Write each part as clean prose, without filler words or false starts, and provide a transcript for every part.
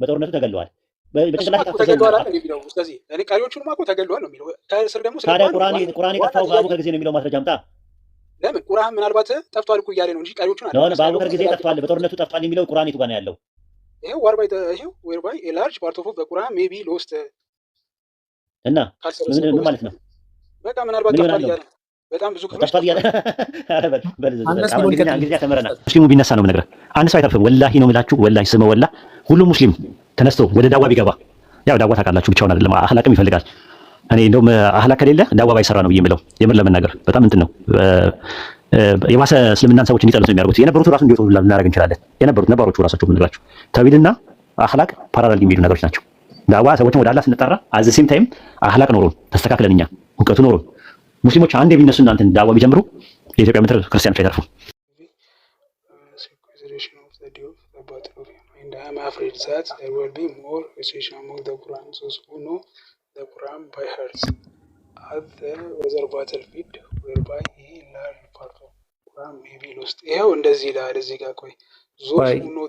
በጦርነቱ ተገለዋል። በጭንቅላት ተገለዋል አይደል የሚለው ስለዚህ እኔ ቀሪዎቹን ማቆ ተገለዋል ነው የሚለው ከስር ደግሞ ታዲያ ቁርአን የጠፋው በአቡበከር ጊዜ ነው የሚለው ማስረጃ አምጣ። ለምን ቁርአን ምናልባት ጠፍቷል እኮ እያለ ነው እንጂ ቀሪዎቹን አይደል ነው በአቡበከር ጊዜ ጠፍቷል በጦርነቱ ጠፍቷል የሚለው ቁርአን የቱ ጋር ነው ያለው? ይሄው whereby a large part of the Quran may be lost እና ምን ማለት ነው? በቃ ምናልባት ጠፍቷል እያለ በጣም ብዙ ጠፍቷል እያለ ኧረ እንግሊዝኛ ተመረናል። ሙስሊሙ ቢነሳ ነው የምነግርህ አንድ ሰው አይተርፍም። ወላሂ ነው የምላችሁ ወላሂ ስመ ወላ ሁሉም ሙስሊም ተነስቶ ወደ ዳዋ ቢገባ ያው ዳዋ ታውቃላችሁ ብቻውን አይደለም አህላቅም ይፈልጋል። እኔ እንደውም አህላቅ ከሌለ ዳዋ ባይሰራ ነው ብዬ የምለው የምር ለመናገር በጣም እንትን ነው የባሰ እስልምናን ሰዎች እንዲጠሉት የሚያደርጉት የነበሩት ራሱ እንዲወጡ ልናደርግ እንችላለን። የነበሩት ነባሮቹ ራሳቸው ምንላችሁ ተውሂድና አህላቅ ፓራላል የሚሄዱ ነገሮች ናቸው። ዳዋ ሰዎችን ወደ አላህ ስንጠራ አዘ ሴም ታይም አህላቅ ኖሮን ተስተካክለን እኛ እውቀቱ ኖሮን ሙስሊሞች አንድ ቢነሱ እናንተን ዳዋ ቢጀምሩ የኢትዮጵያ ምድር ክርስቲያኖች አይተርፉም። I'm afraid that there will be more restriction among the Quran those who know the Quran by heart at the other battlefield whereby a large part of Quran may be lost. ይሄው እንደዚህ ይላል እዚህ ጋር ቆይ those who know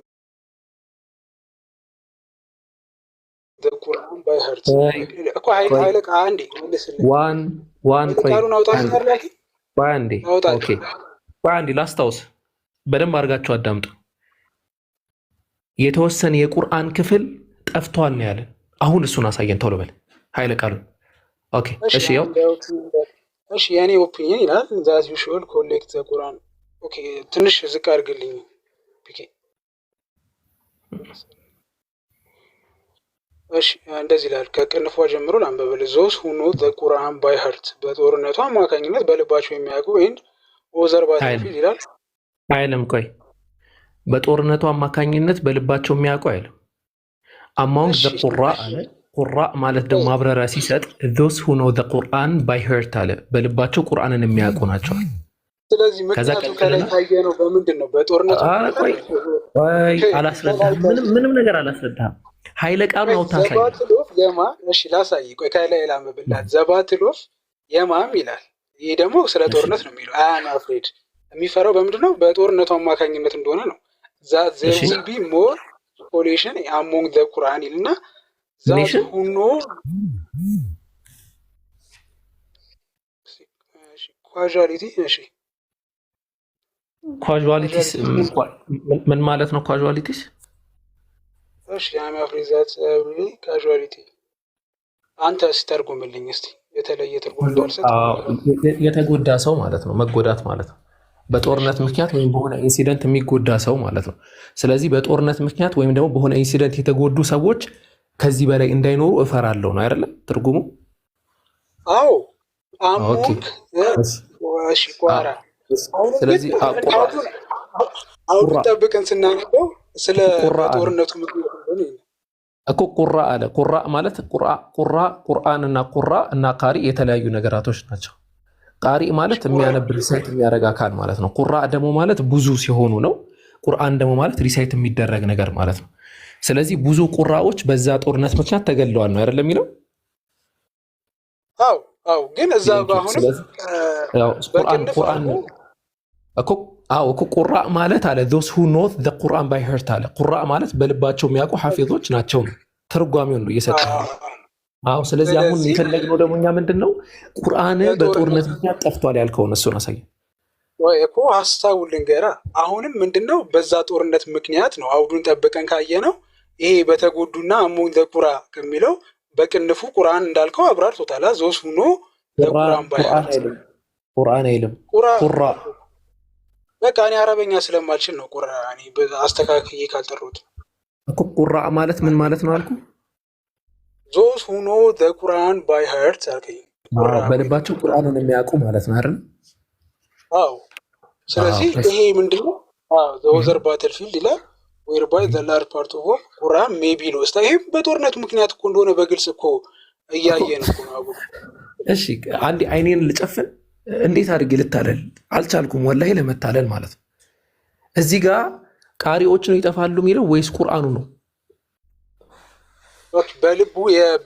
the Quran by heart እኮ ኃይለ አንዴ ዋን ቆይ ቃሉን አውጣልኝ አይደል? አንዴ ኦኬ አንዴ ላስታውስ በደንብ አድርጋችሁ አዳምጡ። የተወሰነ የቁርአን ክፍል ጠፍቷል ነው ያለን። አሁን እሱን አሳየን ቶሎ በል ኃይለ ቃሉን። ኦኬ እሺ ያው እሺ የኔ ኦፒኒየን ይላል that you should collect the Quran። ኦኬ ትንሽ ዝቅ አድርግልኝ ፒኬ። እሺ እንደዚህ ይላል ከቅንፏ ጀምሮ ላንበበል those who know the Quran by heart በጦርነቱ አማካኝነት በልባቸው የሚያውቁ ወይን ኦዘር ባትፊል ይላል አይልም። ቆይ በጦርነቱ አማካኝነት በልባቸው የሚያውቁ አይልም። among the qurra አለ። ቁራ ማለት ደግሞ ማብራሪያ ሲሰጥ those who know the Quran by heart አለ። በልባቸው ቁርአንን የሚያውቁ ናቸው። ስለዚህ ምክንያቱ ከላይ ታየ ነው በምንድን ነው በጦርነቱ? ቆይ አላስረዳህም። ምንም ነገር አላስረዳህም። ኃይለ ቃሉን አውጣሳይ ዘባትሎፍ የማም እሺ ላሳይ ቆይ ከላይ ላምብላት ዘባትሎፍ የማም ይላል። ይሄ ደግሞ ስለ ጦርነት ነው የሚለው አያን አፍሬድ የሚፈራው በምንድን ነው በጦርነቱ አማካኝነት እንደሆነ ነው። that there will be more population among the Quran ይልና that who know casualty እሺ casualties ምን ማለት ነው casualties? እሺ I'm afraid that casualty አንተ ስተርጉምልኝ እስቲ የተለየ ትርጉም እንዳልሰጥ የተጎዳ ሰው ማለት ነው መጎዳት ማለት ነው በጦርነት ምክንያት ወይም በሆነ ኢንሲደንት የሚጎዳ ሰው ማለት ነው። ስለዚህ በጦርነት ምክንያት ወይም ደግሞ በሆነ ኢንሲደንት የተጎዱ ሰዎች ከዚህ በላይ እንዳይኖሩ እፈራለሁ ነው አይደለም ትርጉሙ? አዎ አሞክ እሺ ቋራ ስለዚህ አሁን ጠብቀን ስናነበው ስለ ጦርነቱ ምክንያት እኮ ቁራ አለ። ቁራ ማለት ቁርአን እና ቁራ እና ቃሪ የተለያዩ ነገራቶች ናቸው። ቃሪ ማለት የሚያነብ ሪሳይት የሚያደርግ አካል ማለት ነው። ቁራ ደግሞ ማለት ብዙ ሲሆኑ ነው። ቁርአን ደግሞ ማለት ሪሳይት የሚደረግ ነገር ማለት ነው። ስለዚህ ብዙ ቁራዎች በዛ ጦርነት ምክንያት ተገለዋል ነው አይደለም የሚለው? አዎ ግን እዛ ባሁን ቁርአን እኮ ቁራ ማለት አለ those who know the Quran by heart አለ። ቁራ ማለት በልባቸው የሚያውቁ ሐፊዞች ናቸው ነው ትርጓሜውን ነው እየሰጠው። አዎ ስለዚህ አሁን የፈለግነው ደግሞ እኛ ምንድነው ቁርአን በጦርነት ምክንያት ጠፍቷል ያልከውን እሱን አሳየን ወይ እኮ ሐሳቡን ልንገራ። አሁንም ምንድነው በዛ ጦርነት ምክንያት ነው አውዱን ጠብቀን ካየነው ይሄ በተጎዱና አሞኝ ዘቁራ ከሚለው በቅንፉ ቁርአን እንዳልከው አብራርቶታል። those who know the Quran by heart ቁርአን አይልም ቁራ በቃ እኔ አረበኛ ስለማልችል ነው ቁራ እኔ አስተካክዬ ካልጠሩት እኮ ቁራ ማለት ምን ማለት ነው አልኩ? those who know the Quran by heart አልከኝ በልባቸው ቁርአንን የሚያውቁ ማለት ነው አይደል? አዎ ስለዚህ ይሄ ምንድነው the other battlefield ይላል whereby the large part of Quran may be lost። ይሄ በጦርነቱ ምክንያት እኮ እንደሆነ በግልጽ እኮ እያየን እኮ ነው። እሺ አንዴ አይኔን ልጨፍን እንዴት አድርጌ ልታለል አልቻልኩም ወላሂ ለመታለል ማለት ነው። እዚህ ጋር ቃሪዎች ነው ይጠፋሉ የሚለው ወይስ ቁርአኑ ነው? በልቡ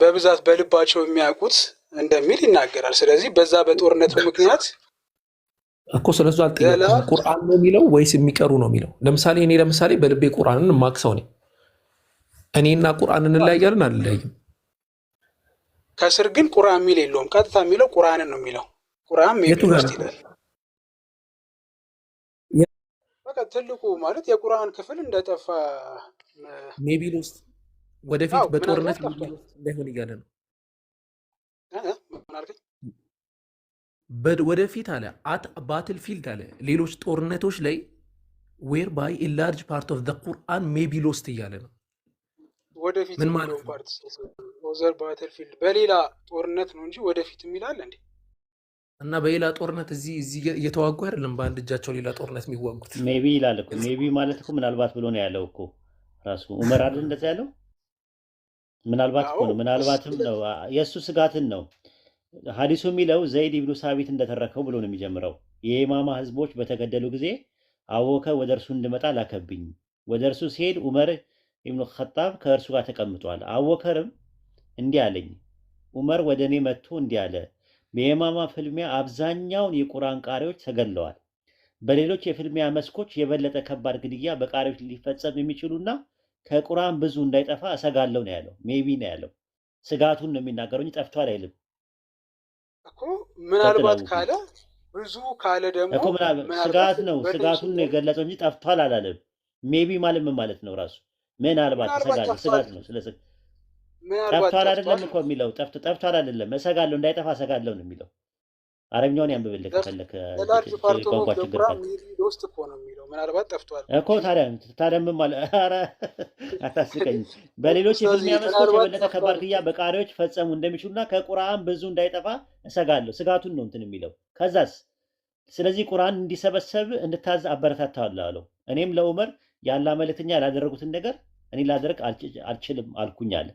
በብዛት በልባቸው የሚያውቁት እንደሚል ይናገራል። ስለዚህ በዛ በጦርነቱ ምክንያት እኮ ስለዚህ አልጠየቅኩም ቁርአን ነው የሚለው ወይስ የሚቀሩ ነው የሚለው? ለምሳሌ እኔ በልቤ ቁርአንን ማክሰው ነኝ እኔና ቁርአን እንለያያለን አንለያይም? ከስር ግን ቁርአን የሚል የለውም። ቀጥታ የሚለው ቁርአንን ነው የሚለው። ቁርአን ሜቢ ሎስት ይላል። በቃ ትልቁ ማለት የቁርአን ክፍል እንደጠፋ ሜቢ ሎስት ወደፊት በጦርነት ሜቢ ሎስት እንዳይሆን እያለ ነው። ወደፊት አለ አት ባትል ፊልድ አለ ሌሎች ጦርነቶች ላይ ዌር ባይ ኤ ላርጅ ፓርት ኦፍ ዘ ቁርአን ሜቢ ሎስት እያለ ነው። ወደፊት ምን ማለት ነው? ኦዘር ባትል ፊልድ በሌላ ጦርነት ነው እንጂ ወደፊት የሚላል እንዴ? እና በሌላ ጦርነት እዚህ እየተዋጉ አይደለም፣ በአንድ እጃቸው ሌላ ጦርነት የሚዋጉት ሜቢ ይላል እኮ። ሜቢ ማለት እኮ ምናልባት ብሎ ነው ያለው እኮ ራሱ ዑመር አይደል እንደዛ ያለው? ምናልባት እኮ ነው፣ ምናልባትም ነው የእሱ ስጋትን ነው። ሐዲሱ የሚለው ዘይድ ኢብኑ ሳቢት እንደተረከው ብሎ ነው የሚጀምረው። የኢማማ ህዝቦች በተገደሉ ጊዜ አቡበከር ወደ እርሱ እንድመጣ ላከብኝ። ወደ እርሱ ሲሄድ ዑመር ኢብኑ ኸጣብ ከእርሱ ጋር ተቀምጧል። አቡበከርም እንዲህ አለኝ፣ ዑመር ወደ እኔ መጥቶ እንዲህ አለ፣ በኢማማ ፍልሚያ አብዛኛውን የቁርአን ቃሪዎች ተገድለዋል። በሌሎች የፍልሚያ መስኮች የበለጠ ከባድ ግድያ በቃሪዎች ሊፈጸም የሚችሉና ከቁርአን ብዙ እንዳይጠፋ እሰጋለሁ ነው ያለው። ሜቢ ነው ያለው። ስጋቱን ነው የሚናገረው እንጂ ጠፍቷል አይልም እኮ። ምናልባት ካለ ብዙ ካለ ደግሞ እኮ ስጋት ነው፣ ስጋቱን ነው የገለጸው እንጂ ጠፍቷል አላለም። ሜቢ ማለት ምን ማለት ነው? ራሱ ምናልባት ስጋት ነው። ስለ ጠፍቷል አይደለም እኮ የሚለው ጠፍቷል አይደለም፣ እሰጋለሁ እንዳይጠፋ እሰጋለሁ ነው የሚለው። አረብኛውን ያንብብልህ ከፈለክ ቋንቋ ችግር ውስጥ እኮ ነው የሚለው። ምናልባት ጠፍቷል እኮ ታዲያ ምን ማለት? ኧረ አታስቀኝ። በሌሎች የፍልሚያ መስኮች የበለጠ ከባድ ግድያ በቃሪዎች ፈጸሙ እንደሚችሉና ከቁርአን ብዙ እንዳይጠፋ እሰጋለሁ። ስጋቱን ነው እንትን የሚለው። ከዛስ ስለዚህ ቁርአን እንዲሰበሰብ እንድታዝ አበረታታለሁ አለው። እኔም ለዑመር ያላ መልእክተኛ ያላደረጉትን ነገር እኔ ላደርግ አልችልም አልኩኝ አለ።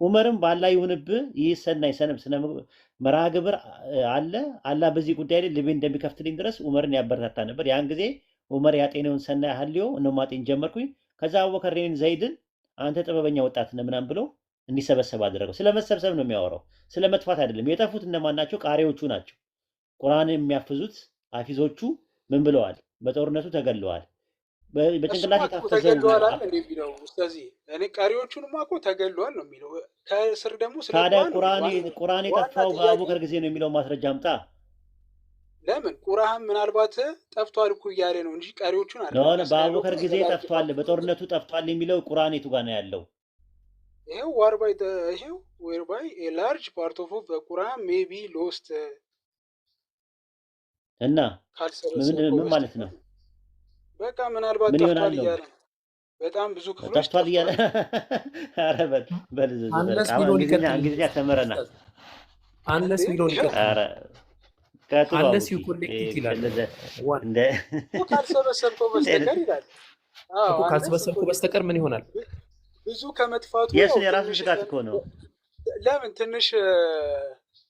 ዑመርም በአላህ ይሁንብህ ይህ ሰናይ ስነ መርሃ ግብር አለ አላህ በዚህ ጉዳይ ላይ ልቤ እንደሚከፍትልኝ ድረስ ዑመርን ያበረታታ ነበር። ያን ጊዜ ዑመር ያጤነውን ሰናይ ሀልዮ ነው ማጤን ጀመርኩኝ። ከዛ አቡበከር እኔን ዘይድን አንተ ጥበበኛ ወጣት ነህ ምናምን ብሎ እንዲሰበሰብ አደረገው። ስለመሰብሰብ ነው የሚያወራው፣ ስለ መጥፋት አይደለም። የጠፉት እነማን ናቸው? ቃሪዎቹ ናቸው። ቁርአንን የሚያፍዙት ሐፊዞቹ ምን ብለዋል? በጦርነቱ ተገለዋል። በጭንቅላት ተገለዋል አይደል የሚለው። ስለዚህ እኔ ቀሪዎቹንማ እኮ ተገለዋል ነው የሚለው። ከስር ደግሞ ታዲያ ቁርአን የጠፋው በአቡበከር ጊዜ ነው የሚለው ማስረጃ አምጣ። ለምን ቁርአን ምናልባት ጠፍቷል እኮ እያለ ነው እንጂ ቀሪዎቹን አይደለም። በአቡበከር ጊዜ ጠፍቷል፣ በጦርነቱ ጠፍቷል የሚለው ቁርአን የቱ ጋር ነው ያለው? ይሄው whereby a large part of the Quran may be lost እና ምን ማለት ነው? በቃ ምናልባት ጠፍቷል እያለ በጣም ብዙ ክፍሎች ጠፍቷል እያለ ኧረ እንግሊዝኛ ተምረናል። አንለስ ሚሊዮን ይቀር አንለስ ዩ ኮሌክት ይላል። ካልሰበሰብከው በስተቀር ይላል። ካልሰበሰብከው በስተቀር ምን ይሆናል? ብዙ ከመጥፋቱ የራሱ ስጋት እኮ ነው። ለምን ትንሽ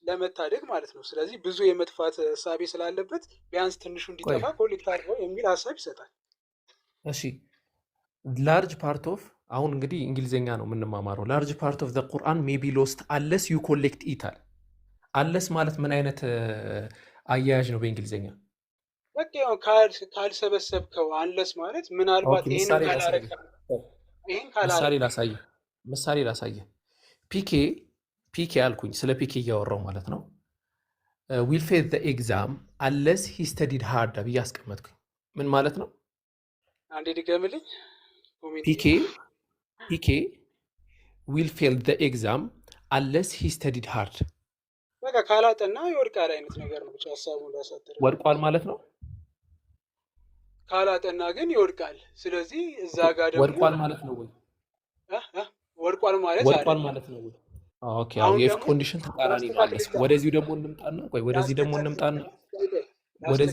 ለመታደግ ማለት ነው። ስለዚህ ብዙ የመጥፋት እሳቤ ስላለበት ቢያንስ ትንሹ እንዲጠፋ ኮሌክት አድርገው የሚል ሀሳብ ይሰጣል። እሺ ላርጅ ፓርት ኦፍ አሁን እንግዲህ እንግሊዝኛ ነው የምንማማረው። ላርጅ ፓርት ኦፍ ዘ ቁርአን ሜይ ቢ ሎስት አለስ ዩ ኮሌክት ኢት አለ። አለስ ማለት ምን አይነት አያያዥ ነው በእንግሊዝኛ? በቃ ያው ካልሰበሰብከው አንለስ ማለት ምናልባት ምሳሌ ላሳየ ፒኬ አልኩኝ፣ ስለ ፒኬ እያወራው ማለት ነው። ዊል ፌል ዘ ኤግዛም አለስ ሂ ስተዲድ ሃርድ ብዬ አስቀመጥኩኝ። ምን ማለት ነው? አንዴ ድገምልኝ። ፒኬ ዊል ፌል ዘ ኤግዛም አለስ ሂ ስተዲድ ሃርድ። በቃ ካላጠና ይወድቃል አይነት ነገር ነው። ብቻ ሀሳቡን ላሳጥር። ወድቋል ማለት ነው። ካላጠና ግን ይወድቃል። ስለዚህ እዛ ጋር ደግሞ ወድቋል ማለት ነው ወይ? ወድቋል ማለት ነው ወይ? ኦኬ አሁን የኢፍ ኮንዲሽን ተቃራኒ ነው። አለስ ወደዚህ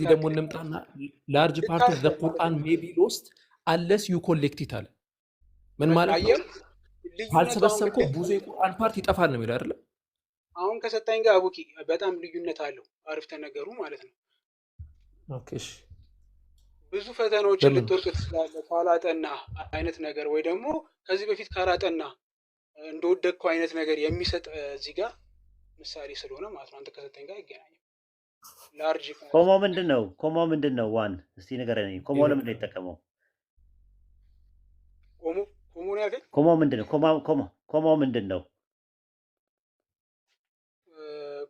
ደግሞ እንምጣና ላርጅ ፓርት ኦፍ ዘ ቁርአን ሜይ ቢ ሎስት አለስ ዩ ኮሌክት ኢት አለ። ምን ማለት ነው? ካልሰበሰብከው ብዙ የቁርአን ፓርት ይጠፋል ነው የሚለው አይደል? አሁን ከሰጣኝ ጋር አቡኪ በጣም ልዩነት አለው አረፍተ ነገሩ ማለት ነው። ኦኬ እሺ። ብዙ ፈተናዎችን ልትወርቅ ትችላለህ ካላጠና አይነት ነገር፣ ወይ ደግሞ ከዚህ በፊት ካላጠና እንደወደቅከው አይነት ነገር የሚሰጥ እዚህ ጋር ምሳሌ ስለሆነ ማለት ነው። አንተ ከሰጠኝ ጋር አይገናኝም። ላርጅ ኮሞ ምንድን ነው? ዋን እስቲ ንገረኝ። ኮሞ ለምንድን ነው የተጠቀመው? ኮሞን ያልከኝ ኮማው ምንድነው? ኮማው ምንድነው?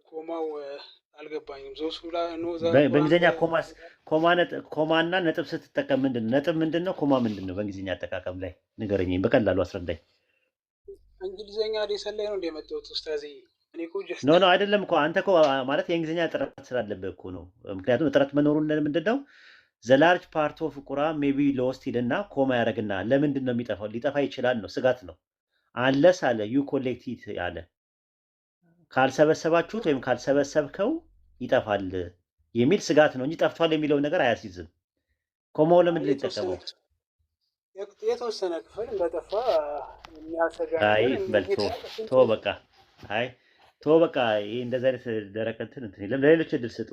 ኮማው አልገባኝም። ዞሱ በእንግሊዝኛ ኮማና ነጥብ ስትጠቀም ምንድነው? ነጥብ ምንድነው? ኮማ ምንድነው? በእንግሊዝኛ አጠቃቀም ላይ ንገረኝ፣ በቀላሉ አስረዳኝ። እንግሊዝኛ ሌሰን ላይ ነው እንደመጣሁት ኡስታዚ። እኔ እኮ ጀስት ኖ አይደለም እኮ አንተ እኮ ማለት የእንግሊዝኛ እጥረት ስላለብህ እኮ ነው። ምክንያቱም እጥረት መኖሩን ምንድነው ዘላርጅ ፓርት ኦፍ ቁርአን ሜቢ ሎስት ይልና ኮማ ያደርግና ለምንድን ነው የሚጠፋው? ሊጠፋ ይችላል ነው፣ ስጋት ነው። አንለስ አለ ዩ ኮሌክቲቭ አለ ካልሰበሰባችሁት ወይም ካልሰበሰብከው ይጠፋል የሚል ስጋት ነው እንጂ ጠፍቷል የሚለው ነገር አያስይዝም። ኮማው ለምንድን ነው የተጠቀመው? የተወሰነ ክፍል እንደጠፋ የሚያሰጋ አይ በልቶ ቶ በቃ አይ ቶ በቃ ይሄ እንደዚህ አይነት ደረቅ እንትን ለሌሎች እድል ስጡ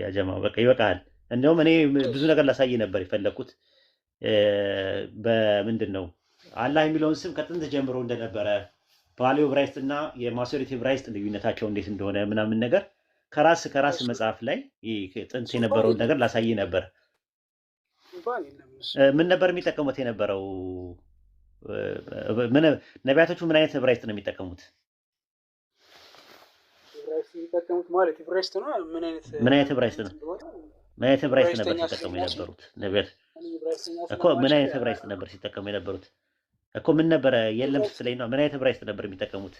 ያጀማ በቃ ይበቃል። እንደውም እኔ ብዙ ነገር ላሳይ ነበር የፈለኩት በምንድን ነው አላህ የሚለውን ስም ከጥንት ጀምሮ እንደነበረ ፓሊዮ ብራይስት እና የማሶሪቲ ብራይስት ልዩነታቸው እንዴት እንደሆነ ምናምን ነገር ከራስ መጽሐፍ ላይ ጥንት የነበረውን ነገር ላሳይ ነበር። ምን ነበር የሚጠቀሙት የነበረው? ነቢያቶቹ ምን አይነት ብራይስት ነው የሚጠቀሙት? ማለት ብራይስት ነው። ምን አይነት ብራይስት ነው? ምን አይነት ብራይስት ነበር ሲጠቀሙ የነበሩት ነቢያት እኮ? ምን አይነት ብራይስት ነበር ሲጠቀሙ የነበሩት እኮ? ምን ነበረ? የለም ስለኝ ነው። ምን አይነት ብራይስት ነበር የሚጠቀሙት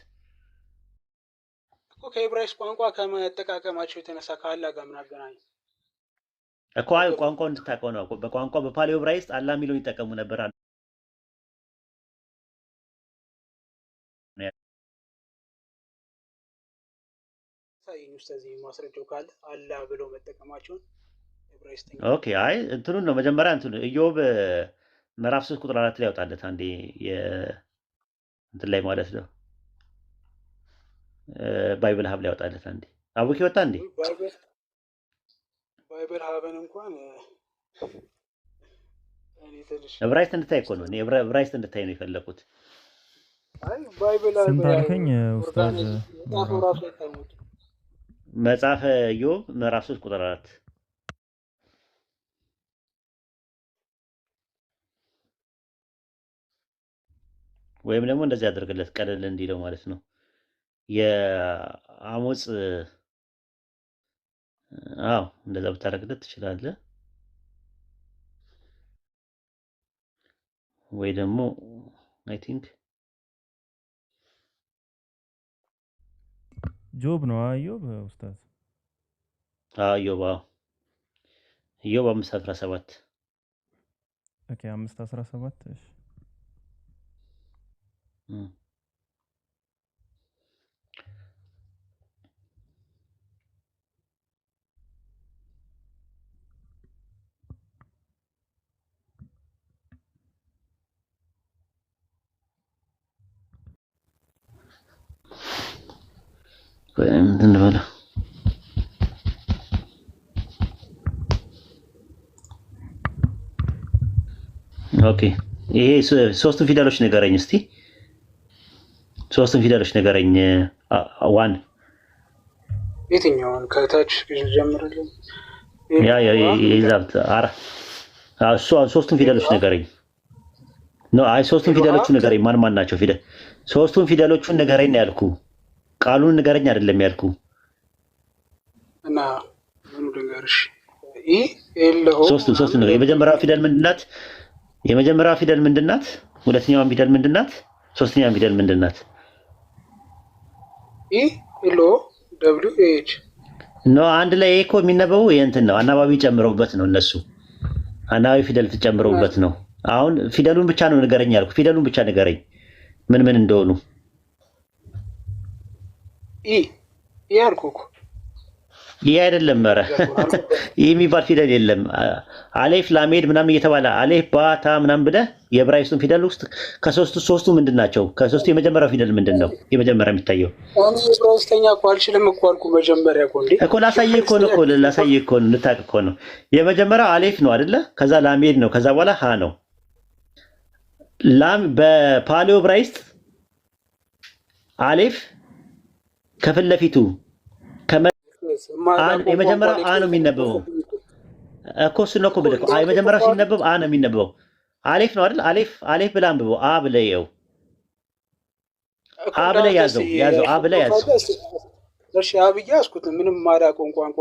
እኮ? ከዕብራይስጥ ቋንቋ ከመጠቃቀማቸው የተነሳ ከአላህ ጋር ምን አገናኘ እኮ? አይ ቋንቋው እንድታውቀው ነው። በቋንቋ በፓሊዮ ብራይስጥ አላህ የሚለውን ይጠቀሙ ነበር። ሳይኝ ኡስታዚ ማስረጃው ካለ አላህ ብለው መጠቀማቸውን ዕብራይስጥኛ። ኦኬ አይ እንትኑን ነው መጀመሪያ እንትኑ ኢዮብ ምዕራፍ 3 ቁጥር 4 ላይ ያወጣለት አንዴ እንትን ላይ ማለት ነው። ባይብል ሀብ ላይ ያወጣለት አንዴ አቡኪ ወጣ እንዴ? ባይብል ሀብን እንኳን እኔ ትንሽ ዕብራይስጥ እንድታይ እኮ ነው። እኔ ዕብራይስጥ እንድታይ ነው የፈለኩት። አይ ባይብል ስንት አልከኝ ኡስታዝ? መጽሐፈ ኢዮብ ምዕራፍ 3 ቁጥር 4 ወይም ደግሞ እንደዚህ አድርግለት ቀለል እንዲለው ማለት ነው። የአሞጽ አዎ እንደዛ ብታረግለት ትችላለህ። ወይ ደግሞ አይ ቲንክ ጆብ ነው ኢዮብ ኡስታዝ? ኢዮብ ኢዮብ 5:17 ኦኬ 5:17 እሺ ምንድን ነው? ኦኬ ይሄ ሶስቱን ፊደሎች ንገረኝ እስቲ። ሶስቱን ፊደሎች ንገረኝ። ዋን የትኛውን ከታች ጀምረልኝ? ይዛብት ሶስቱን ፊደሎች ንገረኝ። አይ ሶስቱን ፊደሎቹ ንገረኝ። ማን ማን ናቸው ፊደል? ሶስቱን ፊደሎቹን ንገረኝ ነው ያልኩ። ቃሉን ንገረኝ አይደለም ያልኩ። እና ምኑ ልንገርሽ? ሶስቱን ንገረኝ። የመጀመሪያው ፊደል ምንድናት? የመጀመሪያው ፊደል ምንድናት? ሁለተኛው ፊደል ምንድናት? ሶስተኛው ፊደል ምንድናት? ELOWH ነው። አንድ ላይ እኮ የሚነበበው የእንትን ነው። አናባቢ ጨምረውበት ነው እነሱ። አናባቢ ፊደል ጨምረውበት ነው። አሁን ፊደሉን ብቻ ነው ንገረኝ ያልኩ። ፊደሉን ብቻ ንገረኝ ምን ምን እንደሆኑ። ያልኩ እኮ ይሄ አይደለም። ኧረ ይሄ የሚባል ፊደል የለም። አሌፍ ላሜድ ምናምን እየተባለ አሌፍ ባታ ምናምን ብለህ የዕብራይስጡን ፊደል ውስጥ ሶስቱ ምንድን ናቸው? ከሶስቱ የመጀመሪያው ፊደል ምንድን ነው? የመጀመሪያ የሚታየው ዕብራይስጥኛ እኮ አልችልም እኮ አልኩ። መጀመሪያ እኮ ላሳየህ እኮ ነው ልታውቅ እኮ ነው። የመጀመሪያው አሌፍ ነው አይደለ? ከዛ ላሜድ ነው። ከዛ በኋላ ሀ ነው። ላም በፓሊዮ ዕብራይስጥ አሌፍ ከፊት ለፊቱ የመጀመሪያው አ ነው የሚነበበው እኮ እሱ ነው እኮ ብለህ የመጀመሪያው ሲነበብ አ ነው የሚነበበው። አሌፍ ነው አይደል? አሌፍ ብለህ አንብበው። አ ብለህ ይኸው አ ብለህ ያዘው አ ብለህ ያዘው። እሺ አብዬ ያዝኩት ምንም ማላውቀውን ቋንቋ።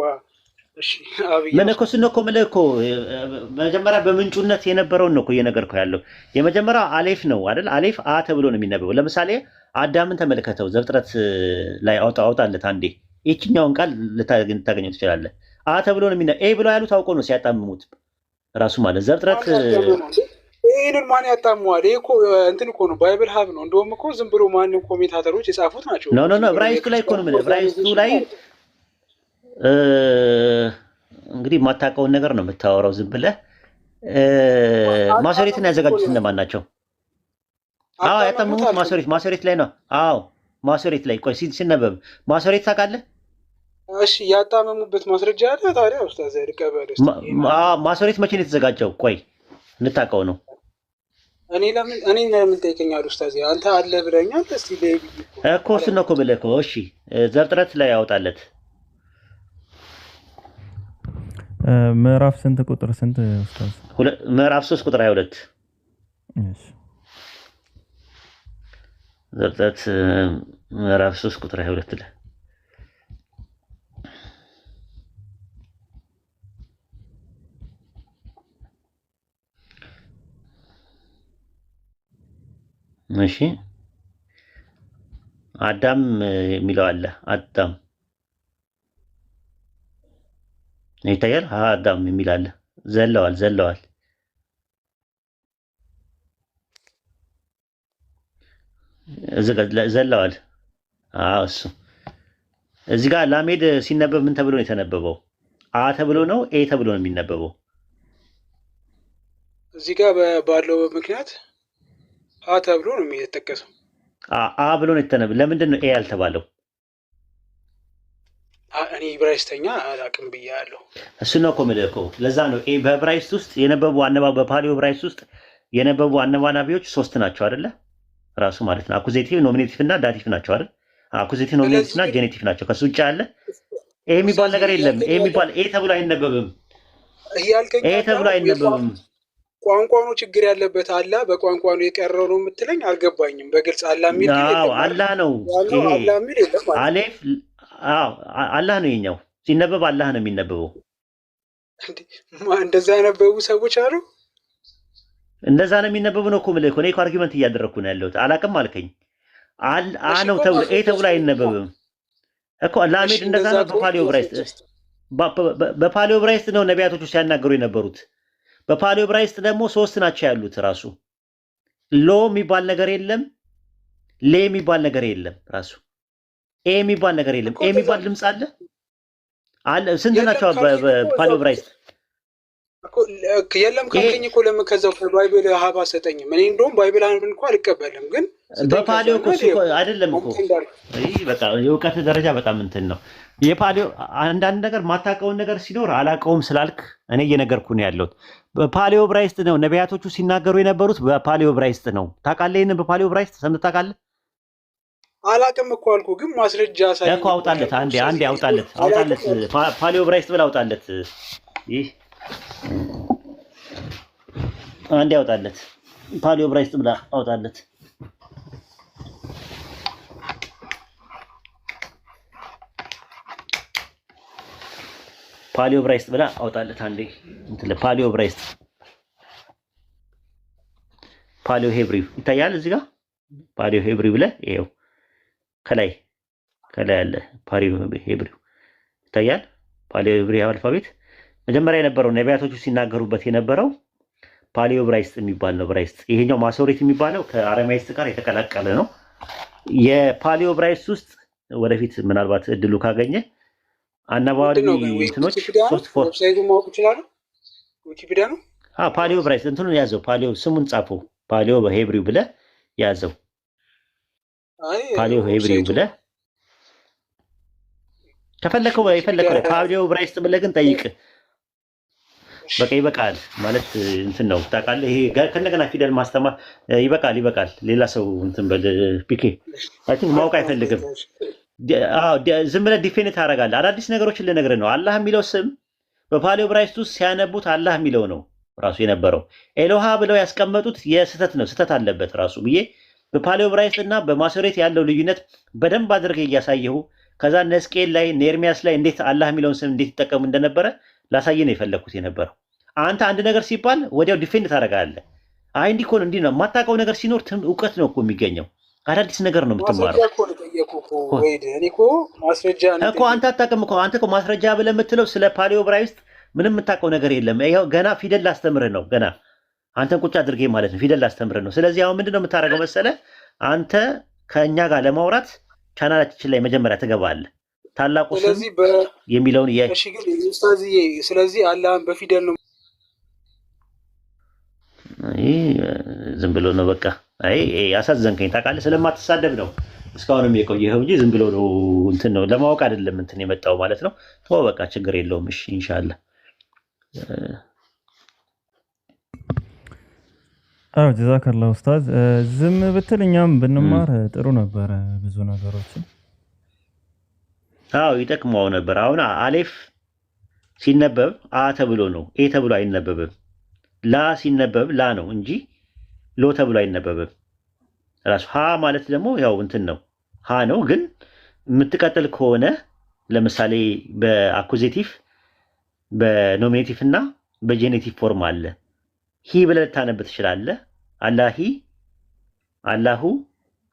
እሺ አብዬ ምን እኮ እሱን እኮ የምልህ እኮ መጀመሪያ በምንጩነት የነበረውን ነው እኮ እየነገርኩህ ያለው። የመጀመሪያው አሌፍ ነው አይደል? አሌፍ አ ተብሎ ነው የሚነበበው። ለምሳሌ አዳምን ተመልከተው፣ ዘፍጥረት ላይ አውጣለት አንዴ። ይችኛውን ቃል ልታገኘው ትችላለህ። አ ተብሎ ነው የሚነበበው። ኤ ብለው ያሉት አውቆ ነው ሲያጣምሙት ራሱ ማለት ዘፍጥረት። ይህንን ማን ያጣመዋል? ይሄ እኮ እንትን እኮ ነው፣ ባይብል ሀብ ነው። እንደውም እኮ ዝም ብሎ ማንም ኮሜንታተሮች የጻፉት ናቸው። ኖ ዕብራይስጡ ላይ እኮ ነው የምልህ። ዕብራይስጡ ላይ እንግዲህ የማታውቀውን ነገር ነው የምታወራው ዝም ብለህ። ማሶሬትን ያዘጋጁት እነማን ናቸው? አዎ ያጣመሙት ማሶሬት ላይ ነው። አዎ ማሶሬት ላይ ቆይ ሲነበብ ማሶሬት ታውቃለህ? እሺ ያጣመሙበት ማስረጃ አለ ታዲያ? ኡስታዝ ልቀበል። ማሶሬት መቼ ነው የተዘጋጀው? ቆይ እንታውቀው ነው። እኔ ለምን ጠይቀኛል ኡስታዝ? አንተ አለ ብለኛል። እስቲ ለይብ እኮ እሱን ነው እኮ ብለህ እኮ። እሺ ዘፍጥረት ላይ ያወጣለት ምዕራፍ ስንት ቁጥር ስንት ኡስታዝ? ምዕራፍ 3 ቁጥር 22። እሺ ዘፍጥረት ምዕራፍ 3 ቁጥር 22 ላይ እሺ አዳም የሚለው አለ። አዳም ይታያል። አዳም የሚል አለ። ዘለዋል ዘለዋል። አዎ እሱ እዚህ ጋር ላሜድ ሲነበብ ምን ተብሎ ነው የተነበበው? አ ተብሎ ነው ኤ ተብሎ ነው የሚነበበው? እዚህ ጋር ባለው ምክንያት አ ተብሎ ነው የሚጠቀሰው። አ ብሎ ነው የተነበበው። ለምንድን ነው ኤ ያልተባለው? እኔ ዕብራይስተኛ አላውቅም ብያለሁ። እሱ ነው እኮ የምልህ እኮ። ለዛ ነው ኤ በዕብራይስጥ ውስጥ የነበቡ በፓሊዮ ዕብራይስጥ ውስጥ የነበቡ አነባናቢዎች 3 ናቸው አይደለ? ራሱ ማለት ነው አኩዜቲቭ፣ ኖሚኔቲቭ እና ዳቲቭ ናቸው አይደል? አኩዜቲቭ፣ ኖሚኔቲቭ እና ጄኔቲቭ ናቸው። ከሱ ውጭ ያለ ኤ የሚባል ነገር የለም። ኤ ተብሎ አይነበብም። ኤ ተብሎ አይነበብም። ቋንቋ ነው ችግር ያለበት። አላ በቋንቋ ነው የቀረው ነው የምትለኝ? አልገባኝም በግልጽ። አላ የሚል አላህ ነው አሌፍ። አላህ ነው የኛው ሲነበብ አላህ ነው የሚነበበው። እንደዛ ያነበቡ ሰዎች አሉ። እንደዛ ነው የሚነበቡ ነው እኮ የምልህ። እኔ እኮ አርጊመንት እያደረግኩ ነው ያለሁት። አላውቅም አልከኝ። አ ነው ተብሎ ኤ ተብሎ አይነበብም እኮ። ላሜድ እንደዛ ነው በፓሊዮ ዕብራይስጥ። በፓሊዮ ዕብራይስጥ ነው ነቢያቶቹ ሲያናገሩ የነበሩት። በፓሊዮ ዕብራይስጥ ደግሞ 3 ናቸው ያሉት። ራሱ ሎ የሚባል ነገር የለም፣ ሌ የሚባል ነገር የለም፣ ራሱ ኤ የሚባል ነገር የለም። ኤ የሚባል ድምፅ አለ አለ። ስንት ናቸው በፓሊዮ ዕብራይስጥ? የለም ካልከኝ እኮ ለምን ከዛው ባይብል ሀብ አሰጠኝም? እኔ እንደውም ባይብል አንብን እንኳን አልቀበልም፣ ግን በፓሊዮ እኮ አይደለም እኮ። በቃ የእውቀት ደረጃ በጣም እንትን ነው። የፓሊዮ አንዳንድ ነገር ማታውቀውን ነገር ሲኖር አላውቀውም ስላልክ እኔ እየነገርኩ ነው ያለሁት። በፓሊዮ ዕብራይስጥ ነው ነቢያቶቹ ሲናገሩ የነበሩት። በፓሊዮ ዕብራይስጥ ነው። ታውቃለህ? ይሄንን በፓሊዮ ዕብራይስጥ ሰምተህ ታውቃለህ? አላውቅም እኮ አልኩህ፣ ግን ማስረጃ ሳይሆን እኮ አውጣለት። አንዴ አውጣለት። ፓሊዮ ዕብራይስጥ ብለህ አውጣለት። ይህ አንዴ አውጣለት። ፓሊዮ ዕብራይስጥ ብለህ አውጣለት። ፓሊዮ ዕብራይስጥ ብለህ አውጣለት አንዴ። እንትን ፓሊዮ ዕብራይስጥ ፓሊዮ ሄብሪው ይታያል እዚህ ጋር። ፓሊዮ ሄብሪው ብለህ ይኸው ከላይ ያለ ፓሊዮ ሄብሪው ይታያል። ፓሊዮ ሄብሪው አልፋቤት መጀመሪያ የነበረው ነቢያቶቹ ሲናገሩበት የነበረው ፓሊዮ ዕብራይስጥ የሚባል ነው። ዕብራይስጥ ይሄኛው ማሶሬት የሚባለው ከአረማይስጥ ጋር የተቀላቀለ ነው። የፓሊዮ ዕብራይስጥ ውስጥ ወደፊት ምናልባት እድሉ ካገኘ አናባሪ እንትኖች 3 ዌብሳይቱ ማወቅ ይችላል። ዊኪፒዲያ ነው። ፓሊዮ ዕብራይስጥ እንትኑን ያዘው። ፓሊዮ ስሙን ጻፈው። ፓሊዮ በሄብሪው ብለህ ያዘው። ፓሊዮ ሄብሪው ብለህ ከፈለከው የፈለከው ፓሊዮ ዕብራይስጥ ብለህ ግን ጠይቅ። በቃ ይበቃል ማለት እንትን ነው ታውቃለህ። ይሄ ከእንደገና ፊደል ማስተማር ይበቃል። ሌላ ሰው እንትን በል ፒኬ አይ ቲንክ ማወቅ አይፈልግም። ዝም ብለህ ዲፌኒት ታደርጋለህ። አዳዲስ ነገሮችን ልነግርህ ነው። አላህ የሚለው ስም በፓሊዮ ዕብራይስጥ ውስጥ ሲያነቡት አላህ የሚለው ነው ራሱ የነበረው ኤሎሃ ብለው ያስቀመጡት የስህተት ነው፣ ስህተት አለበት ራሱ ብዬ በፓሊዮ ዕብራይስጥ እና በማሶሬት ያለው ልዩነት በደንብ አድርገ እያሳየሁ ከዛ ነስቄል ላይ ኤርሚያስ ላይ እንዴት አላህ የሚለውን ስም እንዴት ይጠቀሙ እንደነበረ ላሳየ ነው የፈለግኩት የነበረው። አንተ አንድ ነገር ሲባል ወዲያው ዲፌንድ ታደርጋለህ። አይ እንዲህ እኮ ነው እንዲህ ነው። የማታውቀው ነገር ሲኖር እውቀት ነው እኮ የሚገኘው። አዳዲስ ነገር ነው የምትማረው እኮ። አንተ አታውቅም እኮ። አንተ እኮ ማስረጃ ብለህ የምትለው ስለ ፓሊዮ ዕብራይስጥ ምንም የምታውቀው ነገር የለም። ይኸው ገና ፊደል ላስተምርህ ነው። ገና አንተን ቁጭ አድርጌ ማለት ነው ፊደል ላስተምርህ ነው። ስለዚህ አሁን ምንድን ነው የምታደርገው መሰለህ? አንተ ከእኛ ጋር ለማውራት ቻናላችን ላይ መጀመሪያ ትገባለህ። ታላቁ ስም የሚለውን ስለዚህ አላህን በፊደል ነው ዝም ብሎ ነው በቃ። አይ ያሳዘንከኝ ታውቃለህ። ስለማትሳደብ ነው እስካሁንም የቆየኸው እንጂ ዝም ብሎ ነው እንትን ነው ለማወቅ አይደለም እንትን የመጣው ማለት ነው። ተወው በቃ ችግር የለውም። እሺ ኢንሻአላህ። አዎ ጀዛከላህ ኡስታዝ። ዝም ብትል እኛም ብንማር ጥሩ ነበረ ብዙ ነገሮችን። አዎ ይጠቅመው ነበር። አሁን አሌፍ ሲነበብ አ ተብሎ ነው፣ ኤ ተብሎ አይነበብም። ላ ሲነበብ ላ ነው እንጂ ሎ ተብሎ አይነበብም። ራሱ ሀ ማለት ደግሞ ያው እንትን ነው ሀ ነው። ግን የምትቀጥል ከሆነ ለምሳሌ በአኩዜቲቭ በኖሚኔቲቭ እና በጄኔቲቭ ፎርም አለ። ሂ ብለህ ልታነብ ትችላለህ። አላሂ፣ አላሁ፣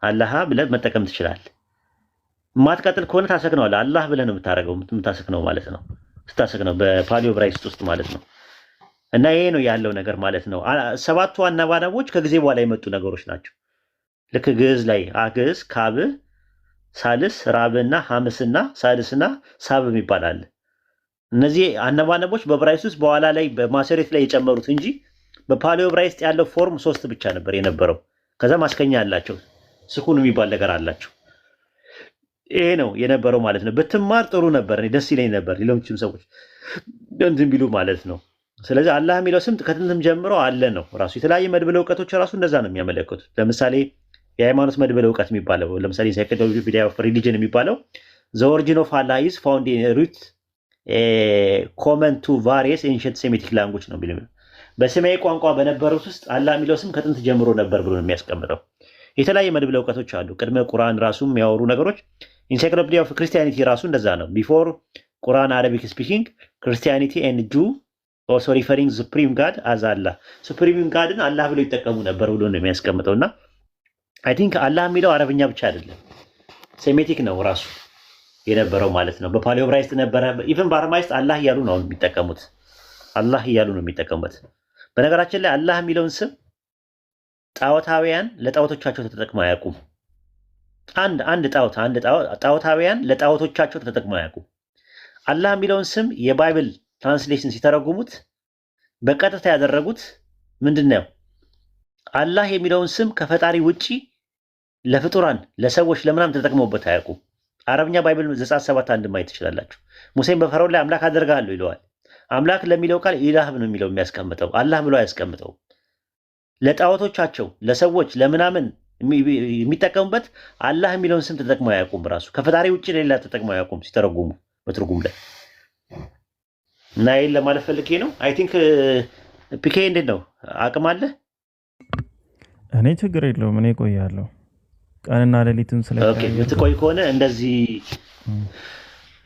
አላሃ ብለህ መጠቀም ትችላለህ። የማትቀጥል ከሆነ ታሰክነዋለህ። አላህ ብለህ ነው የምታደርገው፣ የምታሰክነው ማለት ነው። ስታሰክነው በፓሊዮ ዕብራይስጥ ውስጥ ማለት ነው። እና ይሄ ነው ያለው ነገር ማለት ነው። ሰባቱ አናባናቦች ከጊዜ በኋላ የመጡ ነገሮች ናቸው። ልክ ግዕዝ ላይ አግዕዝ፣ ካብ፣ ሳልስ፣ ራብና ሐምስና ሳልስና ሳብ ይባላል። እነዚህ አነባነቦች በዕብራይስጥ ውስጥ በኋላ ላይ በማሰሬት ላይ የጨመሩት እንጂ በፓሊዮ ዕብራይስጥ ያለው ፎርም 3 ብቻ ነበር የነበረው። ከዛ ማስከኛ አላቸው፣ ስኩን የሚባል ነገር አላቸው። ይሄ ነው የነበረው ማለት ነው። ብትማር ጥሩ ነበር፣ ደስ ይለኝ ነበር ሌሎችም ሰዎች እንትን ቢሉ ማለት ነው። ስለዚህ አላህ የሚለው ስም ከጥንትም ጀምሮ አለ ነው ራሱ። የተለያየ መድብለ እውቀቶች ራሱ እንደዛ ነው የሚያመለክቱት። ለምሳሌ የሃይማኖት መድብለ እውቀት የሚባለው ለምሳሌ ኢንሳይክሎፒዲያ ኦፍ ሪሊጅን የሚባለው ዘ ኦሪጂን ኦፍ አላህ ኢዝ ፋውንድ ኢን ሩት ኮመን ቱ ቫሪየስ ኤንሸንት ሴሜቲክ ላንጉጅ ነው የሚለው። በሰማያዊ ቋንቋ በነበሩት ውስጥ አላህ የሚለው ስም ከጥንት ጀምሮ ነበር ብሎ ነው የሚያስቀምጠው። የተለያየ መድብለ እውቀቶች አሉ። ቅድመ ቁርአን ራሱ የሚያወሩ ነገሮች ኢንሳይክሎፒዲያ ኦፍ ክርስቲያኒቲ ራሱ እንደዛ ነው። ቢፎር ቁርአን አረቢክ ስፒኪንግ ክርስቲያኒቲ ኤንድ ጁ ኦልሶ ሪፈሪንግ ሱፕሪም ጋድ አዝ አላህ፣ ሱፕሪም ጋድን አላህ ብሎ ይጠቀሙ ነበር ብሎ ነው የሚያስቀምጠው። እና አይ ቲንክ አላህ የሚለው አረብኛ ብቻ አይደለም ሴሜቲክ ነው ራሱ የነበረው ማለት ነው። በፓሊዮ ዕብራይስጥ ነበረ። ኢቨን በአረማይስጥ አላህ እያሉ ነው የሚጠቀሙት። አላህ እያሉ ነው የሚጠቀሙበት። በነገራችን ላይ አላህ የሚለውን ስም ጣዖታውያን ለጣዖቶቻቸው ተጠቅመው አያውቁም። አንድ ጣዖታውያን ለጣዖቶቻቸው ተጠቅመው አያውቁም። አላህ የሚለውን ስም የባይብል ትራንስሌሽን ሲተረጉሙት በቀጥታ ያደረጉት ምንድነው? አላህ የሚለውን ስም ከፈጣሪ ውጪ ለፍጡራን ለሰዎች ለምናም ተጠቅመውበት አያውቁም። አረብኛ ባይብል ዘጸአት 7:1 ማየት ትችላላችሁ። ሙሴን በፈርዖን ላይ አምላክ አደርጋለሁ ይለዋል። አምላክ ለሚለው ቃል ኢላህ ነው የሚለው የሚያስቀምጠው፣ አላህ ብሎ አያስቀምጠው። ለጣዖቶቻቸው ለሰዎች ለምናምን የሚጠቀሙበት አላህ የሚለውን ስም ተጠቅመው አያውቁም። ራሱ ከፈጣሪ ውጪ ሌላ ተጠቅመው አያውቁም ሲተረጉሙ በትርጉም ላይ። እና ይሄን ለማለት ፈልጌ ነው። አይ ቲንክ ፒኬ እንዴት ነው አቅም አለ? እኔ ችግር የለውም፣ እኔ ቆያለሁ ቀንና ሌሊትም ስለዚህ የምትቆይ ከሆነ እንደዚህ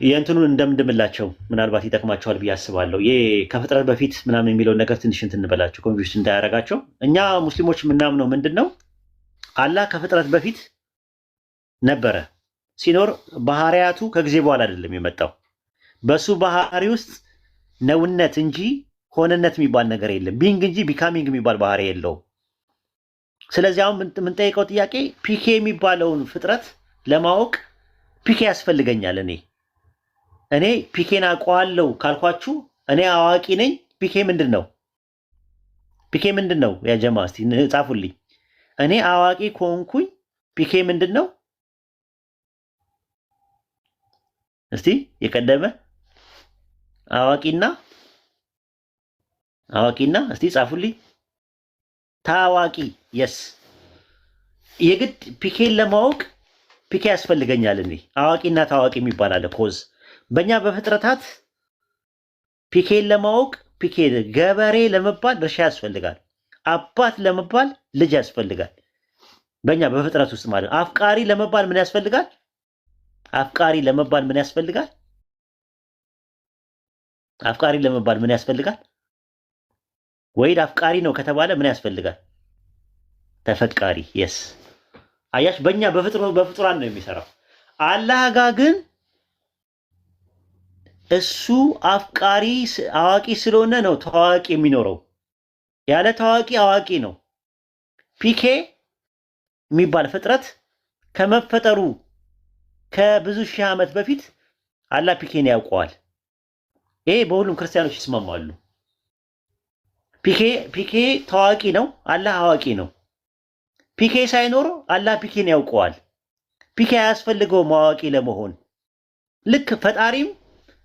የእንትኑን እንደምንድምላቸው ምናልባት ይጠቅማቸዋል ብዬ አስባለሁ። ይሄ ከፍጥረት በፊት ምናምን የሚለውን ነገር ትንሽ እንትን እንበላቸው ኮንፊውዥን እንዳያደርጋቸው። እኛ ሙስሊሞች የምናምነው ምንድን ነው? አላህ ከፍጥረት በፊት ነበረ ሲኖር ባህሪያቱ ከጊዜ በኋላ አይደለም የመጣው። በሱ ባህሪ ውስጥ ነውነት እንጂ ሆነነት የሚባል ነገር የለም። ቢንግ እንጂ ቢካሚንግ የሚባል ባህሪ የለውም። ስለዚህ አሁን የምንጠይቀው ጥያቄ ፒኬ የሚባለውን ፍጥረት ለማወቅ ፒኬ ያስፈልገኛል። እኔ ፒኬን አውቀዋለሁ ካልኳችሁ እኔ አዋቂ ነኝ። ፒኬ ምንድን ነው? ፒኬ ምንድን ነው? ያ ጀማ እስቲ ጻፉልኝ። እኔ አዋቂ ከሆንኩኝ ፒኬ ምንድን ነው? እስቲ የቀደመ አዋቂና እስቲ ጻፉልኝ። ታዋቂ የስ የግድ ፒኬን ለማወቅ ፒኬ ያስፈልገኛል። አዋቂና ታዋቂ የሚባል አለ። ኮዝ በእኛ በፍጥረታት ፒኬን ለማወቅ ፒኬ ገበሬ ለመባል እርሻ ያስፈልጋል። አባት ለመባል ልጅ ያስፈልጋል። በእኛ በፍጥረት ውስጥ ማለት አፍቃሪ ለመባል ምን ያስፈልጋል? አፍቃሪ ለመባል ምን ያስፈልጋል? አፍቃሪ ለመባል ምን ያስፈልጋል? ወይድ አፍቃሪ ነው ከተባለ ምን ያስፈልጋል? ተፈቃሪ። የስ አያሽ፣ በእኛ በፍጡራን ነው የሚሰራው። አላህ ጋር ግን እሱ አፍቃሪ አዋቂ ስለሆነ ነው ታዋቂ የሚኖረው። ያለ ታዋቂ አዋቂ ነው። ፒኬ የሚባል ፍጥረት ከመፈጠሩ ከብዙ ሺህ ዓመት በፊት አላህ ፒኬን ያውቀዋል። ይሄ በሁሉም ክርስቲያኖች ይስማማሉ። ፒኬ ታዋቂ ነው፣ አላህ አዋቂ ነው። ፒኬ ሳይኖር አላህ ፒኬን ያውቀዋል። ፒኬ አያስፈልገውም አዋቂ ለመሆን። ልክ ፈጣሪም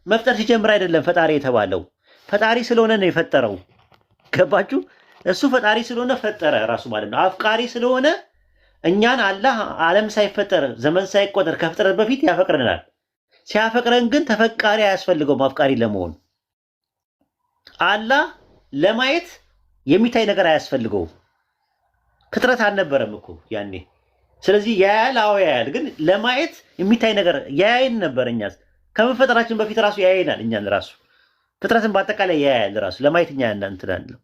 መፍጠር ሲጀምር አይደለም ፈጣሪ የተባለው፣ ፈጣሪ ስለሆነ ነው የፈጠረው። ገባችሁ? እሱ ፈጣሪ ስለሆነ ፈጠረ ራሱ ማለት ነው። አፍቃሪ ስለሆነ እኛን አላህ ዓለም ሳይፈጠር ዘመን ሳይቆጠር ከፍጥረት በፊት ያፈቅረናል። ሲያፈቅረን ግን ተፈቃሪ አያስፈልገውም አፍቃሪ ለመሆን። አላህ ለማየት የሚታይ ነገር አያስፈልገውም። ፍጥረት አልነበረም እኮ ያኔ። ስለዚህ ያያል፣ አዎ ያያል፣ ግን ለማየት የሚታይ ነገር ያያይን ነበር። እኛ ከመፈጠራችን በፊት ራሱ ያያይናል እኛን ራሱ። ፍጥረትን በአጠቃላይ ያያል ራሱ። ለማየት እኛ እንትናለን።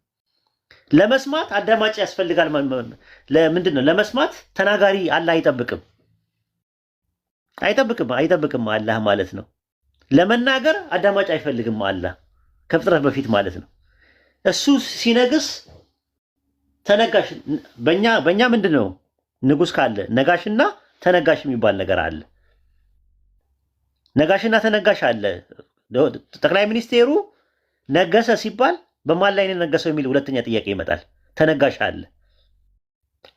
ለመስማት አዳማጭ ያስፈልጋል። ለምንድን ነው? ለመስማት ተናጋሪ አላህ አይጠብቅም አላህ ማለት ነው። ለመናገር አዳማጭ አይፈልግም አላህ ከፍጥረት በፊት ማለት ነው። እሱ ሲነግስ ተነጋሽ። በእኛ ምንድን ነው? ንጉስ ካለ ነጋሽና ተነጋሽ የሚባል ነገር አለ። ነጋሽና ተነጋሽ አለ። ጠቅላይ ሚኒስቴሩ ነገሰ ሲባል በማን ላይ ነው ነገሰው የሚል ሁለተኛ ጥያቄ ይመጣል። ተነጋሽ አለ።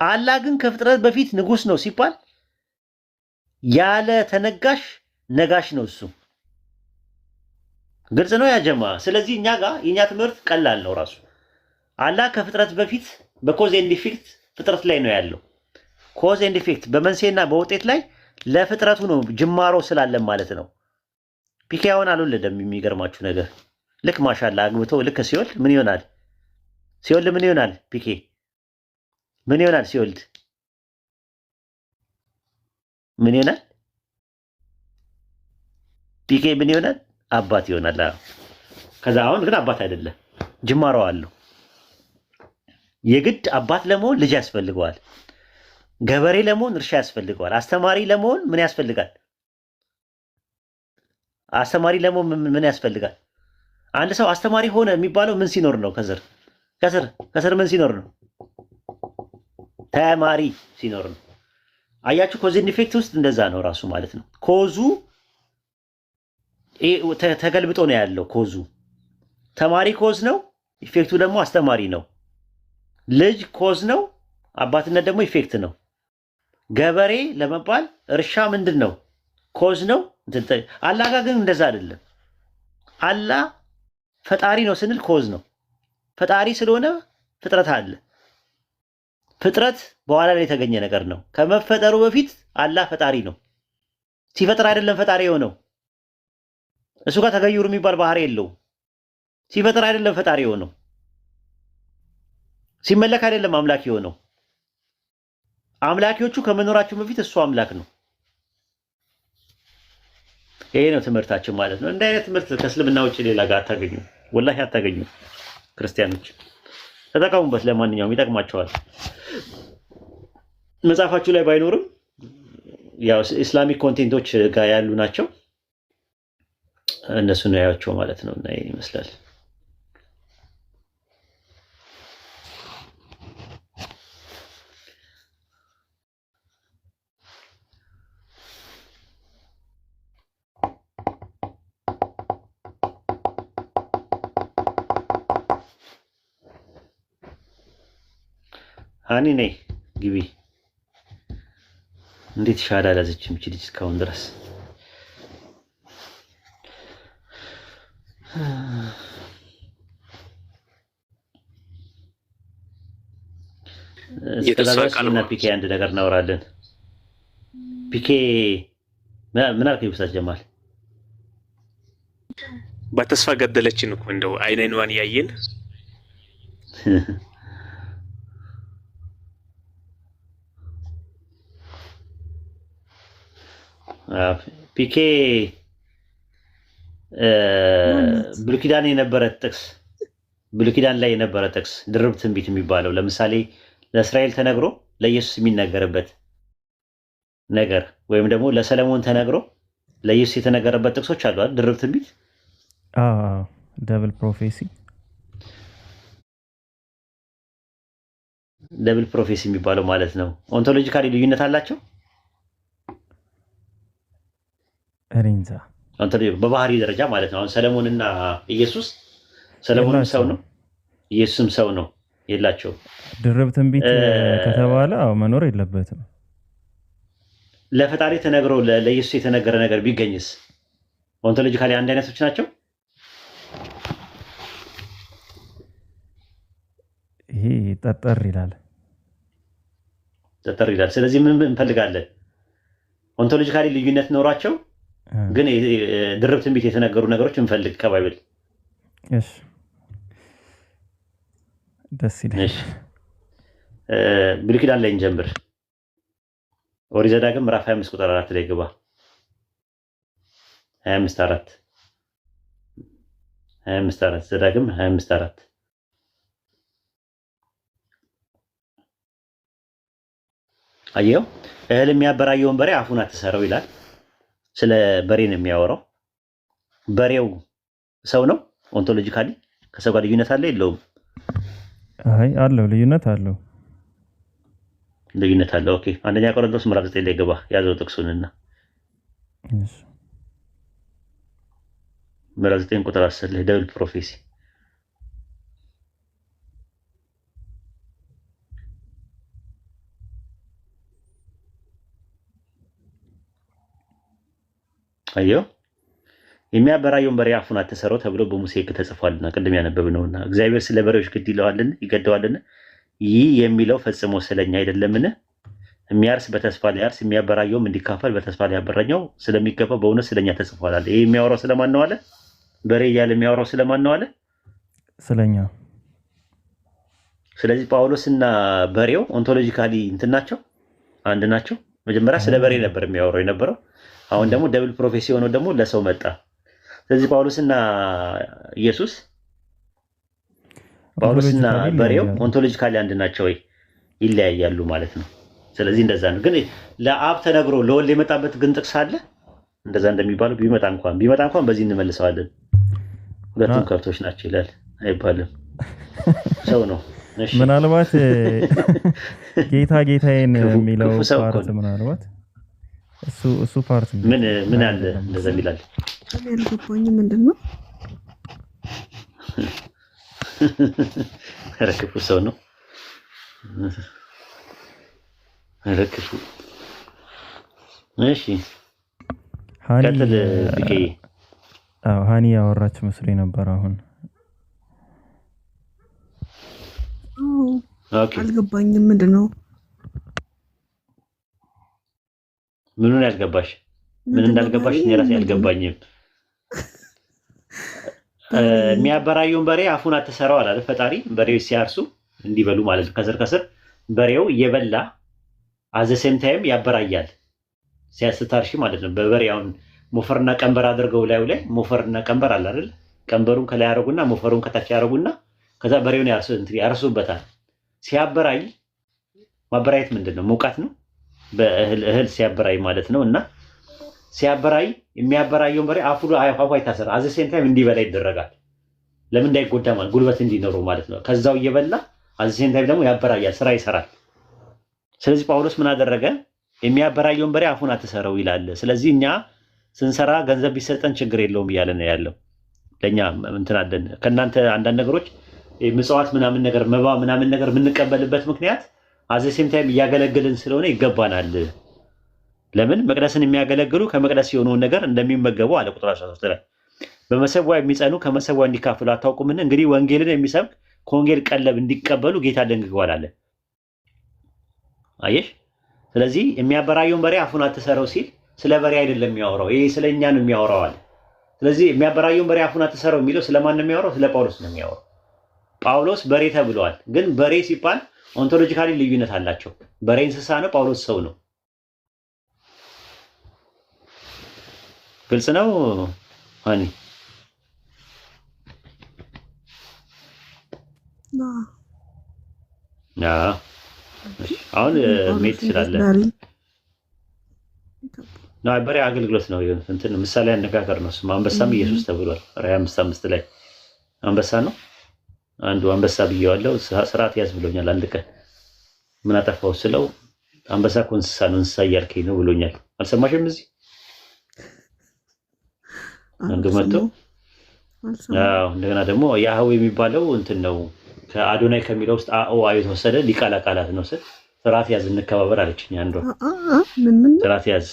አላህ ግን ከፍጥረት በፊት ንጉስ ነው ሲባል ያለ ተነጋሽ ነጋሽ ነው እሱ። ግልጽ ነው ያጀማ። ስለዚህ እኛ ጋር የኛ ትምህርት ቀላል ነው ራሱ። አላህ ከፍጥረት በፊት በኮዝ ኤንድ ኢፌክት ፍጥረት ላይ ነው ያለው። ኮዝ ኤንድ ኢፌክት በመንስኤና በውጤት ላይ ለፍጥረቱ ነው ጅማሮ ስላለን ማለት ነው። ፒኬውን አልወለደም። የሚገርማችሁ ነገር ልክ ማሻላ አግብቶ ልክ ሲወልድ ምን ይሆናል? ሲወልድ ምን ይሆናል? ፒኬ ምን ይሆናል? ሲወልድ ምን ይሆናል? ፒኬ ምን ይሆናል? አባት ይሆናል። ከዛ አሁን ግን አባት አይደለም፣ ጅማሮ አለው። የግድ አባት ለመሆን ልጅ ያስፈልገዋል። ገበሬ ለመሆን እርሻ ያስፈልገዋል። አስተማሪ ለመሆን ምን ያስፈልጋል? አስተማሪ ለመሆን ምን ያስፈልጋል? አንድ ሰው አስተማሪ ሆነ የሚባለው ምን ሲኖር ነው? ከስር ምን ሲኖር ነው? ተማሪ ሲኖር ነው። አያችሁ፣ ኮዝ ኤንድ ኢፌክት ውስጥ እንደዛ ነው ራሱ ማለት ነው። ኮዙ ተገልብጦ ነው ያለው። ኮዙ ተማሪ ኮዝ ነው፣ ኢፌክቱ ደግሞ አስተማሪ ነው። ልጅ ኮዝ ነው፣ አባትነት ደግሞ ኢፌክት ነው። ገበሬ ለመባል እርሻ ምንድን ነው? ኮዝ ነው። አላህ ጋር ግን እንደዛ አይደለም። አላህ ፈጣሪ ነው ስንል ኮዝ ነው። ፈጣሪ ስለሆነ ፍጥረት አለ። ፍጥረት በኋላ ላይ የተገኘ ነገር ነው። ከመፈጠሩ በፊት አላህ ፈጣሪ ነው። ሲፈጥር አይደለም ፈጣሪ የሆነው። እሱ ጋር ተገይሩ የሚባል ባህሪ የለውም። ሲፈጥር አይደለም ፈጣሪ የሆነው። ሲመለክ አይደለም አምላክ የሆነው። አምላኪዎቹ ከመኖራቸው በፊት እሱ አምላክ ነው። ይሄ ነው ትምህርታችን ማለት ነው። እንደ አይነት ትምህርት ከእስልምና ውጭ ሌላ ጋር አታገኙ፣ ወላሂ አታገኙ። ክርስቲያኖች ተጠቀሙበት። ለማንኛውም ይጠቅማቸዋል። መጽሐፋችሁ ላይ ባይኖርም ያው ኢስላሚክ ኮንቴንቶች ጋር ያሉ ናቸው። እነሱ ነው ያያቸው ማለት ነው። እና ይሄን ይመስላል። ሃኒ ነይ ግቢ። እንዴት ሻዳ ያዘችም እቺ ልጅ እስካሁን ድረስ እና ፒኬ አንድ ነገር እናወራለን። ፒኬ ምን አልከኝ? ኡስታዝ ጀማል በተስፋ ገደለችን እኮ እንደው አይነኗን ያየን ፒኬ ብሉይ ኪዳን የነበረ ጥቅስ ብሉይ ኪዳን ላይ የነበረ ጥቅስ ድርብ ትንቢት የሚባለው ለምሳሌ ለእስራኤል ተነግሮ ለኢየሱስ የሚነገርበት ነገር ወይም ደግሞ ለሰለሞን ተነግሮ ለኢየሱስ የተነገረበት ጥቅሶች አሉ አይደል? ድርብ ትንቢት ደብል ፕሮፌሲ ደብል ፕሮፌሲ የሚባለው ማለት ነው። ኦንቶሎጂካሊ ልዩነት አላቸው። ሪንዛ በባህሪ ደረጃ ማለት ነው። አሁን ሰለሞንና ኢየሱስ ሰለሞንም ሰው ነው፣ ኢየሱስም ሰው ነው። የላቸው ድርብ ትንቢት ከተባለ መኖር የለበትም። ለፈጣሪ ተነግሮ ለኢየሱስ የተነገረ ነገር ቢገኝስ ኦንቶሎጂካሊ አንድ አይነቶች ናቸው። ይሄ ጠጠር ይላል። ስለዚህ ምን እንፈልጋለን? ኦንቶሎጂካሊ ልዩነት ኖሯቸው ግን ድርብ ትንቢት የተነገሩ ነገሮች እንፈልግ ከባይብል። እሺ ደስ ይላል። ብሉይ ኪዳን ላይ እንጀምር። ኦሪት ዘዳግም ምዕራፍ 25 ቁጥር 4 ላይ ግባ። 25:4 ዘዳግም 25:4 አየው። እህል የሚያበራየውን በሬ አፉን አትሰረው ይላል። ስለ በሬ ነው የሚያወራው። በሬው ሰው ነው። ኦንቶሎጂካሊ ከሰው ጋር ልዩነት አለ የለውም? አይ አለው፣ ልዩነት አለው። ልዩነት አለው። ኦኬ አንደኛ ቆሮንቶስ ምዕራፍ 9 ላይ ገባ። ያዘው ጥቅሱንና እሺ ምዕራፍ 9 ቁጥር 10 ላይ ደብል ፕሮፌሲ አየው። የሚያበራየውን በሬ አፉን አትሰረው ተብሎ በሙሴ ሕግ ተጽፏልና ቅድም ያነበብነውና እግዚአብሔር ስለ በሬዎች ግድ ይለዋልን ይገደዋልን? ይህ የሚለው ፈጽሞ ስለኛ አይደለምን? የሚያርስ በተስፋ ሊያርስ የሚያበራየውም እንዲካፈል በተስፋ ሊያበራኘው ስለሚገባው በእውነት ስለኛ ተጽፏል አለ። ይህ የሚያወራው ስለማን ነው አለ? በሬ እያለ የሚያወራው ስለማን ነው አለ? ስለኛ። ስለዚህ ጳውሎስና በሬው ኦንቶሎጂካሊ እንትን ናቸው፣ አንድ ናቸው። መጀመሪያ ስለ በሬ ነበር የሚያወራው የነበረው። አሁን ደግሞ ደብል ፕሮፌሲ ሆኖ ደግሞ ለሰው መጣ። ስለዚህ ጳውሎስና ኢየሱስ ጳውሎስና በሬው ኦንቶሎጂካሊ አንድ ናቸው ወይ? ይለያያሉ ማለት ነው። ስለዚህ እንደዛ ነው። ግን ለአብ ተነግሮ ለወልድ የመጣበት ግን ጥቅስ አለ እንደዛ እንደሚባለው ቢመጣ እንኳን በዚህ እንመልሰዋለን። ሁለቱም ከብቶች ናቸው ይላል አይባልም። ሰው ነው። እሺ ምናልባት ጌታ ጌታዬን የሚለው ፓርት ምናልባት እሱ ፓርት ምን አለ እንደዛ ይላል። ያልገባኝ ምንድን ነው? ረክፉ ሰው ነው። ረክፉ እሺ ቀጥል ቢቄ። ሃኒ ያወራች መስሎኝ ነበር አሁን። አልገባኝም። ምንድን ነው? ምኑን ያልገባሽ? ምን እንዳልገባሽ እኔ ራሴ አልገባኝም። የሚያበራየውን በሬ አፉን አትሰራው አላለ ፈጣሪ። በሬው ሲያርሱ እንዲበሉ ማለት ነው። ከስር በሬው እየበላ አዘሴም ታይም ያበራያል ሲያስታርሽ ማለት ነው። በበሬውን ሞፈርና ቀንበር አድርገው ላይ ሞፈርና ቀንበር አለ አይደል? ቀንበሩን ከላይ ያረጉና ሞፈሩን ከታች ያረጉና ከዛ በሬውን ያርሱበታል። ሲያበራይ ማበራየት ምንድነው? ሙቀት ነው። በእህል ሲያበራይ ማለት ነው። እና ሲያበራይ የሚያበራየውን በሬ አፉ አይታሰር አዘሴም ታይም እንዲበላ ይደረጋል። ለምን እንዳይጎዳ ማለት ጉልበት እንዲኖረው ማለት ነው። ከዛው እየበላ አዘሴም ታይም ደግሞ ያበራያል፣ ስራ ይሰራል። ስለዚህ ጳውሎስ ምን አደረገ? የሚያበራየውን በሬ አፉን አትሰረው ይላል። ስለዚህ እኛ ስንሰራ ገንዘብ ቢሰጠን ችግር የለውም እያለ ነው ያለው። ለኛ እንትን አለን ከእናንተ አንዳንድ ነገሮች ምጽዋት ምናምን ነገር መባ ምናምን ነገር የምንቀበልበት ምክንያት አዘሴም ታይም እያገለገልን ስለሆነ ይገባናል። ለምን መቅደስን የሚያገለግሉ ከመቅደስ የሆነውን ነገር እንደሚመገቡ አለ ቁጥር 13 ላይ በመሰዊያ የሚጸኑ ከመሰዊያ እንዲካፈሉ አታውቁምን? እንግዲህ ወንጌልን የሚሰብክ ከወንጌል ቀለብ እንዲቀበሉ ጌታ ደንግጓል አለ። አየሽ። ስለዚህ የሚያበራየውን በሬ አፉን አትሰረው ሲል ስለ በሬ አይደለም የሚያወራው፣ ይሄ ስለኛ ነው የሚያወራው አለ። ስለዚህ የሚያበራየውን በሬ አፉን አትሰረው የሚለው ስለማን ነው የሚያወራው? ስለ ጳውሎስ ነው የሚያወራው። ጳውሎስ በሬ ተብለዋል። ግን በሬ ሲባል ኦንቶሎጂካሊ ልዩነት አላቸው። በሬ እንስሳ ነው፣ ጳውሎስ ሰው ነው። ግልጽ ነው አኒ? አሁን ሜት ትችላለህ። በሬ አገልግሎት ነው። እንትን ምሳሌ አነጋገር ነው። አንበሳም ኢየሱስ ተብሏል። ራዕይ 5:5 ላይ አንበሳ ነው። አንዱ አንበሳ ብየዋለሁ፣ ስርዓት ያዝ ብሎኛል። አንድ ቀን ምን አጠፋው ስለው አንበሳ እኮ እንስሳ ነው፣ እንስሳ እያልከኝ ነው ብሎኛል። አልሰማሽም? እዚህ አንዱ መጥቶ እንደገና ደግሞ ያህዌ የሚባለው እንትን ነው ከአዶናይ ከሚለው ውስጥ አኦ የተወሰደ ሊቃላ ቃላት ነው ስል ስርዓት ያዝ እንከባበር አለችኝ አንዷ። ስርዓት ያዝ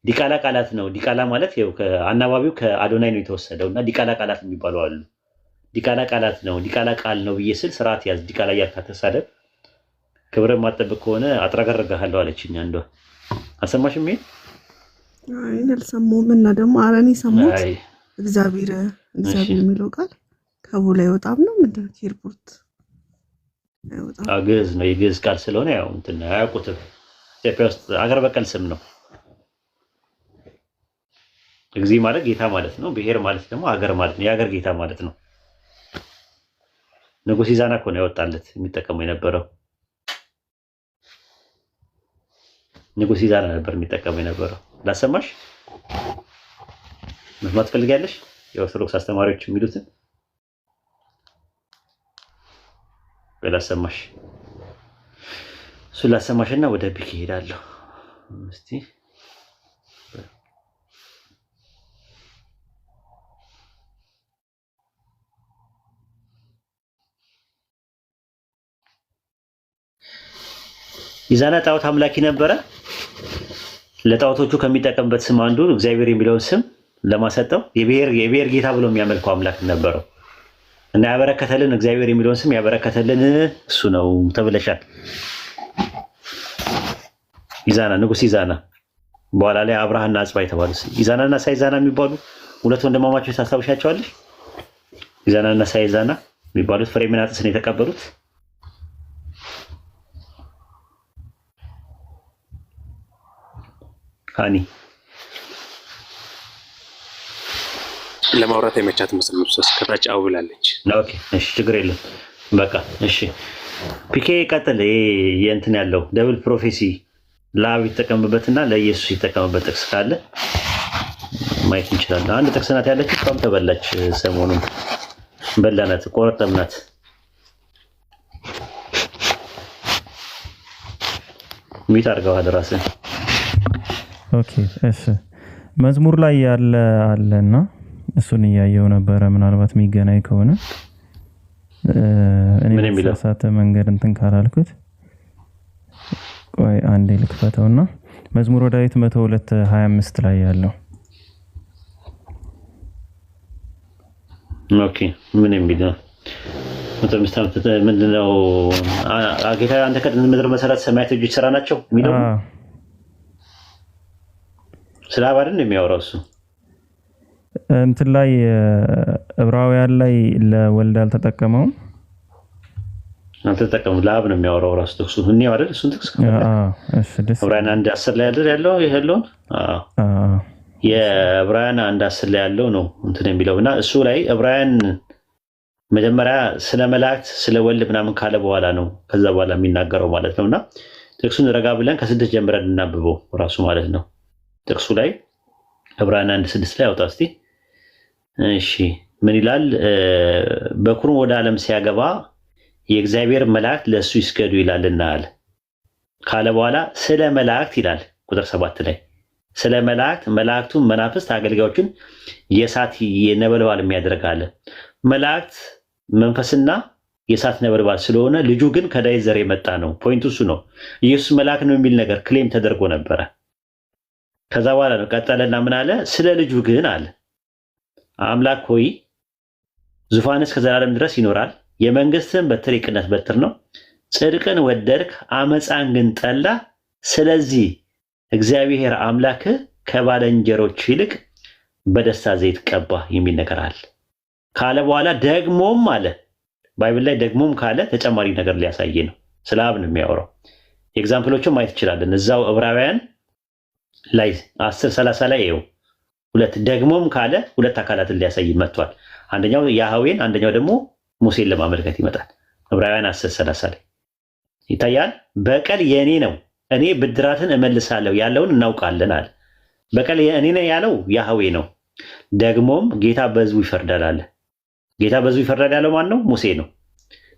ዲቃላ ቃላት ነው። ዲቃላ ማለት ይኸው ከአናባቢው ከአዶናይ ነው የተወሰደው እና ዲቃላ ቃላት የሚባሉ አሉ። ዲቃላ ቃላት ነው፣ ዲቃላ ቃል ነው ብዬ ስል ስርዓት ያዝ ዲቃላ እያልክ አትሳደብ፣ ክብርን ማጠበቅ ከሆነ አጥራገርግሃለሁ አለችኝ አንዷ። አልሰማሽም? ይሄ አልሰማሁም። እና ደግሞ ኧረ እኔ ሰማሁት። እግዚአብሔር የሚለው ቃል ከቡላ አይወጣም ነው ምንድን ነው? ከኤርፖርት አይወጣም። ግዕዝ ነው፣ የግዕዝ ቃል ስለሆነ ያው እንትን አያውቁትም። ኢትዮጵያ ውስጥ አገር በቀል ስም ነው። እግዚእ ማለት ጌታ ማለት ነው። ብሔር ማለት ደግሞ አገር ማለት ነው። የአገር ጌታ ማለት ነው። ንጉሥ ኢዛና እኮ ነው ያወጣለት የሚጠቀመው የነበረው። ንጉሥ ኢዛና ነበር የሚጠቀመው የነበረው። ላሰማሽ መስማት ትፈልጊያለሽ? የኦርቶዶክስ አስተማሪዎች የሚሉትን ላሰማሽ። እሱን ላሰማሽና ወደ ቢክ እሄዳለሁ። እስቲ ኢዛና ጣዖት አምላኪ ነበረ። ለጣዖቶቹ ከሚጠቀምበት ስም አንዱ እግዚአብሔር የሚለውን ስም ለማሰጠው የብሔር ጌታ ብሎ የሚያመልከው አምላክ ነበረው እና ያበረከተልን እግዚአብሔር የሚለውን ስም ያበረከተልን እሱ ነው ተብለሻል። ኢዛና ንጉሥ ኢዛና በኋላ ላይ አብርሃና አጽባ የተባሉ ኢዛናና ሳይዛና የሚባሉ ሁለት ወንድማማቾች ታስታውሻቸዋለሽ? ኢዛናና ሳይዛና የሚባሉት ፍሬምናጥስን የተቀበሉት ሃኒ ለማውራት የመቻት መስል ልብስ ከታች አው ብላለች። ኦኬ እሺ፣ ችግር የለም በቃ እሺ። ፒኬ ቀጥል። የእንትን ያለው ደብል ፕሮፌሲ ለአብ ይጠቀምበትና ለኢየሱስ ይጠቀምበት ጥቅስ ካለ ማየት እንችላለን። አንድ ጥቅስ ናት ያለች፣ እሷም ተበላች። ሰሞኑን በላናት፣ ቆረጠምናት። ሚት አድርገዋል ራስን። ኦኬ እሺ፣ መዝሙር ላይ ያለ አለና እሱን እያየው ነበረ። ምናልባት የሚገናኝ ከሆነ እኔ በተሳሳተ መንገድ እንትን ካላልኩት ቆይ አንዴ ልክፈተውና መዝሙረ ዳዊት 102:25 ላይ ያለው ኦኬ ምን የሚለው ምንድነው? ጌታ አንተ ከጥንት ምድር መሰረት ሰማያት እጆች ስራ ናቸው የሚለው ስለ አብ አይደል የሚያወራው እሱ እንትን ላይ ዕብራውያን ላይ ለወልድ አልተጠቀመውም። አልተጠቀመው ለአብ ነው የሚያወራው ራሱ ጥቅሱ እኔ አይደል እሱን ጥቅስ ዕብራውያን 1:10 ላይ አይደል ያለው ይሄለው የዕብራውያን 1:10 ላይ ያለው ነው እንትን የሚለውና እሱ ላይ ዕብራውያን መጀመሪያ ስለ መላእክት ስለ ወልድ ምናምን ካለ በኋላ ነው ከዛ በኋላ የሚናገረው ማለት ነውና ጥቅሱን ረጋ ብለን ከ6 ጀምረን እናብበው ራሱ ማለት ነው። ጥቅሱ ላይ ዕብራውያን 1:6 ላይ አውጣ እስቲ። እሺ ምን ይላል? በኩሩን ወደ ዓለም ሲያገባ የእግዚአብሔር መላእክት ለሱ ይስገዱ ይላልና አለ ካለ በኋላ ስለ መላእክት ይላል ቁጥር 7 ላይ ስለ መላእክቱን መናፍስት አገልጋዮችን የእሳት ነበልባል የሚያደርጋለ። መላእክት መንፈስና የእሳት ነበልባል ስለሆነ ልጁ ግን ከዳዊት ዘር የመጣ ነው። ፖይንቱ እሱ ነው። ኢየሱስ መልአክ ነው የሚል ነገር ክሌም ተደርጎ ነበረ። ከዛ በኋላ ነው ቀጠለና ምን አለ? ስለ ልጁ ግን አለ አምላክ ሆይ ዙፋንስ ከዘላለም ድረስ ይኖራል፣ የመንግስትህን በትር የቅነት በትር ነው፣ ጽድቅን ወደድክ አመፃን ግን ጠላ። ስለዚህ እግዚአብሔር አምላክህ ከባልንጀሮች ይልቅ በደስታ ዘይት ቀባ የሚል ነገር አለ ካለ በኋላ ደግሞም አለ ባይብል ላይ ደግሞም ካለ ተጨማሪ ነገር ሊያሳይ ነው። ስለ አብ ነው የሚያወራው። ኤግዛምፕሎችን ማየት ይችላለን። እዛው ዕብራውያን ላይ 10:30 ላይ ይኸው ሁለት ደግሞም ካለ ሁለት አካላትን ሊያሳይ መጥቷል። አንደኛው ያህዌን፣ አንደኛው ደግሞ ሙሴን ለማመልከት ይመጣል። ዕብራውያን 10:30 ላይ ይታያል። በቀል የኔ ነው እኔ ብድራትን እመልሳለሁ ያለውን እናውቃለን አለ። በቀል የኔ ነው ያለው ያህዌ ነው። ደግሞም ጌታ በሕዝቡ ይፈርዳል አለ። ጌታ በሕዝቡ ይፈርዳል ያለው ማን ነው? ሙሴ ነው።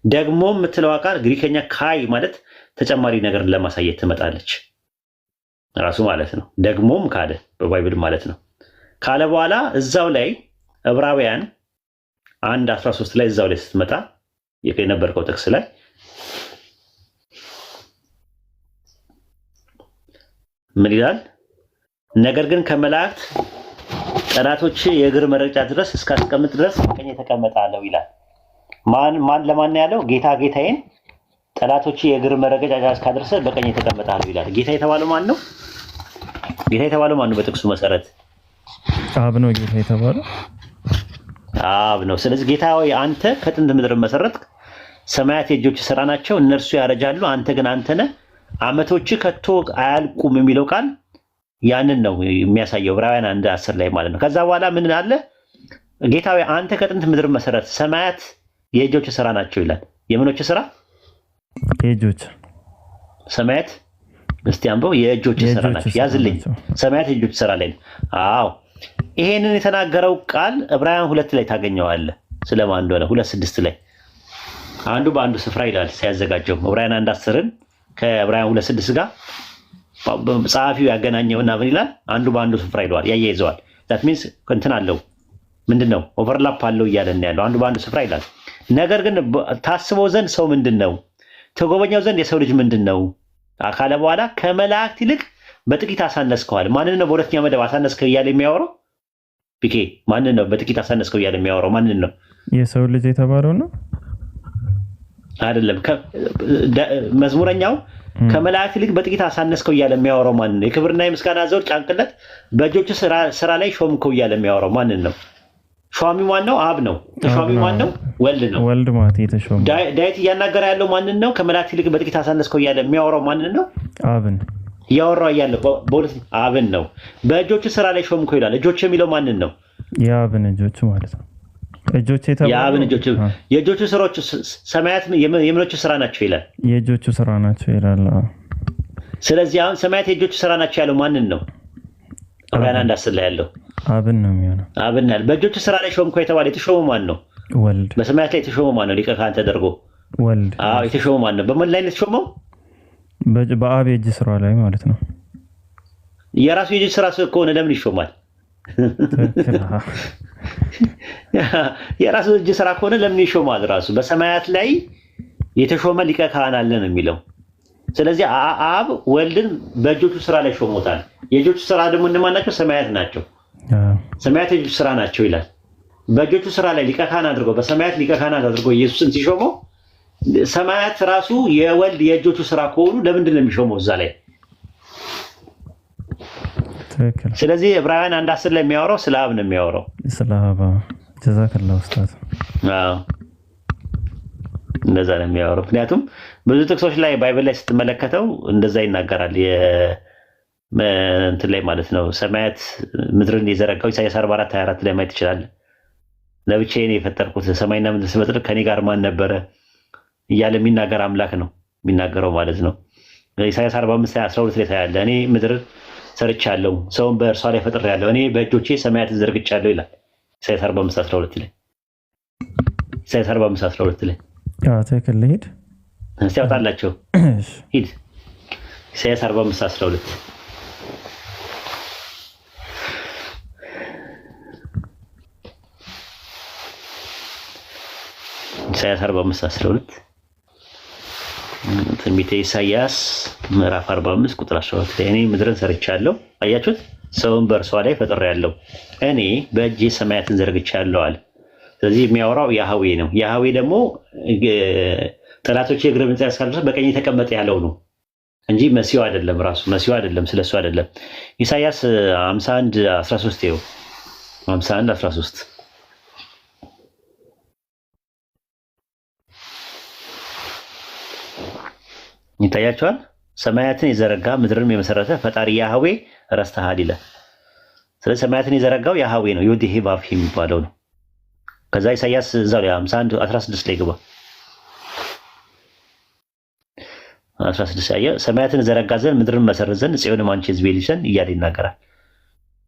ደግሞ የምትለው ቃል ግሪከኛ ካይ ማለት ተጨማሪ ነገር ለማሳየት ትመጣለች ራሱ ማለት ነው። ደግሞም ካለ በባይብል ማለት ነው። ካለ በኋላ እዛው ላይ ዕብራውያን 1:13 ላይ እዛው ላይ ስትመጣ የነበርከው ጥቅስ ላይ ምን ይላል? ነገር ግን ከመላእክት ጠላቶች የእግር መረገጫ ድረስ እስካስቀምጥ ድረስ በቀኝ ተቀመጣለሁ ይላል። ማን ለማን ያለው? ጌታ ጌታዬን ጠላቶች የእግር መረገጫ እስካደረሰ በቀኝ ተቀመጣለሁ ይላል። ጌታ የተባለው ማን ነው? ጌታ የተባለው ማን ነው? በጥቅሱ መሰረት አብ ነው። ጌታ የተባለው አብ ነው። ስለዚህ ጌታ ሆይ አንተ ከጥንት ምድር መሰረትክ፣ ሰማያት የእጆች ስራ ናቸው፣ እነርሱ ያረጃሉ፣ አንተ ግን አንተ ነህ፣ ዓመቶች ከቶ አያልቁም የሚለው ቃል ያንን ነው የሚያሳየው። ዕብራውያን 1:10 ላይ ማለት ነው። ከዛ በኋላ ምን አለ? ጌታ ሆይ አንተ ከጥንት ምድር መሰረት፣ ሰማያት የእጆች ስራ ናቸው ይላል። የምኖች ስራ? የእጆች ሰማያት እስቲ አንበው። የእጆች ስራ ናቸው። ያዝልኝ። ሰማያት የእጆች ስራ ላይ ነው። አዎ ይሄንን የተናገረው ቃል ዕብራውያን 2 ላይ ታገኘዋለህ። ስለማን እንደሆነ 2:6 ላይ አንዱ በአንዱ ስፍራ ይላል ሲያዘጋጀው ዕብራውያን 1:10ን ከዕብራውያን 2:6 ጋር ጸሐፊው ያገናኘውና ምን ይላል? አንዱ በአንዱ ስፍራ ይለዋል፣ ያያይዘዋል። ዛት ሚንስ እንትን አለው ምንድነው? ኦቨርላፕ አለው እያለን ያለው አንዱ በአንዱ ስፍራ ይላል። ነገር ግን ታስበው ዘንድ ሰው ምንድነው? ተጎበኛው ዘንድ የሰው ልጅ ምንድነው? ካለ በኋላ ከመላእክት ይልቅ በጥቂት አሳነስከዋል። ማንን ነው በሁለተኛ መደብ አሳነስከው እያለ የሚያወራው? ፒኬ ማንን ነው በጥቂት አሳነስከው እያለ የሚያወራው? ማንን ነው? የሰው ልጅ የተባለው ነው አይደለም። መዝሙረኛው ከመላእክት ይልቅ በጥቂት አሳነስከው እያለ የሚያወራው ማንን ነው? የክብርና የምስጋና ዘውድ ጫንቅለት በእጆች ስራ ላይ ሾምከው እያለ የሚያወራው ማንን ነው? ሿሚ ማን ነው? አብ ነው። ተሿሚ ማን ነው? ወልድ ነው። ወልድ ማለት የተሾመ። ዳዊት እያናገረ ያለው ማንን ነው? ከመላእክት ይልቅ በጥቂት አሳነስከው እያለ የሚያወራው ማንን ነው? አብን እያወራው ያለው በሁለት አብን ነው። በእጆች ስራ ላይ ሾምከው ይላል። እጆች የሚለው ማንን ነው? የአብን እጆች ማለት ነው። እጆች የተባለው የአብን እጆች፣ የእጆቹ ስራዎች ሰማያት የምኖቹ ስራ ናቸው ይላል። የእጆቹ ስራ ናቸው ይላል። ስለዚህ አሁን ሰማያት የእጆቹ ስራ ናቸው ያለው ማንን ነው? ዕብራውያን 1:10 ላይ ያለው አብን ነው የሚሆነው። አብን ያለ በእጆቹ ስራ ላይ ሾምከው የተባለ የተሾመው ማን ነው? ወልድ። በሰማያት ላይ የተሾመው ማን ነው? ሊቀ ካህን ተደርጎ ወልድ። አዎ የተሾመው ማን ነው? በምን ላይ የተሾመው? በአብ የእጅ ስራ ላይ ማለት ነው። የራሱ የእጅ ስራ ከሆነ ለምን ይሾማል? የራሱ እጅ ስራ ከሆነ ለምን ይሾማል? ራሱ በሰማያት ላይ የተሾመ ሊቀ ካህን አለ ነው የሚለው። ስለዚህ አብ ወልድን በእጆቹ ስራ ላይ ሾሞታል። የእጆቹ ስራ ደግሞ እነማን ናቸው? ሰማያት ናቸው። ሰማያት የእጆቹ ስራ ናቸው ይላል። በእጆቹ ስራ ላይ ሊቀ ካህን አድርጎ በሰማያት ሊቀ ካህናት አድርጎ ኢየሱስን ሲሾመው ሰማያት ራሱ የወልድ የእጆቹ ስራ ከሆኑ ለምንድን ነው የሚሾመው እዛ ላይ? ስለዚህ ዕብራውያን 1:10 ላይ የሚያወራው ስለ አብ ነው የሚያወራው። ስለ አብ። ጀዛከላህ ኡስታዝ። አዎ እንደዛ ነው የሚያወራው። ምክንያቱም ብዙ ጥቅሶች ላይ ባይብል ላይ ስትመለከተው እንደዛ ይናገራል። እንትን ላይ ማለት ነው ሰማያት ምድርን የዘረጋው ኢሳይያስ 44:24 ላይ ማየት ትችላለህ። ለብቻዬ ነው የፈጠርኩት ሰማይና ምድር ስፈጥር ከኔ ጋር ማን ነበረ እያለ የሚናገር አምላክ ነው የሚናገረው ማለት ነው። ኢሳይያስ 45:12 ላይ ታያለህ። እኔ ምድር ሰርቻለሁ፣ ሰውን በእርሷ ላይ ፈጥሬያለሁ፣ እኔ በእጆቼ ሰማያትን ዘርግቻለሁ ይላል ኢሳይያስ 45:12 ላይ። ኢሳይያስ 45:12 ላይ ትክክል። ልሂድ እስቲ ያወጣላቸው ሂድ። ኢሳይያስ 45:12 ኢሳይያስ 45:12 ትንቢተ ኢሳይያስ ምዕራፍ 45 ቁጥር 12 ላይ እኔ ምድርን ሰርቻለሁ፣ አያችሁት፣ ሰውን በእርሷ ላይ ፈጥሬያለሁ፣ እኔ በእጄ ሰማያትን ዘርግቻለሁ አለ። ስለዚህ የሚያወራው ያህዌ ነው። ያህዌ ደግሞ ጠላቶች የእግር መጽያ እስካልደረስ በቀኝ ተቀመጠ ያለው ነው እንጂ መሲሁ አይደለም። ራሱ መሲሁ አይደለም፣ ስለሱ አይደለም። ኢሳይያስ 51:13 ይኸው 51:13 ይታያቸዋል። ሰማያትን የዘረጋ ምድርን የመሰረተ ፈጣሪ ያህዌ ረስተሃል ይላል። ስለዚህ ሰማያትን የዘረጋው ያህዌ ነው፣ ዮዴሄ ባፍ የሚባለው ነው። ከዛ ኢሳያስ እዛው ላይ 51:16 ላይ ግባ 16 ያየ ሰማያትን ዘረጋ ዘንድ ምድርን መሰረት ዘንድ ጽዮንም አንቺ ሕዝቤ ልጅ ነሽ እያለ ይናገራል።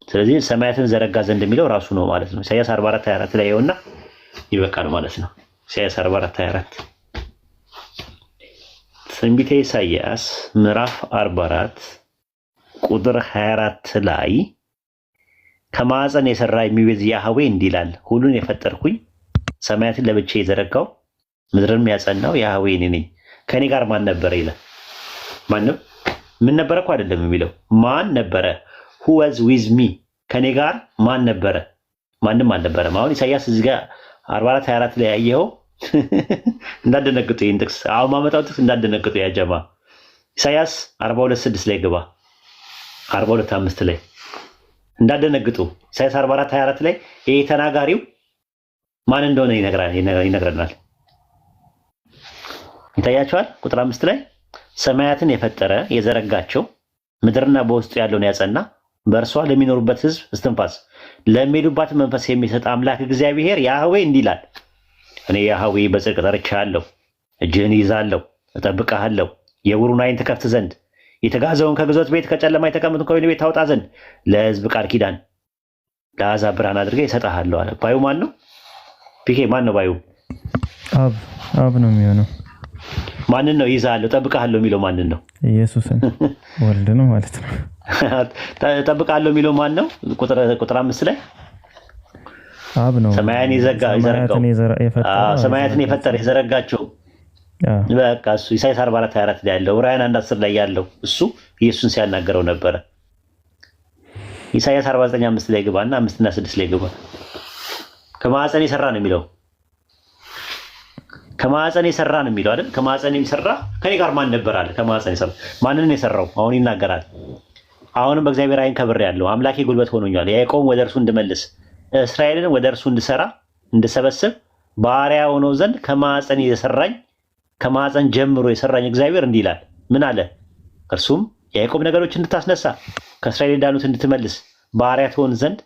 ስለዚህ ሰማያትን ዘረጋ ዘንድ የሚለው ራሱ ነው ማለት ነው። ኢሳያስ 44:24 ላይ ይኸውና ይበቃል ማለት ነው። ኢሳያስ 44:24 ትንቢተ ኢሳያስ ምዕራፍ 44 ቁጥር 24 ላይ ከማዕፀን የሰራ የሚቤዝ ያህዌ እንዲህ ይላል፣ ሁሉን የፈጠርኩኝ ሰማያትን ለብቻ የዘረጋው ምድርን ያጸናው ያህዌ እኔ ነኝ። ከኔ ጋር ማን ነበረ ይላል። ማንም ምን ነበረ እኮ አይደለም የሚለው ማን ነበረ? who was with me ከኔ ጋር ማን ነበረ? ማንም አልነበረም። አሁን ኢሳያስ እዚህ ጋር 44:24 ላይ ያየኸው እንዳደነግጡ ይሄን ጥቅስ አሁን ማመጣው ጥቅስ እንዳደነግጡ ያ ጀማ ኢሳያስ 42:6 ላይ ግባ 42:5 ላይ እንዳደነግጡ ኢሳያስ 44:24 ላይ ይሄ ተናጋሪው ማን እንደሆነ ይነግረናል። ይታያቸዋል። ቁጥር 5 ላይ ሰማያትን የፈጠረ የዘረጋቸው ምድርና በውስጡ ያለውን ያጸና በእርሷ ለሚኖሩበት ሕዝብ እስትንፋስ ለሚሄዱባት መንፈስ የሚሰጥ አምላክ እግዚአብሔር ያህዌ እንዲህ ይላል፣ እኔ ያህዌ በጽድቅ ጠርቼሃለሁ፣ እጅህን ይዛለሁ፣ እጠብቅሃለሁ፣ የዕውሩን ዓይን ትከፍት ዘንድ የተጋዘውን ከግዞት ቤት ከጨለማ የተቀመጡትን ከወህኒ ቤት ታወጣ ዘንድ ለሕዝብ ቃል ኪዳን ለአሕዛብ ብርሃን አድርጌ እሰጥሃለሁ አለ። ባዩ ማን ነው? ፒኬ ማን ነው ባዩ? አብ ነው የሚሆነው። ማንን ነው ይዛለሁ እጠብቅሃለሁ የሚለው? ማንን ነው? ኢየሱስን ወልድ ነው ማለት ነው። እጠብቅሃለሁ የሚለው ማን ነው? ቁጥር 5 ላይ አብ ነው። ሰማያትን የፈጠረ የዘረጋቸው በቃ እሱ ኢሳይያስ 44:24 ላይ ያለው ዕብራውያን 1:10 ላይ ያለው እሱ ኢየሱስን ሲያናገረው ነበረ። ኢሳይያስ 49:5 ላይ ግባና 5 እና 6 ላይ ግባ። ከማዕፀን የሰራ ነው የሚለው ከማዕፀን የሰራ ነው የሚለው አይደል? ከማዕፀን የሰራ ከኔ ጋር ማን ነበር አለ። ከማዕፀን የሰራ ማንን የሰራው? አሁን ይናገራል። አሁንም በእግዚአብሔር ዓይን ከብሬአለሁ፣ አምላኬ ጉልበት ሆኖኛል። ያዕቆብን ወደ እርሱ እንድመልስ እስራኤልን ወደ እርሱ እንድሰራ እንድሰበስብ ባሪያ ሆነው ዘንድ ከማዕፀን የሰራኝ ከማዕፀን ጀምሮ የሰራኝ እግዚአብሔር እንዲህ ይላል። ምን አለ? እርሱም የያዕቆብ ነገዶች እንድታስነሳ ከእስራኤል የዳኑት እንድትመልስ ባሪያ ትሆን ዘንድ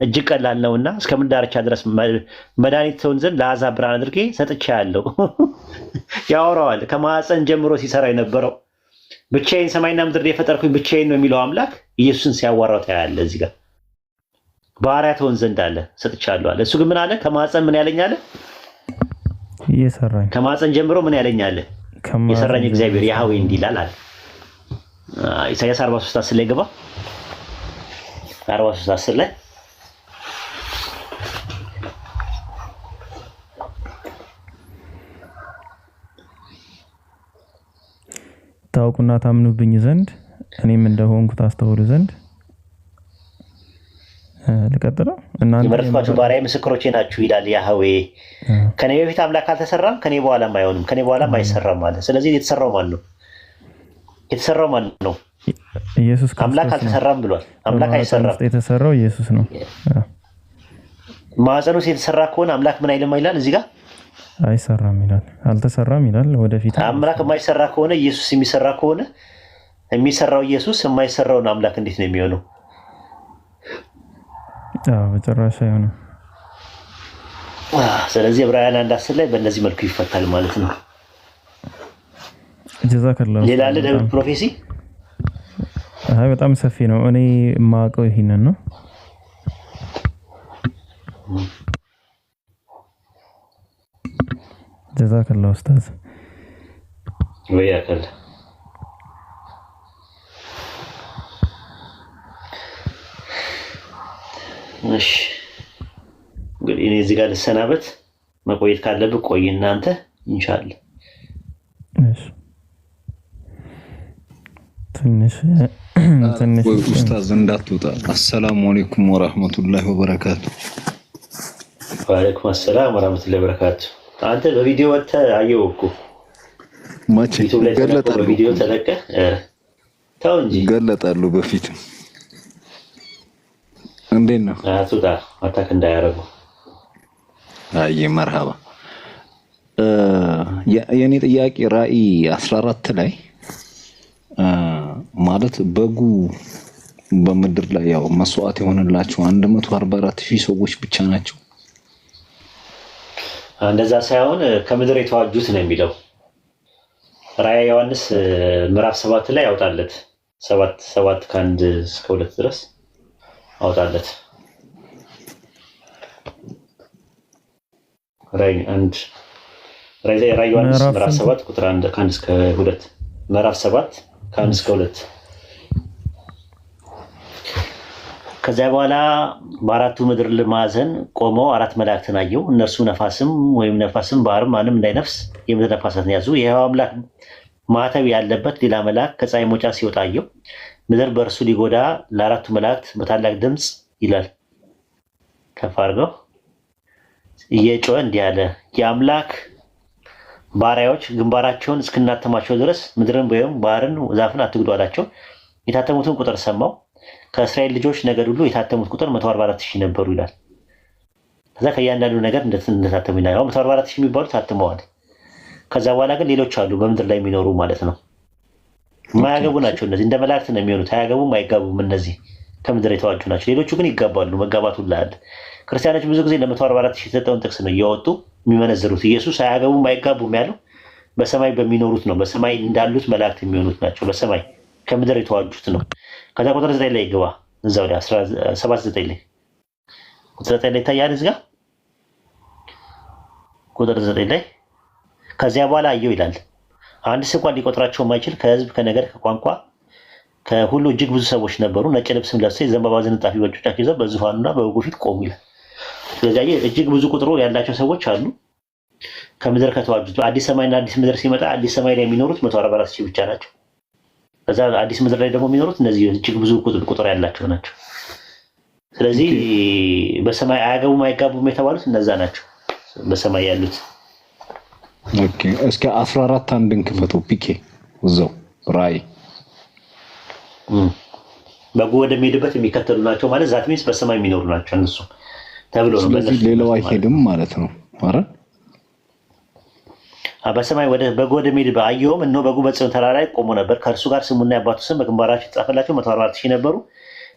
እጅግ ቀላል ነውና እስከ ምድር ዳርቻ ድረስ መድኃኒት ትሆን ዘንድ ለአሕዛብ ብርሃን አድርጌ ሰጥቼሃለሁ። ያወራዋል። ከማዕፀን ጀምሮ ሲሰራ የነበረው ብቻዬን ሰማይና ምድር የፈጠርኩኝ ብቻዬን ነው የሚለው አምላክ ኢየሱስን ሲያዋራው ታያለህ። እዚህ ጋር ባሪያ ትሆን ዘንድ አለ ሰጥቼሃለሁ አለ። እሱ ግን ምን አለ? ከማዕፀን ምን ያለኝ አለ? እየሰራኝ ከማዕፀን ጀምሮ ምን ያለኝ አለ? የሰራኝ እግዚአብሔር ያህዌ እንዲህ ይላል አለ። ኢሳይያስ 43:10 ላይ ገባ 43:10 ላይ ታውቁና ታምኑብኝ ዘንድ እኔም እንደሆንኩ ታስተውሉ ዘንድ ልቀጥለው እናንተ የመረጥኳችሁ ባሪያዬ ምስክሮቼ ናችሁ ይላል ያህዌ። ከኔ በፊት አምላክ አልተሰራም፣ ከኔ በኋላም አይሆንም፣ ከኔ በኋላም አይሰራም ማለት። ስለዚህ የተሰራው ማን ነው? የተሰራው ማን ነው? ኢየሱስ ክርስቶስ። አምላክ አልተሰራም ብሏል። አምላክ አይሰራም። የተሰራው ኢየሱስ ነው። ማዕፀን ውስጥ የተሰራ ከሆነ አምላክ ምን አይልም ይላል እዚህ ጋር አይሰራም ይላል፣ አልተሰራም ይላል። ወደፊት አምላክ የማይሰራ ከሆነ ኢየሱስ የሚሰራ ከሆነ የሚሰራው ኢየሱስ የማይሰራውን አምላክ እንዴት ነው የሚሆነው? በጭራሽ አይሆንም። ስለዚህ ዕብራውያን 1:10 ላይ በእነዚህ መልኩ ይፈታል ማለት ነው። ጀዛከላሁ። ሌላ አለ ደብል ፕሮፌሲ? በጣም ሰፊ ነው። እኔ የማውቀው ይሄንን ነው። ጀዛከላሁ ኡስታዝ። ወያከል እሺ እንግዲህ እኔ እዚህ ጋር ልሰናበት። መቆየት ካለብህ ቆይ እናንተ ኢንሻአላህ። እሺ ትንሽ ኡስታዝ እንዳትወጣ። አሰላሙ አለይኩም ወራህመቱላሂ ወበረካቱ። ወአለይኩም አሰላም ወራህመቱላሂ ወበረካቱ። አንተ በቪዲዮ ወጥተህ አየሁ እኮ ማቼ ገለጣሉ። በቪዲዮ ተለቀህ ተው እንጂ ገለጣሉ በፊት እንዴት ነው? አቱታ አታክ እንዳያረጉ። አይ መርሃባ። የኔ ጥያቄ ራእይ 14 ላይ ማለት በጉ በምድር ላይ ያው መስዋዕት የሆነላቸው 144,000 ሰዎች ብቻ ናቸው። እንደዛ ሳይሆን ከምድር የተዋጁት ነው የሚለው ራእይ ዮሐንስ ምዕራፍ 7 ላይ ያውጣለት 7 ከ1 እስከ 2 ድረስ አውጣለት። ራእይ ዮሐንስ ምዕራፍ 7 ቁጥር 1 ከ1 እስከ 2 ምዕራፍ 7 ከ1 እስከ 2 ከዚያ በኋላ በአራቱ ምድር ማዕዘን ቆመው 4 መላእክትን አየሁ። እነርሱ ነፋስም ባህርም ማንም እንዳይነፍስ የምድር ነፋሳትን ያዙ። የሕያው አምላክ ማኅተም ያለበት ሌላ መልአክ ከፀሐይ መውጫ ሲወጣ አየሁ። ምድር በእርሱ ሊጎዳ ለአራቱ መላእክት በታላቅ ድምፅ ይላል ከፍ አድርገው እየጮኸ እንዲህ አለ፣ የአምላክ ባሪያዎች ግንባራቸውን እስክናተማቸው ድረስ ምድርን ወይም ባህርን ዛፍን አትግዱ አላቸው። የታተሙትን ቁጥር ሰማው። ከእስራኤል ልጆች ነገድ ሁሉ የታተሙት ቁጥር 144,000 ነበሩ ይላል። ከዛ ከእያንዳንዱ ነገር እንደታተሙ ይላል። 144,000 የሚባሉ ታትመዋል። ከዛ በኋላ ግን ሌሎች አሉ በምድር ላይ የሚኖሩ ማለት ነው። የማያገቡ ናቸው እነዚህ፣ እንደ መላእክት ነው የሚሆኑት። አያገቡም አይጋቡም። እነዚህ ከምድር የተዋጁ ናቸው። ሌሎቹ ግን ይጋባሉ። መጋባቱ ላይ ክርስቲያኖች ብዙ ጊዜ ለ144,000 የተሰጠውን ጥቅስ ነው እያወጡ የሚመነዝሩት። ኢየሱስ አያገቡም አይጋቡም ያለው በሰማይ በሚኖሩት ነው። በሰማይ እንዳሉት መላእክት የሚሆኑት ናቸው። በሰማይ ከምድር የተዋጁት ነው። ከዛ ቁጥር 9 ላይ ግባ። እዛው ላይ 7:9 ላይ ቁጥር 9 ላይ ታያል። እዚህ ጋር ቁጥር 9 ላይ ከዚያ በኋላ አየሁ ይላል፣ አንድ እንኳን ሊቆጥራቸው የማይችል ከህዝብ፣ ከነገድ፣ ከቋንቋ፣ ከሁሉ እጅግ ብዙ ሰዎች ነበሩ። ነጭ ልብስም ለብሰው የዘንባባ ዝንጣፊ በእጆቻቸው ይዘው በዙፋኑና በበጉ ፊት ቆሙ ይላል። ስለዚህ እጅግ ብዙ ቁጥሩ ያላቸው ሰዎች አሉ ከምድር ከተዋጁት። አዲስ ሰማይና አዲስ ምድር ሲመጣ አዲስ ሰማይ ላይ የሚኖሩት 144,000 ብቻ ናቸው። ከዛ አዲስ ምድር ላይ ደግሞ የሚኖሩት እነዚህ እጅግ ብዙ ቁጥር ያላቸው ናቸው። ስለዚህ በሰማይ አያገቡም አይጋቡም የተባሉት እነዛ ናቸው በሰማይ ያሉት። ኦኬ እስከ 14 አንድን ክፈቱ ፒኬ እዛው ራእይ በጉ ወደሚሄድበት የሚከተሉ ናቸው ማለት ዛት ሚንስ በሰማይ የሚኖሩ ናቸው እነሱ ተብሎ ነው። ስለዚህ ሌላው አይሄድም ማለት ነው አይደል? በሰማይ ወደ በጉ ወደሚሄድ አየሁም፣ እነሆ በጉ በጽዮን ተራራ ላይ ቆሞ ነበር። ከእርሱ ጋር ስሙና የአባቱ ስም በግንባራቸው የተጻፈላቸው 144,000 ነበሩ።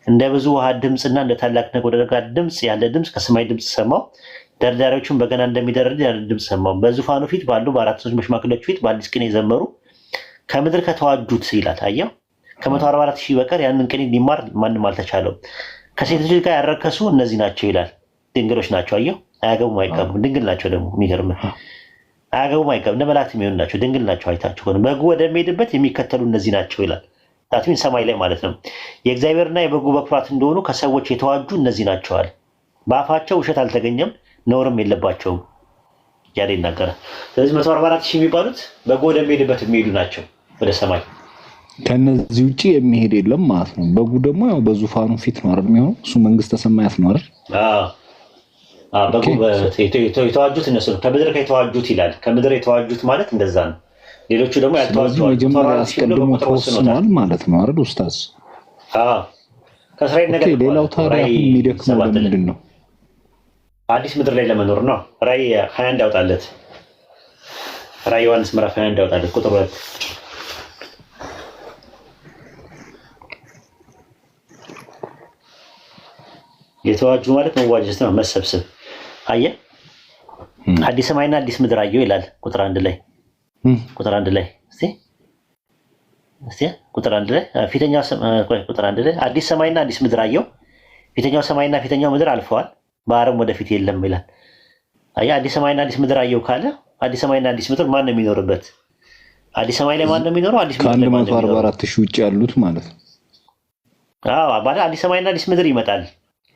እንደ ብዙ ውሃ ድምፅና እንደ ታላቅ ነጎድጓድ ድምፅ ያለ ድምፅ ከሰማይ ድምፅ ሰማሁ። ደርዳሪዎቹም በገና እንደሚደረድር ያለ ድምፅ ሰማሁ። በዙፋኑ ፊት ባሉ በአራት ሰዎች በሽማግሌዎች ፊት በአዲስ ቅኔ ዘመሩ። ከምድር ከተዋጁት ይላል አየሁ፣ ከ144,000 በቀር ያንን ቅኔ ሊማር ማንም አልተቻለውም። ከሴት ልጆች ጋር ያረከሱ እነዚህ ናቸው ይላል። ድንግሎች ናቸው። አየሁ፣ አያገቡም አይጋቡም። ድንግል ናቸው ደግሞ የሚገርምህ አያገቡም አይጋቡም። እንደ መላእክት የሚሆኑ ናቸው። ድንግል ናቸው። አይታችሁ ከሆነ በጉ ወደሚሄድበት የሚከተሉ እነዚህ ናቸው ይላል። ታትሚን ሰማይ ላይ ማለት ነው። የእግዚአብሔርና የበጉ በኩራት እንደሆኑ ከሰዎች የተዋጁ እነዚህ ናቸዋል። በአፋቸው ውሸት አልተገኘም፣ ነውርም የለባቸውም ያለ ይናገራል። ስለዚህ 144,000 የሚባሉት በጉ ወደሚሄድበት የሚሄዱ ናቸው ወደ ሰማይ። ከነዚህ ውጪ የሚሄድ የለም ማለት ነው። በጉ ደግሞ ያው በዙፋኑ ፊት ነው አይደል የሚሆነው? እሱ መንግስተ ሰማያት ነው አይደል? በጉ የተዋጁት እነሱ ነው። ከምድር የተዋጁት ይላል። ከምድር የተዋጁት ማለት እንደዛ ነው። ሌሎቹ ደግሞ ያልተዋጁ መጀመሪያ አስቀድሞ ተወስኗል ማለት ነው አይደል ኡስታዝ? ከእስራኤል ነገር ሌላው ታዲያ የሚደክመው ለምንድን ነው? አዲስ ምድር ላይ ለመኖር ነው። ራእይ 21 ያውጣለት። ራእይ ዮሐንስ ምዕራፍ 21 ያውጣለት ቁጥር 2 የተዋጁ ማለት መዋጀት ነው፣ መሰብሰብ። አየህ አዲስ ሰማይና አዲስ ምድር አየሁ ይላል ቁጥር 1 ላይ ቁጥር 1 ላይ እስቲ ቁጥር 1 ላይ ፊተኛው ቁጥር 1 ላይ አዲስ ሰማይና አዲስ ምድር አየሁ፣ ፊተኛው ሰማይና ፊተኛው ምድር አልፈዋል፣ ባህርም ወደፊት የለም ይላል። አየህ አዲስ ሰማይና አዲስ ምድር አየሁ ካለ አዲስ ሰማይና አዲስ ምድር ማን ነው የሚኖርበት? አዲስ ሰማይ ላይ ማን ነው የሚኖረው? አዲስ ምድር ላይ ማን ነው የሚኖረው? ከ144,000 ውጭ ያሉት ማለት ነው። ባለ አዲስ ሰማይና አዲስ ምድር ይመጣል።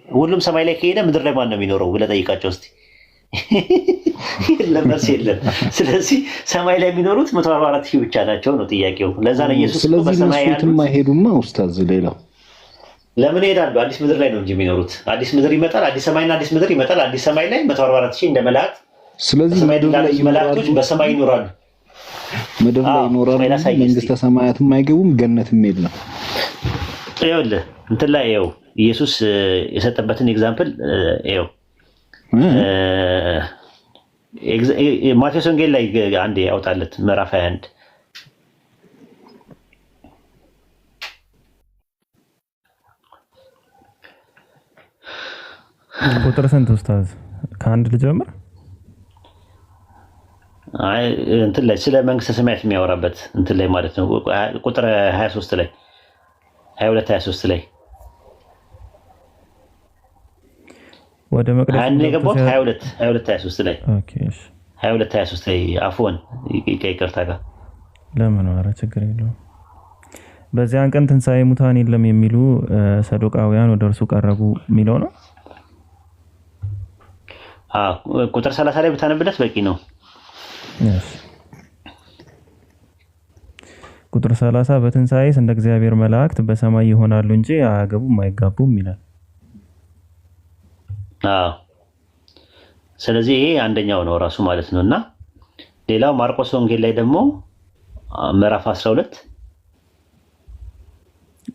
ሁሉም ሰማይ ላይ ከሄደ ምድር ላይ ማን ነው የሚኖረው ብለህ ጠይቃቸው እስቲ። የለም መልስ የለም። ስለዚህ ሰማይ ላይ የሚኖሩት 144,000 ብቻ ናቸው ነው ጥያቄው። ለዛ ነው ኢየሱስ በሰማይ ያሉት ማይሄዱማ ኡስታዝ። ሌላው ለምን ይሄዳሉ? አዲስ ምድር ላይ ነው እንጂ የሚኖሩት። አዲስ ምድር ይመጣል፣ አዲስ ሰማይና አዲስ ምድር ይመጣል። አዲስ ሰማይ ላይ 144,000 እንደ መላእክት። ስለዚህ ምድር ላይ መላእክቶች በሰማይ ይኖራሉ፣ ምድር ላይ ይኖራሉ። መንግስተ ሰማያትም አይገቡም፣ ገነትም የለም። ይኸውልህ እንትን ላይ ይኸው ኢየሱስ የሰጠበትን ኤግዛምፕል ይኸው ማቴዎስ ወንጌል ላይ አንዴ ያውጣለት ምዕራፍ 21 ቁጥር ስንት ኡስታዝ? ከአንድ ልጀምር። አይ እንትን ላይ ስለ መንግስተ ሰማያት የሚያወራበት እንትን ላይ ማለት ነው። ቁጥር 23 ላይ 22 23 ላይ ወደ መቅደስ አንድ የገባው 22 23 ላይ ኦኬ እሺ 22 23 ላይ አፎን ይቅርታ ጋር ለምን ኧረ ችግር የለውም። በዚያን ቀን ትንሣኤ ሙታን የለም የሚሉ ሰዶቃውያን ወደ እርሱ ቀረቡ የሚለው ነው። ቁጥር 30 ላይ ብታነብለት በቂ ነው። ቁጥር 30 በትንሣኤስ እንደ እግዚአብሔር መላእክት በሰማይ ይሆናሉ እንጂ አያገቡም አይጋቡም ይላል። ስለዚህ ይሄ አንደኛው ነው ራሱ ማለት ነውና ሌላው ማርቆስ ወንጌል ላይ ደግሞ ምዕራፍ 12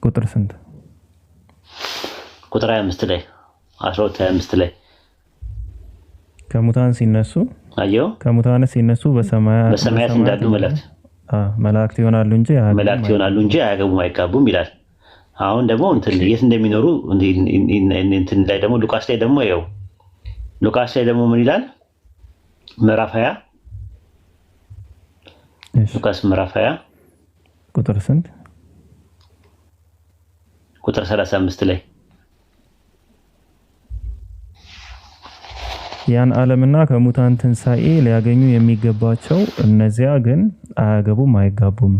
ቁጥር ስንት? ቁጥር 25 ላይ 12 25 ላይ ከሙታን ሲነሱ አየው ከሙታን ሲነሱ በሰማያት እንዳሉ መላእክት ይሆናሉ እንጂ አያገቡም አይጋቡም ይላል። አሁን ደግሞ እንትን የት እንደሚኖሩ እንትን ላይ ደግሞ ሉቃስ ላይ ደግሞ ይኸው ሉቃስ ላይ ደግሞ ምን ይላል? ምዕራፍ 20 ሉቃስ ምዕራፍ 20 ቁጥር ስንት? ቁጥር 35 ላይ ያን ዓለምና ከሙታን ትንሣኤ ሊያገኙ የሚገባቸው እነዚያ ግን አያገቡም አይጋቡም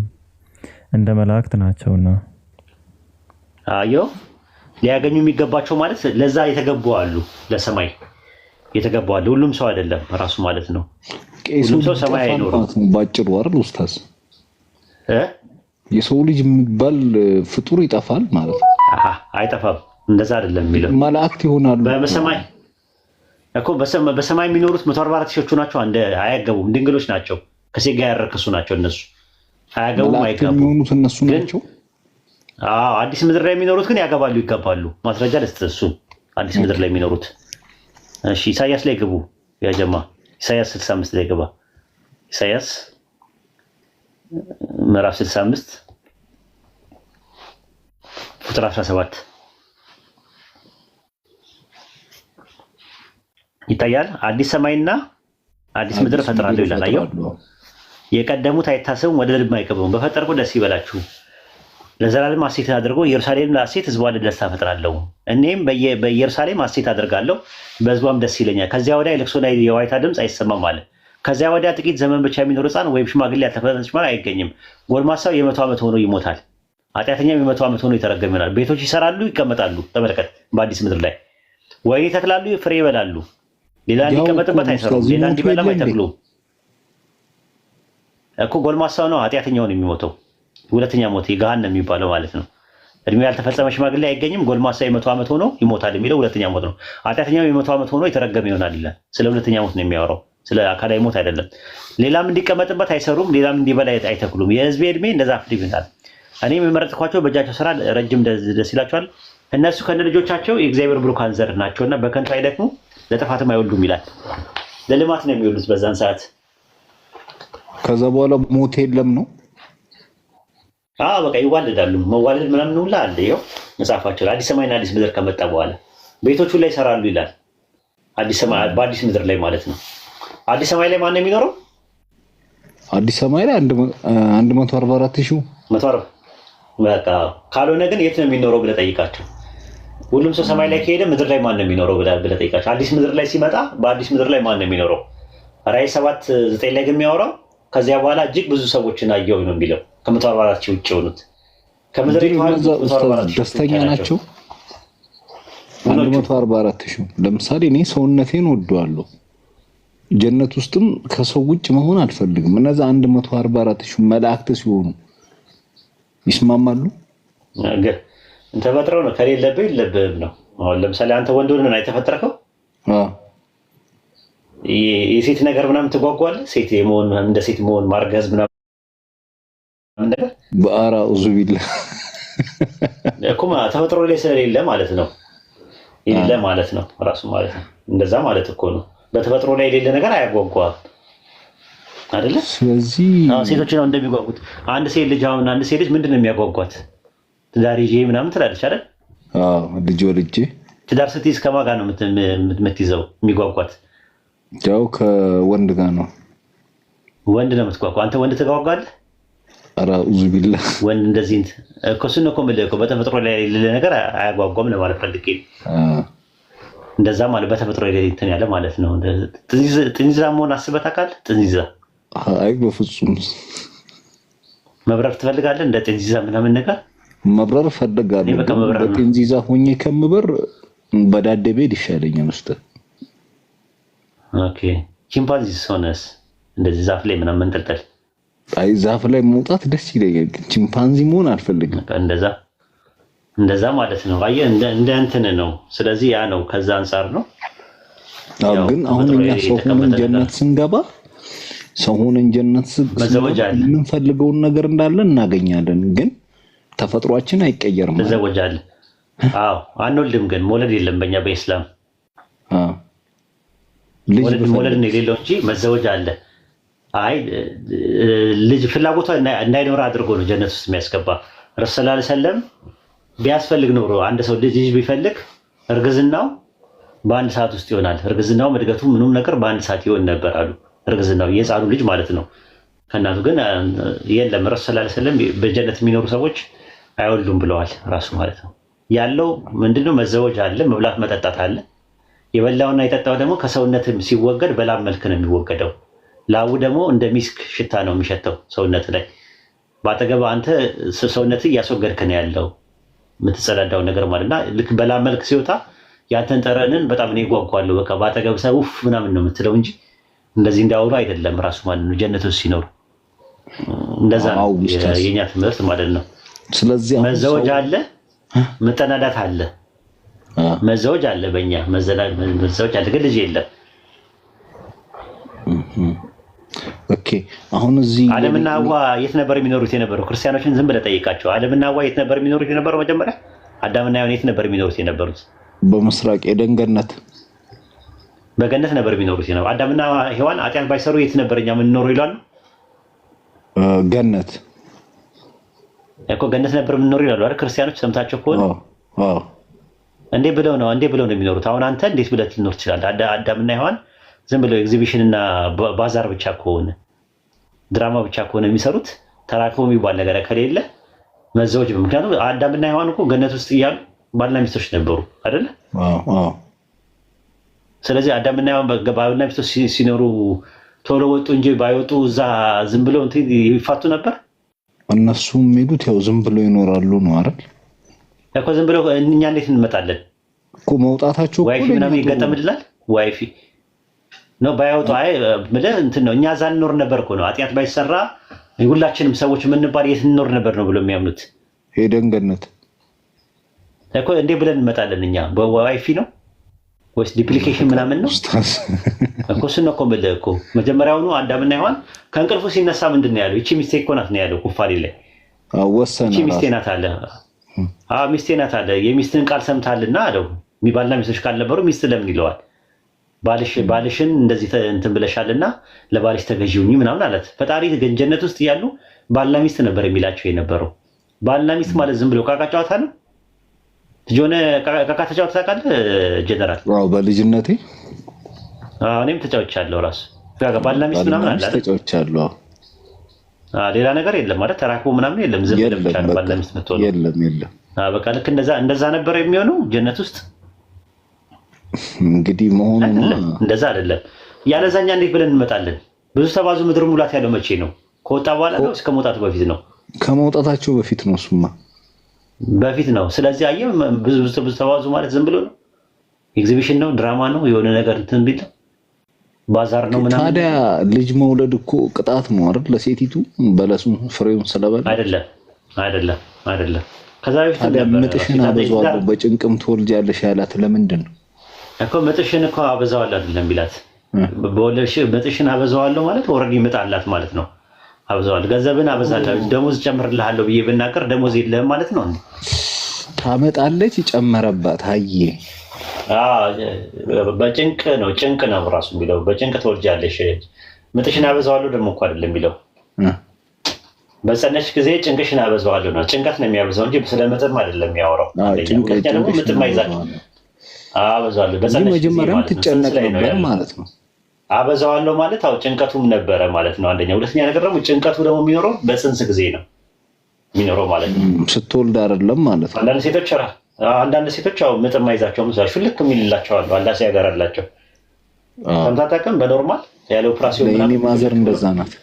እንደ መላእክት ናቸውና። አዮ ሊያገኙ የሚገባቸው ማለት ለዛ የተገቡ አሉ፣ ለሰማይ የተገቡ አሉ። ሁሉም ሰው አይደለም ራሱ ማለት ነው። ሁሉም ሰው ሰማይ አይኖርም። ባጭሩ አይደል ኡስታዝ? የሰው ልጅ የሚባል ፍጡር ይጠፋል ማለት ነው። አይጠፋም፣ እንደዛ አይደለም የሚለው መላእክት ይሆናሉ በሰማይ እኮ በሰማይ የሚኖሩት 144 ሺዎቹ ናቸው። አያገቡም፣ ድንግሎች ናቸው፣ ከሴት ጋር ያረከሱ ናቸው። እነሱ አያገቡም አይጋቡም እነሱ ናቸው። አዲስ ምድር ላይ የሚኖሩት ግን ያገባሉ ይጋባሉ። ማስረጃ ልስጥ። እሱ አዲስ ምድር ላይ የሚኖሩት እሺ፣ ኢሳያስ ላይ ግቡ ያጀማ። ኢሳያስ 65 ላይ ግባ። ኢሳያስ ምዕራፍ 65 ቁጥር 17 ይታያል። አዲስ ሰማይና አዲስ ምድር ፈጥራለሁ ይላል። አየው የቀደሙት አይታሰቡም፣ ወደ ልብ አይገቡም። በፈጠርኩ ደስ ይበላችሁ፣ ለዘላለም ሐሴት አድርጎ ኢየሩሳሌም ለሐሴት ሕዝቧን ደስታ ፈጥራለሁ። እኔም በኢየሩሳሌም ሐሴት አደርጋለሁ፣ በሕዝቧም ደስ ይለኛል። ከዚያ ወዲያ የልቅሶና የዋይታ ድምፅ አይሰማም አለ። ከዚያ ወዲያ ጥቂት ዘመን ብቻ የሚኖር ሕፃን ወይም ሽማግሌ ያልተፈጠረች ማለት አይገኝም። ጎልማሳው የ100 ዓመት ሆኖ ይሞታል፣ ኃጢአተኛም የ100 ዓመት ሆኖ የተረገመ ይሆናል። ቤቶች ይሰራሉ ይቀመጣሉ። ተመልከት፣ በአዲስ ምድር ላይ ወይን ይተክላሉ ፍሬ ይበላሉ። ሌላ እንዲቀመጥበት አይሰሩም፣ ሌላ እንዲበላም አይተክሉም እኮ። ጎልማሳው ነው ኃጢአተኛውን የሚሞተው። ሁለተኛ ሞት ገሃነም የሚባለው ማለት ነው። እድሜው ያልተፈጸመ ሽማግሌ አይገኝም። ጎልማሳ የ100 ዓመት ሆኖ ይሞታል የሚለው ሁለተኛ ሞት ነው። ኃጢአተኛው የ100 ዓመት ሆኖ የተረገመ ይሆናል ይላል። ስለ ሁለተኛ ሞት ነው የሚያወራው፣ ስለ አካላዊ ሞት አይደለም። ሌላም እንዲቀመጥበት አይሰሩም፣ ሌላም እንዲበላ አይተክሉም። የሕዝቤ እድሜ እንደዛ ፍርድ ይሆናል። እኔም የመረጥኳቸው በእጃቸው ስራ ረጅም ደስ ይላቸዋል። እነሱ ከነ ልጆቻቸው የእግዚአብሔር ብሩካን ዘር ናቸውና በከንቱ አይደክሙ ለጥፋትም አይወልዱም ይላል። ለልማት ነው የሚወሉት በዛን ሰዓት። ከዛ በኋላ ሞት የለም ነው። በቃ ይዋልዳሉ። መዋለድ ምናምን ሁላ አለ። ይኸው መጽሐፋቸው አዲስ ሰማይና አዲስ ምድር ከመጣ በኋላ ቤቶቹ ላይ ይሰራሉ ይላል። አዲስ ሰማይ በአዲስ ምድር ላይ ማለት ነው። አዲስ ሰማይ ላይ ማን ነው የሚኖረው? አዲስ ሰማይ ላይ 144,000 በቃ ካልሆነ ግን የት ነው የሚኖረው ብለህ ጠይቃቸው። ሁሉም ሰው ሰማይ ላይ ከሄደ ምድር ላይ ማን ነው የሚኖረው ብለህ ጠይቃቸው። አዲስ ምድር ላይ ሲመጣ በአዲስ ምድር ላይ ማን ነው የሚኖረው? ራዕይ 7:9 ላይ ግን የሚያወራው ከዚያ በኋላ እጅግ ብዙ ሰዎችን አየሁ ነው የሚለው። ከ144,000 ውጭ የሆኑት ከምድር ደስተኛ ናቸው። 144,000 ለምሳሌ እኔ ሰውነቴን ወደዋለሁ፣ ጀነት ውስጥም ከሰው ውጭ መሆን አልፈልግም። እነዛ 144,000 መላእክት ሲሆኑ ይስማማሉ? ተፈጥረው ነው። ከሌለብህ የለብህም ነው። አሁን ለምሳሌ አንተ ወንድ ሆነህ ነው የተፈጠርከው። የሴት ነገር ምናምን ትጓጓለህ። ሴት የመሆን እንደ ሴት መሆን ማርገዝ ምናምን ነገር በአራ ኡዙ ቢላ እኮ ተፈጥሮ ላይ ስለሌለ ማለት ነው። የሌለ ማለት ነው ራሱ ማለት ነው። እንደዛ ማለት እኮ ነው። በተፈጥሮ ላይ የሌለ ነገር አያጓጓም አይደለ? ስለዚህ ሴቶች ነው እንደሚጓጉት። አንድ ሴት ልጅ ምንድን ነው የሚያጓጓት? ትዳር ይዤ ምናምን ትላለች አይደል? ልጅ ወልጄ ትዳር ስትይዝ ከማን ጋር ነው የምትይዘው? የሚጓጓት ያው ከወንድ ጋር ነው። ወንድ ነው የምትጓጓ። አንተ ወንድ ትጓጓለህ? ኧረ ኡዙ ቢላ ወንድ እንደዚህ እኮ እሱን እኮ የምልህ እኮ በተፈጥሮ ላይ የሌለ ነገር አያጓጓም ለማለት ፈልጌ። እንደዛ ማለት በተፈጥሮ ላይ እንትን ያለ ማለት ነው። ጥንዚዛ መሆን አስበህ ታውቃለህ? ጥንዚዛ አይ በፍጹም። መብረር ትፈልጋለህ? እንደ ጥንዚዛ ምናምን ነገር መብረር እፈልጋለሁ። በጥንዚዛ ሆኜ ከምበር በዳዴ ቤት ይሻለኛል ውስጥ። ኦኬ ቺምፓንዚ ሆነስ እንደዚህ ዛፍ ላይ ምናምን መንጠልጠል? አይ ዛፍ ላይ መውጣት ደስ ይለኛል፣ ግን ቺምፓንዚ መሆን አልፈልግም። እንደዛ ማለት ነው። አየህ እንደ እንትን ነው። ስለዚህ ያ ነው ከዛ አንፃር ነው። ግን አሁን እኛ ሰው ሆነን ጀነት ስንገባ ሰው ሆነን ጀነት የምንፈልገውን ነገር እንዳለ እናገኛለን። ግን ተፈጥሯችን አይቀየርም። ተዘወጃለን። አዎ አንወልድም፣ ግን መውለድ የለም በእኛ በኢስላም። መውለድ ነው የሌለው እንጂ መዘወጅ አለ። አይ ልጅ ፍላጎቷ እንዳይኖር አድርጎ ነው ጀነት ውስጥ የሚያስገባ። ረሱል ሰለላሁ ዐለይሂ ወሰለም ቢያስፈልግ ኖሮ አንድ ሰው ልጅ ቢፈልግ እርግዝናው በአንድ ሰዓት ውስጥ ይሆናል። እርግዝናው እድገቱ ምንም ነገር በአንድ ሰዓት ይሆን ነበር አሉ። እርግዝናው የህፃኑ ልጅ ማለት ነው ከእናቱ ግን የለም። ረሱል ሰለላሁ ዐለይሂ ወሰለም በጀነት የሚኖሩ ሰዎች አይወልዱም ብለዋል ራሱ ማለት ነው። ያለው ምንድነው? መዘወጅ አለ፣ መብላት መጠጣት አለ። የበላውና የጠጣው ደግሞ ከሰውነት ሲወገድ በላብ መልክ ነው የሚወገደው። ላቡ ደግሞ እንደ ሚስክ ሽታ ነው የሚሸተው ሰውነት ላይ። በአጠገብ አንተ ሰውነት እያስወገድክ ነው ያለው የምትጸዳዳው ነገር ማለትና ልክ በላብ መልክ ሲወጣ ያንተን ጠረንን በጣም እኔ ጓጓለሁ። በቃ በአጠገብ ሰው ኡፍ ምናምን ነው የምትለው እንጂ እንደዚህ እንዳውሩ አይደለም ራሱ ማለት ነው። ጀነት ውስጥ ሲኖር እንደዛ ነው የኛ ትምህርት ማለት ነው። ስለዚህ መዘወጅ አለ፣ መጠናዳት አለ። መዘወጅ አለ፣ በእኛ መዘወጅ አለ፣ ግን ልጅ የለም። ኦኬ አሁን እዚህ አደምና ሐዋ የት ነበር የሚኖሩት የነበረው? ክርስቲያኖችን ዝም ብለህ ጠይቃቸው። አደምና ሐዋ የት ነበር የሚኖሩት የነበረው? መጀመሪያ አዳምና ሔዋን የት ነበር የሚኖሩት የነበሩት? በምስራቅ ኤደን ገነት፣ በገነት ነበር የሚኖሩት የነበረው። አዳምና ሔዋን ኃጢአት ባይሰሩ የት ነበር እኛ የምንኖረው ይላሉ? ገነት እኮ ገነት ነበር የምንኖረው ይላሉ አይደል? ክርስቲያኖች ሰምታቸው ከሆነ እንዴ ብለው ነው የሚኖሩት። አሁን አንተ እንዴት ብለህ ልትኖር ትችላለህ? አዳምና ሔዋን ዝም ብለው ኤግዚቢሽን እና ባዛር ብቻ ከሆነ ድራማ ብቻ ከሆነ የሚሰሩት ተራክቦ የሚባል ነገር ከሌለ መዘወጅ። ምክንያቱም አዳምና ሔዋን እኮ ገነት ውስጥ እያሉ ባልና ሚስቶች ነበሩ አይደለ? ስለዚህ አዳምና ሔዋን ባልና ሚስቶች ሲኖሩ ቶሎ ወጡ እንጂ ባይወጡ እዛ ዝም ብለው እንትን ይፋቱ ነበር። እነሱ የሚሄዱት ያው ዝም ብለው ይኖራሉ ነው አይደል? እኮ ዝም ብለው እኛ እንዴት እንመጣለን እኮ መውጣታቸው እኮ ዋይፊ ምናምን ይገጠምልናል። ዋይፊ ነው ባይወጡ አይ ምልህ እንትን ነው። እኛ እዛ እንኖር ነበር እኮ ነው። ኃጢአት ባይሰራ ሁላችንም ሰዎች የምንባል የት እንኖር ነበር ነው ብሎ የሚያምኑት። ሄደን ገነት እኮ እንዴ ብለን እንመጣለን እኛ? በዋይፊ ነው ወይስ ዲፕሊኬሽን ምናምን ነው እኮ? እሱን ነው እኮ የምልህ እኮ መጀመሪያውኑ አዳምና ሔዋን ከእንቅልፉ ሲነሳ ምንድን ነው ያለው? ይቺ ሚስቴ እኮ ናት ነው ያለው ኩፋሌ ላይ። ይቺ ሚስቴ ናት አለ። ሚስቴ ናት አለ። የሚስትን ቃል ሰምታልና አለው። ባልና ሚስቶች ካልነበሩ ሚስት ለምን ይለዋል? ባልሽን እንደዚህ እንትን ብለሻልና ለባልሽ ተገዢውኝ ምናምን አላት። ፈጣሪ ግን ጀነት ውስጥ እያሉ ባልና ሚስት ነበር የሚላቸው የነበረው። ባልና ሚስት ማለት ዝም ብሎ ቃቃ ጨዋታ ነው። ጆነ ቃቃ ተጫውተህ ታውቃለህ? ጀነራል በልጅነቴ እኔም ተጫውቻለሁ። ራሱ ባልና ሚስት ምናምን አለ ተጫውቻለሁ። ሌላ ነገር የለም ማለት ተራክቦ ምናምን የለም። ዝም ብለህ ብቻ ነው ባልና ሚስት የምትሆነው። የለም በቃ ልክ እንደዛ ነበር የሚሆነው ጀነት ውስጥ። እንግዲህ መሆኑ እንደዛ አይደለም። ያለዛኛ እንዴት ብለን እንመጣለን? ብዙ ተባዙ ምድር ሙላት ያለው መቼ ነው? ከወጣ በኋላ ነው? እስከ መውጣቱ በፊት ነው? ከመውጣታቸው በፊት ነው። እሱማ በፊት ነው። ስለዚህ አየህ ብዙ ተባዙ ማለት ዝም ብሎ ነው። ኤግዚቢሽን ነው፣ ድራማ ነው፣ የሆነ ነገር እንትን ቢል ባዛር ነው ምናምን። ታዲያ ልጅ መውለድ እኮ ቅጣት ነው አይደል? ለሴቲቱ በለሱን ፍሬውን ስለበላ አይደለም። ከዛ በፊት ነበር ምጥሽን አበዛዋለሁ በጭንቅም ትወልጃለሽ ያላት ለምንድን ነው እኮ? ምጥሽን እኮ አበዛዋለሁ አይደለም ቢላት፣ በወለድሽ ምጥሽን አበዛዋለሁ ማለት ኦልሬዲ ምጥ አላት ማለት ነው። አበዛዋለሁ፣ ገንዘብን አበዛለሁ፣ ደሞዝ ጨምርልሃለሁ ብዬ ብናገር ደሞዝ የለህም ማለት ነው እንዴ? ታመጣለች ይጨመረባት። አየ በጭንቅ ነው፣ ጭንቅ ነው ራሱ የሚለው በጭንቅ ትወልጃለሽ። ምጥሽን አበዛዋለሁ ደግሞ እኮ አይደለም የሚለው በጸነሽ ጊዜ ጭንቅሽን አበዛዋለሁ ነው። ጭንቀት ነው የሚያበዛው እንጂ ስለ ምጥም አይደለም የሚያወራው። ሁለተኛ ደግሞ ምጥም አይዛችሁ አበዛዋለሁ በጸነሽ ጊዜ መጀመሪያም ትጨነቅ ነበር ማለት ነው። አበዛዋለሁ ማለት አው ጭንቀቱም ነበረ ማለት ነው። አንደኛ። ሁለተኛ ነገር ደግሞ ጭንቀቱ ደግሞ የሚኖረው በጽንስ ጊዜ ነው የሚኖረው ማለት ነው። ስትወልድ አይደለም ማለት ነው። አንዳንድ ሴቶች አው ምጥም አይዛቸውም ዛሽ ልክ የሚልላቸው አሉ። አላህ ሲያገራላቸው ተምታታቀም በኖርማል ያለው ኦፕራሲዮን ምናምን ማዘር እንደዛ ናት።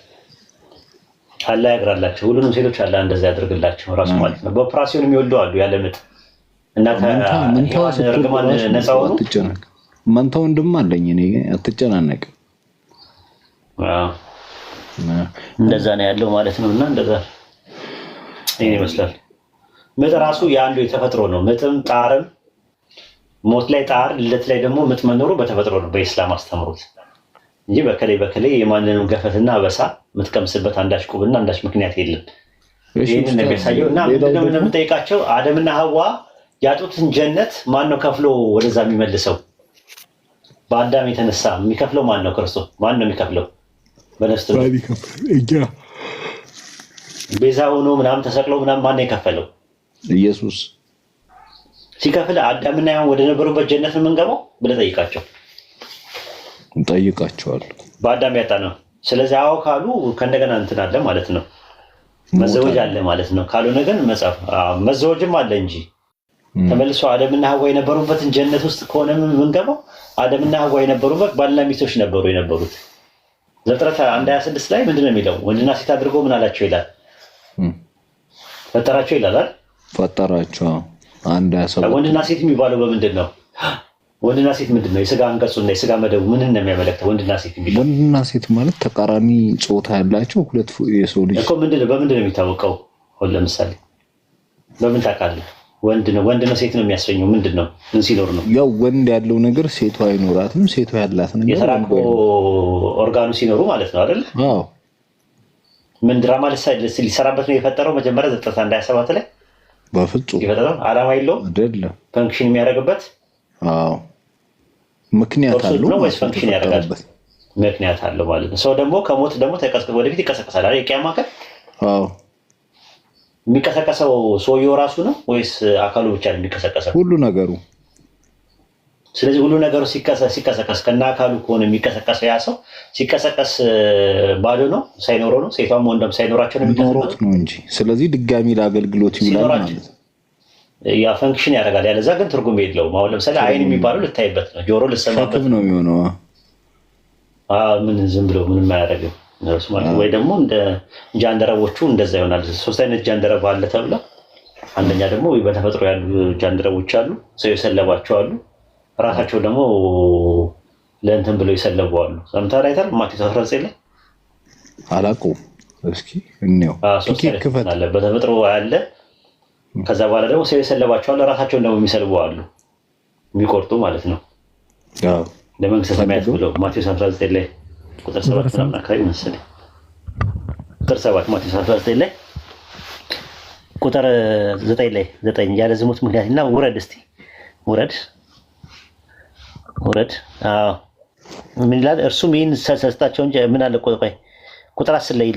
አላህ ያግራላቸው። ሁሉንም ሴቶች አላህ እንደዛ ያደርግላቸው ራሱ ማለት ነው። በኦፕራሲዮን የሚወልዱ አሉ ያለ ምጥ እና ከርግማን ነፃ ሆኑ። መንታ ወንድም አለኝ እኔ አትጨናነቅ። እንደዛ ነው ያለው ማለት ነው። እና እንደዛ ይሄን ይመስላል። ምጥ ራሱ የአንዱ የተፈጥሮ ነው። ምጥም ጣርም ሞት ላይ ጣር ልደት ላይ ደግሞ ምጥ መኖሩ በተፈጥሮ ነው በኢስላም አስተምሮት እንጂ በከላይ የማንንም ገፈትና አበሳ የምትቀምስበት አንዳች ቁብና አንዳች ምክንያት የለም። ይህንን ነው የሚያሳየው። እና ምንድነው የምንጠይቃቸው? አደምና ሐዋ ያጡትን ጀነት ማን ነው ከፍሎ ወደዛ የሚመልሰው? በአዳም የተነሳ የሚከፍለው ማን ነው? ክርስቶስ። ማን ነው የሚከፍለው? በነፍስ ቤዛ ሆኖ ምናምን ተሰቅሎ ምናምን ማን ነው የከፈለው? ኢየሱስ። ሲከፍል አዳምና ሔዋን ወደ ነበሩበት ጀነት ነው የምንገባው ብለህ ጠይቃቸው። እንጠይቃቸዋለሁ። በአዳም ያጣ ነው። ስለዚህ አዎ ካሉ ከእንደገና እንትን አለ ማለት ነው፣ መዘወጅ አለ ማለት ነው። ካልሆነ ግን መጽሐፍ መዘወጅም አለ እንጂ ተመልሶ አደምና ሐዋ የነበሩበትን ጀነት ውስጥ ከሆነ የምንገባው አደምና ሐዋ የነበሩበት ባልና ሚስቶች ነበሩ የነበሩት። ዘፍጥረት 1:26 ላይ ምንድን ነው የሚለው? ወንድና ሴት አድርጎ ምን አላቸው ይላል? ፈጠራቸው ይላል አይደል? ፈጠራቸው። 1:27 ወንድና ሴት የሚባለው በምንድን ነው? ወንድና ሴት ምንድን ነው? የስጋ አንቀጹና የስጋ መደቡ ምን ነው የሚያመለክተው? ወንድና ሴት የሚለው ወንድና ሴት ማለት ተቃራኒ ጾታ ያላቸው ሁለት የሰው ልጅ እኮ በምንድን ነው የሚታወቀው? ለምሳሌ በምን ታውቃለህ? ወንድ ነው ሴት ነው የሚያስፈኘው ምንድን ነው? ምን ሲኖር ነው? ያው ወንድ ያለው ነገር ሴቷ አይኖራትም፣ ሴቷ ያላት ነገር የተራቆ ኦርጋኑ ሲኖሩ ማለት ነው አይደል? አዎ። ምን ድራማ ሊሰራበት ነው የፈጠረው? መጀመሪያ 9:27 ላይ በፍጹም የፈጠረው ዓላማ የለውም አይደለም፣ ፈንክሽን የሚያደርግበት አዎ ምክንያት አለው ነው ወይስ ፈንክሽን ያደርጋል? ምክንያት አለው ማለት ነው። ሰው ደግሞ ከሞት ደግሞ ተቀስቅሶ ወደፊት ይቀሰቀሳል አይደል? የቂያማ ቀን አዎ። የሚቀሰቀሰው ሰውየው ራሱ ነው ወይስ አካሉ ብቻ ነው የሚቀሰቀሰው? ሁሉ ነገሩ። ስለዚህ ሁሉ ነገሩ ሲቀሰቀስ ከና አካሉ ከሆነ የሚቀሰቀሰው ያ ሰው ሲቀሰቀስ ባዶ ነው ሳይኖረው ነው? ሴቷም ወንድም ሳይኖራቸው ነው የሚቀሰቀሰው ነው እንጂ። ስለዚህ ድጋሚ ለአገልግሎት ይውላል ማለት ነው። ያ ፈንክሽን ያደርጋል። ያለዛ ግን ትርጉም የለውም። አሁን ለምሳሌ አይን የሚባለው ልታይበት ነው፣ ጆሮ ልሰማበት ነው የሚሆነው። ምን ዝም ብሎ ምንም አያደርግም ማለት ወይ ደግሞ እንደ ጃንደረቦቹ እንደዛ ይሆናል። 3 አይነት ጃንደረባ አለ ተብሎ፣ አንደኛ ደግሞ በተፈጥሮ ያሉ ጃንደረቦች አሉ፣ ሰው የሰለባቸው አሉ፣ ራሳቸው ደግሞ ለእንትን ብለው የሰለቡ አሉ። ሰምተሃል አይተሃል? ማቴዎስ 19 ላይ አላውቀውም። እስኪ እንየው። በተፈጥሮ ያለ ከዛ በኋላ ደግሞ ሰው የሰለባቸው አሉ፣ ራሳቸውን ደግሞ የሚሰልቡ አሉ፣ የሚቆርጡ ማለት ነው። አዎ ለመንግስተ ሰማያት ብለው ማቴዎስ 19 ላይ ቁጥር 7 ምናምን አካባቢ መሰለኝ። ቁጥር 7 ማቴዎስ 19 ላይ ቁጥር 9 ላይ 9 ያለ ዝሙት ምክንያትና ውረድ፣ እስቲ ውረድ። አዎ ምን ይላል? እርሱም ይህን ሰስታቸው እንጂ ምን አለ? ቆይ ቁጥር 10 ላይ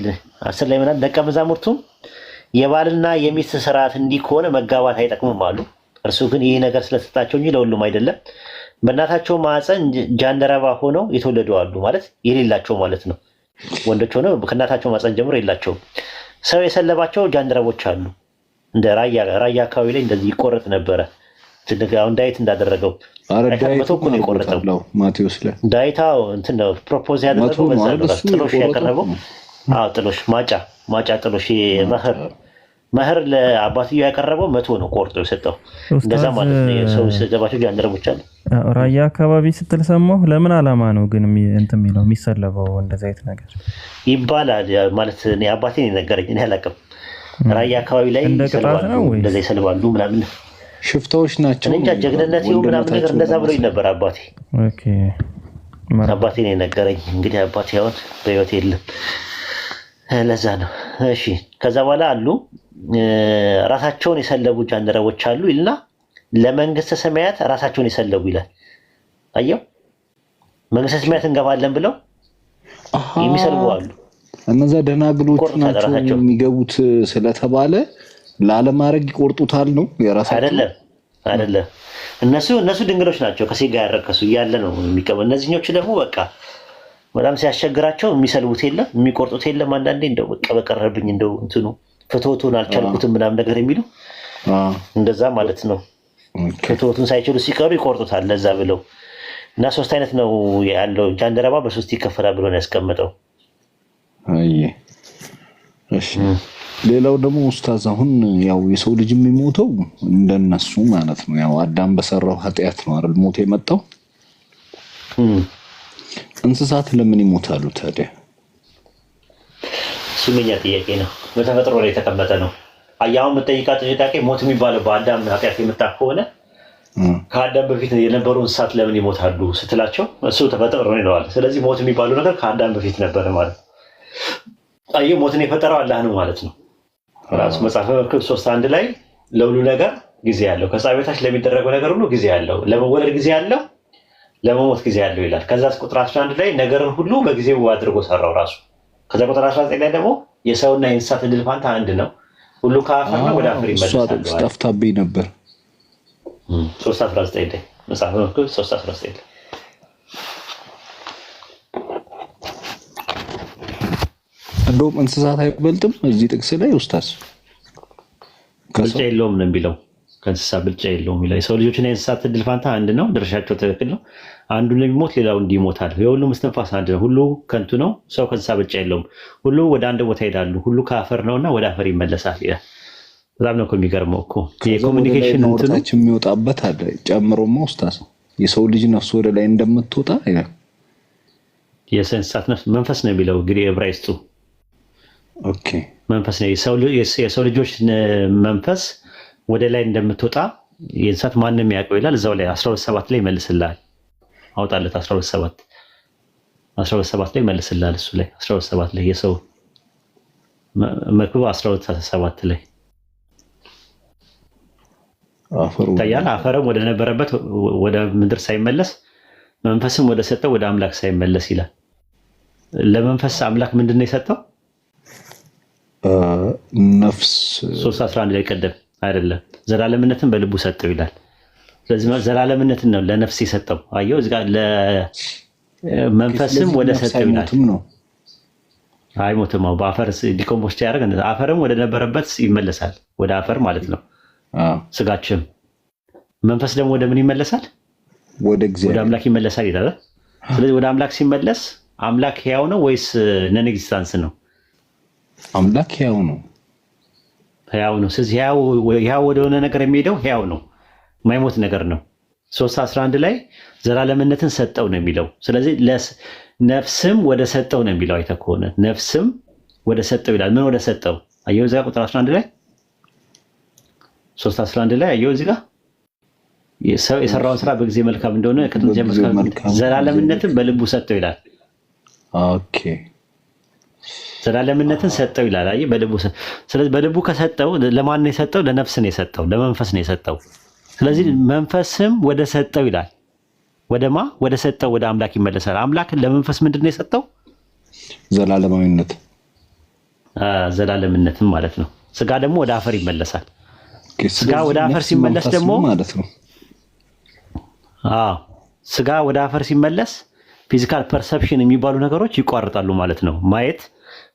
ምን አለ? ደቀ መዛሙርቱም የባልና የሚስት ስርዓት እንዲህ ከሆነ መጋባት አይጠቅምም አሉ። እርሱ ግን ይህ ነገር ስለሰጣቸው እንጂ ለሁሉም አይደለም። በእናታቸው ማዕፀን ጃንደረባ ሆነው የተወለዱ አሉ፣ ማለት የሌላቸው ማለት ነው። ወንዶች ሆነው ከእናታቸው ማዕፀን ጀምሮ የላቸውም። ሰው የሰለባቸው ጃንደረቦች አሉ። እንደ ራያ አካባቢ ላይ እንደዚህ ይቆረጥ ነበረ። አሁን ዳዊት እንዳደረገው መቶ እኮ ነው የቆረጠው ማቴዎስ ላይ ዳዊት እንትን ነው ፕሮፖዝ ያደረገው። በዛ ነው ጥሎሽ ያቀረበው። አዎ ጥሎሽ፣ ማጫ ጥሎሽ፣ መህር ለአባትየው ያቀረበው 100 ነው ቆርጦ የሰጠው። እንደዛ ማለት ነው። ሰው ስለባቸው ጃንደረቦች አሉ። ራያ አካባቢ ስትል ሰማሁ። ለምን ዓላማ ነው ግን እንትን የሚለው የሚሰለበው እንደዚህ አይነት ነገር ይባላል? ማለት እኔ አባቴ ነው የነገረኝ፣ እኔ አላውቅም። ራያ አካባቢ ላይ ይሰልባሉ፣ እንደዛ ይሰልባሉ ምናምን። ሽፍታዎች ናቸው እንጃ ጀግንነት ይሁን ምናምን ነገር እንደዛ ብሎኝ ነበር አባቴ። አባቴ ነው የነገረኝ። እንግዲህ አባቴ አሁን በህይወት የለም ለዛ ነው። እሺ ከዛ በኋላ አሉ ራሳቸውን የሰለቡ ጃንደረቦች አሉ ይልና ለመንግስተ ሰማያት ራሳቸውን የሰለቡ ይላል። አየው መንግስተ ሰማያት እንገባለን ብለው የሚሰልቡ አሉ። እነዛ ደናግሎች ናቸው የሚገቡት ስለተባለ ላለማድረግ ይቆርጡታል ነው የራሳቸው አይደለም። እነሱ ድንግሎች ናቸው ከሴጋ ያረከሱ እያለ ነው የሚቀበሉ። እነዚህኞቹ ደግሞ በቃ በጣም ሲያስቸግራቸው የሚሰልቡት የለም የሚቆርጡት የለም። አንዳንዴ እንደው በቃ በቀረብኝ እንደው እንትኑ ፍትወቱን አልቻልኩትም ምናምን ነገር የሚሉ እንደዛ ማለት ነው። ፍትወቱን ሳይችሉ ሲቀሩ ይቆርጡታል ለዛ ብለው እና 3 አይነት ነው ያለው። ጃንደረባ በ3 ይከፈላል ብሎ ነው ያስቀመጠው። እሺ ሌላው ደግሞ ኡስታዝ አሁን ያው የሰው ልጅ የሚሞተው እንደነሱ ማለት ነው። ያው አዳም በሰራው ኃጢአት ነው አይደል ሞት የመጣው። እንስሳት ለምን ይሞታሉ ታዲያ? ስምኛ ጥያቄ ነው። በተፈጥሮ ላይ የተቀመጠ ነው። አያው የምጠይቃቸው ጥያቄ ሞት የሚባለው በአዳም ኃጢአት የመጣ ከሆነ ከአዳም በፊት የነበሩ እንስሳት ለምን ይሞታሉ ስትላቸው እሱ ተፈጥሮ ነው ይለዋል። ስለዚህ ሞት የሚባለው ነገር ከአዳም በፊት ነበረ ማለት ነው። አየው ሞትን የፈጠረው አላህ ነው ማለት ነው። ራሱ መጽሐፈ መክብብ 3:1 ላይ ለሁሉ ነገር ጊዜ ያለው ከፀሐይ በታች ለሚደረገው ነገር ሁሉ ጊዜ ያለው ለመወለድ ጊዜ ያለው ለመሞት ጊዜ ያለው ይላል። ከዛ ቁጥር 11 ላይ ነገርን ሁሉ በጊዜው አድርጎ ሰራው ራሱ። ከዛ ቁጥር 19 ላይ ደግሞ የሰውና የእንስሳት ዕድል ፋንታ አንድ ነው፣ ሁሉ ከአፈር ነው ወደ አፈር ይመለሳል። ጠፍታብኝ ነበር 3:19 ላይ መጽሐፈ መክብብ 3:19 ላይ እንደውም እንስሳት አይበልጥም እዚህ ጥቅስ ላይ ኡስታዝ ብልጫ የለውም ነው የሚለው። ከእንስሳ ብልጫ የለውም ይላል። የሰው ልጆችና የእንስሳት ዕድል ፋንታ አንድ ነው፣ ድርሻቸው ትክክል ነው። አንዱ ለሚሞት ሌላው እንዲሞታል። የሁሉም እስትንፋስ አንድ ነው። ሁሉ ከንቱ ነው። ሰው ከእንስሳ ብልጫ የለውም። ሁሉ ወደ አንድ ቦታ ይሄዳሉ። ሁሉ ከአፈር ነውና ወደ አፈር ይመለሳል ይላል። በጣም ነው የሚገርመው እኮ የኮሙኒኬሽን እንትኑ የሚወጣበት አለ ጨምሮማ ኡስታዝ የሰው ልጅ ነፍስ ወደ ላይ እንደምትወጣ ይላል። የእንስሳት ነፍስ መንፈስ ነው የሚለው እንግዲህ ዕብራይስጡ ኦኬ መንፈስ ነው። የሰው ልጆች መንፈስ ወደ ላይ እንደምትወጣ የእንስሳት ማንም ያውቀው ይላል። እዛው ላይ 12:7 ላይ ይመልስልሃል። አውጣለት 12:7 ላይ ይመልስልሃል። እሱ ላይ 12:7 ላይ የሰው መክብብ 12:7 ላይ ታያል። አፈርም ወደ ነበረበት ወደ ምድር ሳይመለስ መንፈስም ወደ ሰጠው ወደ አምላክ ሳይመለስ ይላል። ለመንፈስ አምላክ ምንድን ነው የሰጠው? ነፍስ 3:11 ላይ ቀደም አይደለም ዘላለምነትን በልቡ ሰጠው ይላል። ስለዚህ ዘላለምነትን ነው ለነፍስ የሰጠው። አየው እዚህ ጋር ለመንፈስም ወደ ሰጠው ይላል። አይሞትም። በአፈር ዲኮምፖስት ያደርግ አፈርም ወደ ነበረበት ይመለሳል፣ ወደ አፈር ማለት ነው። ስጋችም መንፈስ ደግሞ ወደ ምን ይመለሳል? ወደ አምላክ ይመለሳል ይላል። ስለዚህ ወደ አምላክ ሲመለስ አምላክ ሕያው ነው ወይስ ነን ኤግዚስታንስ ነው? አምላክ ሕያው ነው። ሕያው ነው። ስለዚህ ሕያው ወደሆነ ነገር የሚሄደው ሕያው ነው፣ የማይሞት ነገር ነው። 3:11 ላይ ዘላለምነትን ሰጠው ነው የሚለው። ስለዚህ ነፍስም ወደ ሰጠው ነው የሚለው። አይተህ ከሆነ ነፍስም ወደ ሰጠው ይላል። ምን ወደ ሰጠው? አየው እዚህ ጋር ቁጥር 11 ላይ 3:11 ላይ አየው እዚህ ጋር ሰው የሰራውን ስራ በጊዜ መልካም እንደሆነ ከጥንት ጀምሮ ዘላለምነትን በልቡ ሰጠው ይላል። ኦኬ ዘላለምነትን ሰጠው ይላል። አየህ በልቡ ስለዚህ በልቡ ከሰጠው ለማን ነው የሰጠው? ለነፍስ ነው የሰጠው፣ ለመንፈስ ነው የሰጠው። ስለዚህ መንፈስም ወደ ሰጠው ይላል። ወደማ ወደ ሰጠው ወደ አምላክ ይመለሳል። አምላክን ለመንፈስ ምንድን ነው የሰጠው? ዘላለማዊነት ዘላለምነትን ማለት ነው። ስጋ ደግሞ ወደ አፈር ይመለሳል። ስጋ ወደ አፈር ሲመለስ ደግሞ ማለት ነው። ስጋ ወደ አፈር ሲመለስ ፊዚካል ፐርሰፕሽን የሚባሉ ነገሮች ይቋርጣሉ ማለት ነው። ማየት፣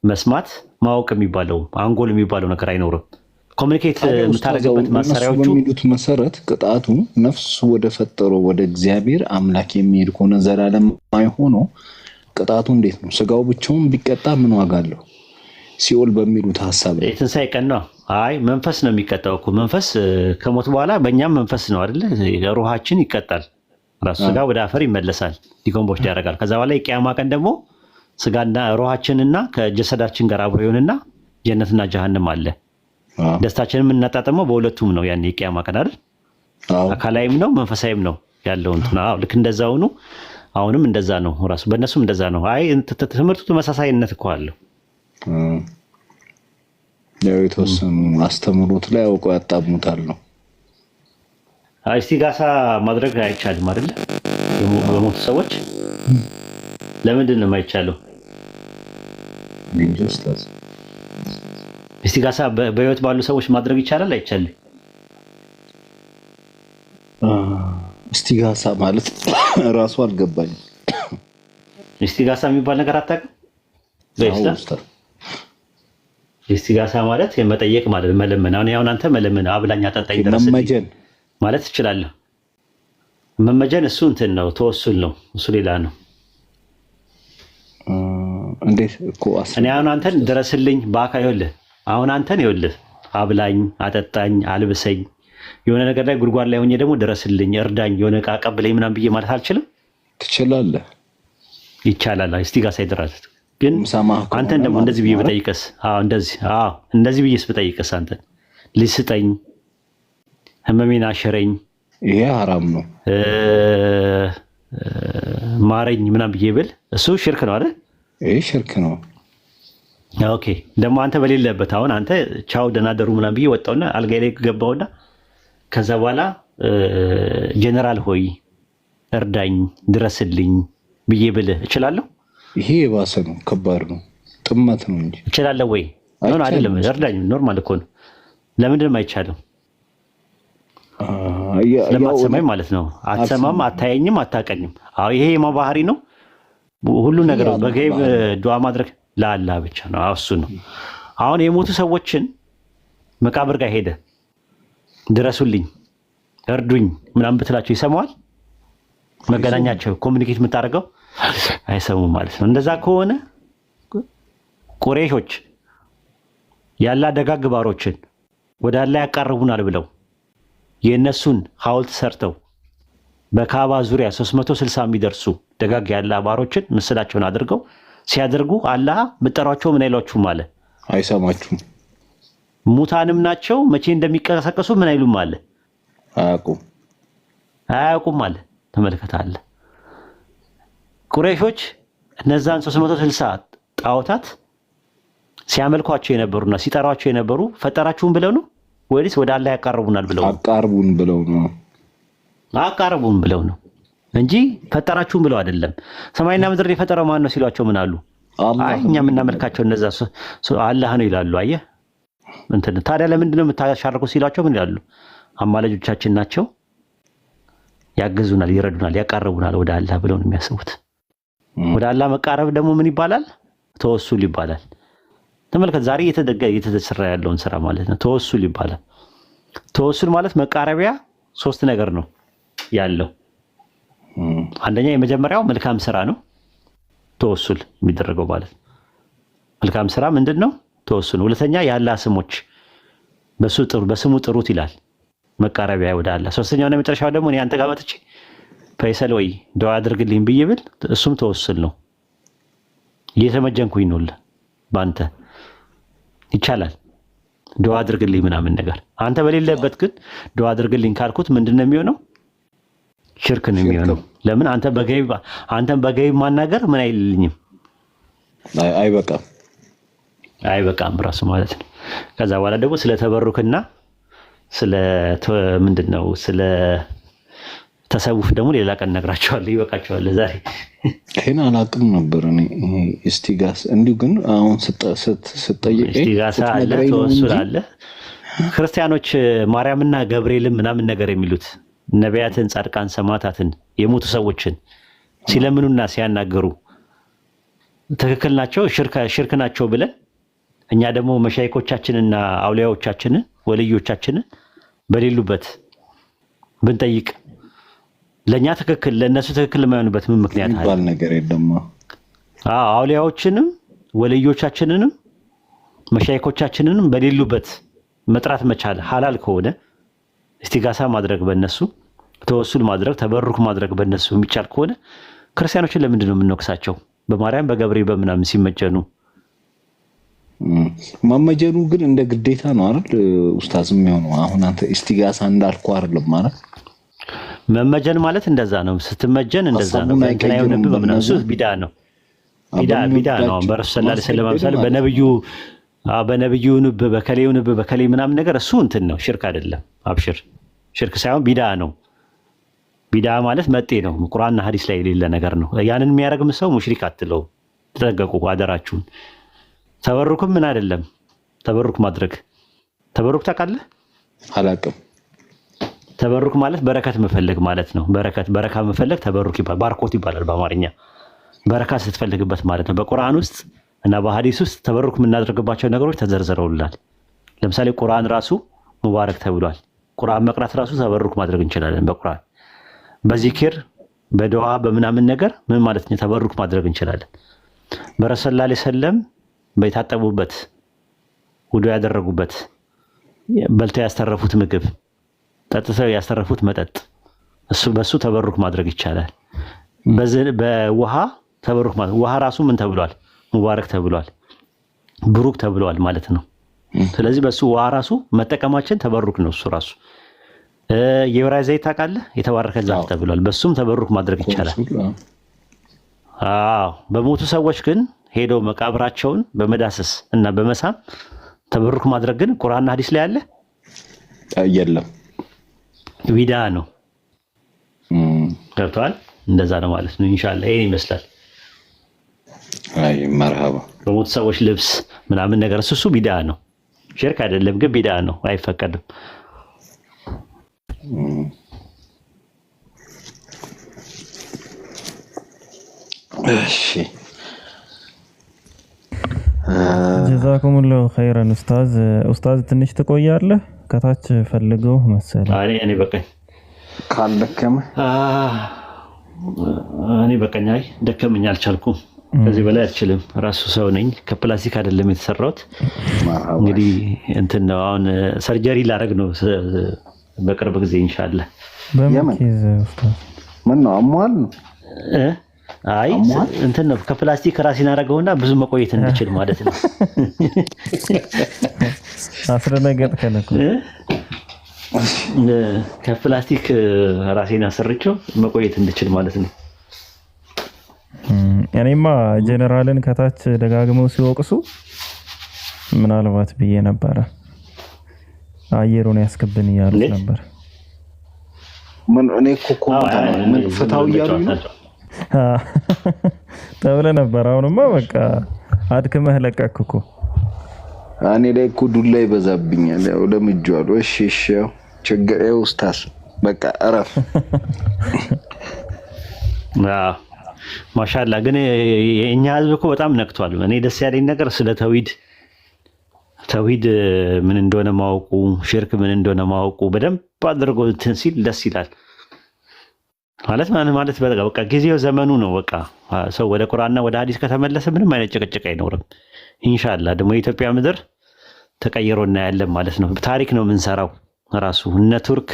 መስማት፣ ማወቅ የሚባለው አንጎል የሚባለው ነገር አይኖርም። ኮሚኒኬት የምታደርግበት መሳሪያዎቹ በሚሉት መሰረት ቅጣቱ ነፍስ ወደ ፈጠረው ወደ እግዚአብሔር አምላክ የሚሄድ ከሆነ ዘላለማዊ ሆኖ ቅጣቱ እንዴት ነው? ስጋው ብቻውን ቢቀጣ ምን ዋጋ አለው? ሲኦል በሚሉት ሀሳብ ላይ የትንሣኤ ቀን ነው። አይ መንፈስ ነው የሚቀጣው እኮ። መንፈስ ከሞት በኋላ በእኛም መንፈስ ነው አይደለ? ሩሃችን ይቀጣል። ራሱ ስጋ ወደ አፈር ይመለሳል፣ ዲኮምፖስት ያደርጋል። ከዛ በኋላ የቂያማ ቀን ደግሞ ስጋና ሩሃችንና ከጀሰዳችን ጋር አብሮ ይሆንና ጀነትና ጀሃነም አለ። ደስታችንን የምናጣጥመው በሁለቱም ነው። ያን የቂያማ ቀን አይደል? አካላዊም ነው መንፈሳዊም ነው ያለው እንትና። ልክ እንደዛው ነው። አሁንም እንደዛ ነው። ራሱ በእነሱም እንደዛ ነው። አይ ትምህርቱ ተመሳሳይነት እኮ አለው። ያው የተወሰኑ አስተምሮት ላይ አውቀው ያጣሙታል ነው። እስቲጋሳ ማድረግ አይቻልም አይደል? የሞቱ ሰዎች ለምንድን ነው የማይቻለው? እስቲጋሳ በህይወት ባሉ ሰዎች ማድረግ ይቻላል አይቻልም? እስቲጋሳ ማለት ራሱ አልገባኝም። እስቲጋሳ የሚባል ነገር አታውቅም? በኢስላም እስቲጋሳ ማለት የመጠየቅ ማለት መለመን። አሁን አንተ መለመን አብላኝ አጠጣኝ ድረስልኝ ማለት ትችላለህ። መመጀን እሱ እንትን ነው፣ ተወሱል ነው፣ እሱ ሌላ ነው። እንዴት እኮ እኔ አሁን አንተን ድረስልኝ ባካ ይኸውልህ፣ አሁን አንተን ይኸውልህ አብላኝ አጠጣኝ አልብሰኝ የሆነ ነገር ላይ ጉድጓድ ላይ ሆኜ ደግሞ ድረስልኝ እርዳኝ የሆነ ዕቃ ቀብለኝ ምናምን ብዬ ማለት አልችልም? ትችላለህ። ይቻላል። እስቲጋሳ ይደራል። ግን አንተን ደግሞ እንደዚህ ብዬ ብጠይቅስ? እንደዚህ ብዬስ ብጠይቅስ? አንተን ልጅ ስጠኝ፣ ህመሜን አሸረኝ፣ ይሄ ሐራም ነው፣ ማረኝ ምናምን ብዬ ብል እሱ ሽርክ ነው አይደል? ይሄ ሽርክ ነው። ኦኬ። ደግሞ አንተ በሌለበት አሁን አንተ ቻው ደህና ደሩ ምናምን ብዬ ወጣውና አልጋ ላይ ገባውና ከዛ በኋላ ጀነራል ሆይ እርዳኝ ድረስልኝ ብዬ ብልህ እችላለሁ? ይሄ የባሰ ነው፣ ከባድ ነው፣ ጥመት ነው እንጂ እችላለሁ ወይ? ኖር አይደለም፣ እርዳኝ ኖርማል እኮ ነው። ለምንድን ነው የማይቻለው? ስለማትሰማኝ ማለት ነው። አትሰማም፣ አታየኝም፣ አታቀኝም። አዎ ይሄ የማባህሪ ነው። ሁሉ ነገር በገይብ ዱዓ ማድረግ ለአላህ ብቻ ነው። እሱ ነው። አሁን የሞቱ ሰዎችን መቃብር ጋር ሄደ ድረሱልኝ እርዱኝ ምናምን ብትላቸው ይሰማዋል? መገናኛቸው ኮሚኒኬት የምታደርገው አይሰሙም ማለት ነው። እንደዛ ከሆነ ቁረይሾች ያላ ደጋግ ባሮችን ወደ አላህ ያቃርቡናል ብለው የእነሱን ሐውልት ሰርተው በካባ ዙሪያ 360 የሚደርሱ ደጋግ ያላ ባሮችን ምስላቸውን አድርገው ሲያደርጉ አላህ ብጠሯቸው ምን አይሏችሁም አለ፣ አይሰማችሁም። ሙታንም ናቸው መቼ እንደሚቀሰቀሱ ምን አይሉም አለ፣ አያውቁም አለ። ተመልከት አለ። ቁረይሾች እነዛን 360 ጣዖታት ሲያመልኳቸው የነበሩና ሲጠሯቸው የነበሩ ፈጠራችሁን ብለው ነው ወይስ ወደ አላህ ያቃርቡናል ብለው ነው? አቃርቡን ብለው ነው። አቃርቡን ብለው ነው እንጂ ፈጠራችሁን ብለው አይደለም። ሰማይና ምድር የፈጠረው ማን ነው ሲሏቸው ምን አሉ? አይ እኛ የምናመልካቸው እነዛ አላህ ነው ይላሉ። አየህ እንትን ታዲያ ለምንድን ነው የምታሻርኩ ሲሏቸው ምን ይላሉ? አማላጆቻችን ናቸው፣ ያገዙናል፣ ይረዱናል፣ ያቃርቡናል ወደ አላህ ብለው ነው የሚያስቡት። ወደ አላህ መቃረብ ደግሞ ምን ይባላል? ተወሱል ይባላል። ተመልከት ዛሬ እየተሰራ ያለውን ስራ ማለት ነው። ተወሱል ይባላል። ተወሱል ማለት መቃረቢያ ሶስት ነገር ነው ያለው። አንደኛ የመጀመሪያው መልካም ስራ ነው ተወሱል የሚደረገው ማለት ነው። መልካም ስራ ምንድነው? ተወሱል። ሁለተኛ የአላህ ስሞች በስሙ ጥሩት ይላል መቃረቢያ ወደ አላህ። ሶስተኛውና የመጨረሻው ደግሞ እኔ አንተ ጋር መጥቼ ፈይሰል ወይ ዱዓ አድርግልኝ ብዬ ብል እሱም ተወሱል ነው። እየተመጀንኩኝ ነው በአንተ ይቻላል ዱዓ አድርግልኝ ምናምን ነገር። አንተ በሌለበት ግን ዱዓ አድርግልኝ ካልኩት ምንድነው የሚሆነው? ሽርክ ነው የሚሆነው። ለምን አንተን በገይብ ማናገር ምን አይልልኝም? አይበቃም ራሱ ማለት ነው። ከዛ በኋላ ደግሞ ስለ ተበሩክና ስለ ምንድነው ስለ ተሰውፍ ደግሞ ሌላ ቀን ነግራቸዋለሁ። ይበቃቸዋል ዛሬ። ይሄን አላውቅም ነበር እኔ እስቲጋሳ። እንዲሁ ግን አሁን ስትጠይቀኝ እስቲጋሳ አለ፣ ተወሱል አለ። ክርስቲያኖች ማርያምና ገብርኤልን ምናምን ነገር የሚሉት ነቢያትን፣ ጻድቃን፣ ሰማዕታትን የሞቱ ሰዎችን ሲለምኑና ሲያናገሩ ትክክል ናቸው ሽርክ ናቸው ብለን እኛ ደግሞ መሻይኮቻችንና አውሊያዎቻችንን ወልዮቻችንን በሌሉበት ብንጠይቅ ለኛ ትክክል ለነሱ ትክክል የማይሆንበት ምን ምክንያት አለ? ባል ነገር የለም። አውሊያዎችንም ወልዮቻችንንም መሻይኮቻችንንም በሌሉበት መጥራት መቻል ሐላል ከሆነ እስቲጋሳ ማድረግ በእነሱ ተወሱል ማድረግ ተበሩክ ማድረግ በእነሱ የሚቻል ከሆነ ክርስቲያኖችን ለምንድን ነው የምንወቅሳቸው? በማርያም በገብርኤል በምናምን ሲመጀኑ ማመጀኑ ግን እንደ ግዴታ ነው አይደል ኡስታዝ የሚሆነው? አሁን አንተ እስቲጋሳ እንዳልኩ አይደለም ማለት መመጀን ማለት እንደዛ ነው። ስትመጀን እንደዛ ነው። እንትን አይሆንብህ በምናምን እሱ ቢዳ ነው። ቢዳ ነው። በረሱል ሰለላሁ ዐለይሂ ወሰለም ምሳሌ በነብዩ ንብ በከሌው ንብ በከሌ ምናምን ነገር እሱ እንትን ነው፣ ሽርክ አይደለም። አብሽር ሽርክ ሳይሆን ቢዳ ነው። ቢዳ ማለት መጤ ነው። ቁርአንና ሐዲስ ላይ የሌለ ነገር ነው። ያንን የሚያደርግም ሰው ሙሽሪክ አትለው። ተጠንቀቁ አደራችሁን። ተበሩክም ምን አይደለም ተበሩክ ማድረግ። ተበሩክ ታውቃለህ? አላውቅም። ተበሩክ ማለት በረከት መፈለግ ማለት ነው። በረካ መፈለግ ተበሩክ ይባላል። ባርኮት ይባላል በአማርኛ። በረካ ስትፈልግበት ማለት ነው። በቁርአን ውስጥ እና በሐዲስ ውስጥ ተበሩክ የምናደርግባቸው ነገሮች ተዘርዝረውልናል። ለምሳሌ ቁርአን ራሱ ሙባረክ ተብሏል። ቁርአን መቅራት ራሱ ተበሩክ ማድረግ እንችላለን። በቁርአን በዚክር በዱዓ በምናምን ነገር ምን ማለት ነው ተበሩክ ማድረግ እንችላለን። በረሱል ሰለላሁ ዐለይሂ ወሰለም በታጠቡበት ውዱ ያደረጉበት በልተው ያስተረፉት ምግብ ጠጥተው ያስተረፉት መጠጥ በሱ ተበሩክ ማድረግ ይቻላል። በውሃ ተበሩክ ማለት ውሃ ራሱ ምን ተብሏል? ሙባረክ ተብሏል፣ ብሩክ ተብሏል ማለት ነው። ስለዚህ በሱ ውሃ ራሱ መጠቀማችን ተበሩክ ነው። እሱ ራሱ የወይራ ዘይት ታውቃለህ? የተባረከ ዛፍ ተብሏል። በሱም ተበሩክ ማድረግ ይቻላል። አዎ በሞቱ ሰዎች ግን ሄዶ መቃብራቸውን በመዳሰስ እና በመሳም ተበሩክ ማድረግ ግን ቁርአንና ሐዲስ ላይ አለ የለም። ቢዳ ነው። ገብቶሃል? እንደዛ ነው ማለት ነው። ኢንሻአላህ ይሄን ይመስላል። አይ መርሃባ። በሞቱ ሰዎች ልብስ ምናምን ነገር እሱ ቢዳ ነው። ሽርክ አይደለም ግን ቢዳ ነው፣ አይፈቀድም። እሺ ጀዛኩሙላሁ ኸይረን ኡስታዝ ትንሽ ትቆያለህ? ከታች ፈልገው መሰለኝ። እኔ በቃኝ ካልደከመ እኔ በቃኝ። አይ ደከመኝ፣ አልቻልኩም። ከዚህ በላይ አልችልም። ራሱ ሰው ነኝ። ከፕላስቲክ አይደለም የተሰራሁት። እንግዲህ እንትን ነው አሁን ሰርጀሪ ላደርግ ነው በቅርብ ጊዜ ኢንሻአላህ። በምን ኬዝ ኡስታዝ? ምን ነው አሟል ነው? አይ እንትን ነው ከፕላስቲክ ራሴን አደረገውና ብዙ መቆየት እንድችል ማለት ነው። አስረነገጥከን እኮ። ከፕላስቲክ ራሴን አሰርቼው መቆየት እንድችል ማለት ነው። እኔማ ጀነራልን ከታች ደጋግመው ሲወቅሱ ምናልባት ብዬ ነበረ አየሩን ያስከብን እያሉት ነበር። ምን እኔ እኮ ምን ፍታው እያሉኝ ነው ተብለህ ነበር። አሁንማ በቃ አድክመህ ለቀቅክ እኮ። እኔ ላይ እኮ ዱላ ይበዛብኛል። ያው ለምጄዋለሁ። እሺ ያው ችግር ኡስታዝ በቃ እረፍ። ማሻአላ ግን የኛ ህዝብ እኮ በጣም ነክቷል። እኔ ደስ ያለኝ ነገር ስለ ተውሂድ ምን እንደሆነ ማወቁ፣ ሽርክ ምን እንደሆነ ማወቁ በደንብ አድርጎ እንትን ሲል ደስ ይላል። ማለት በቃ ጊዜው ዘመኑ ነው። በቃ ሰው ወደ ቁርአንና ወደ ሐዲስ ከተመለሰ ምንም አይነት ጭቅጭቅ አይኖርም። ኢንሻአላህ ደግሞ የኢትዮጵያ ምድር ተቀይሮ እናያለን ማለት ነው። ታሪክ ነው የምንሰራው ራሱ። እነ ቱርክ፣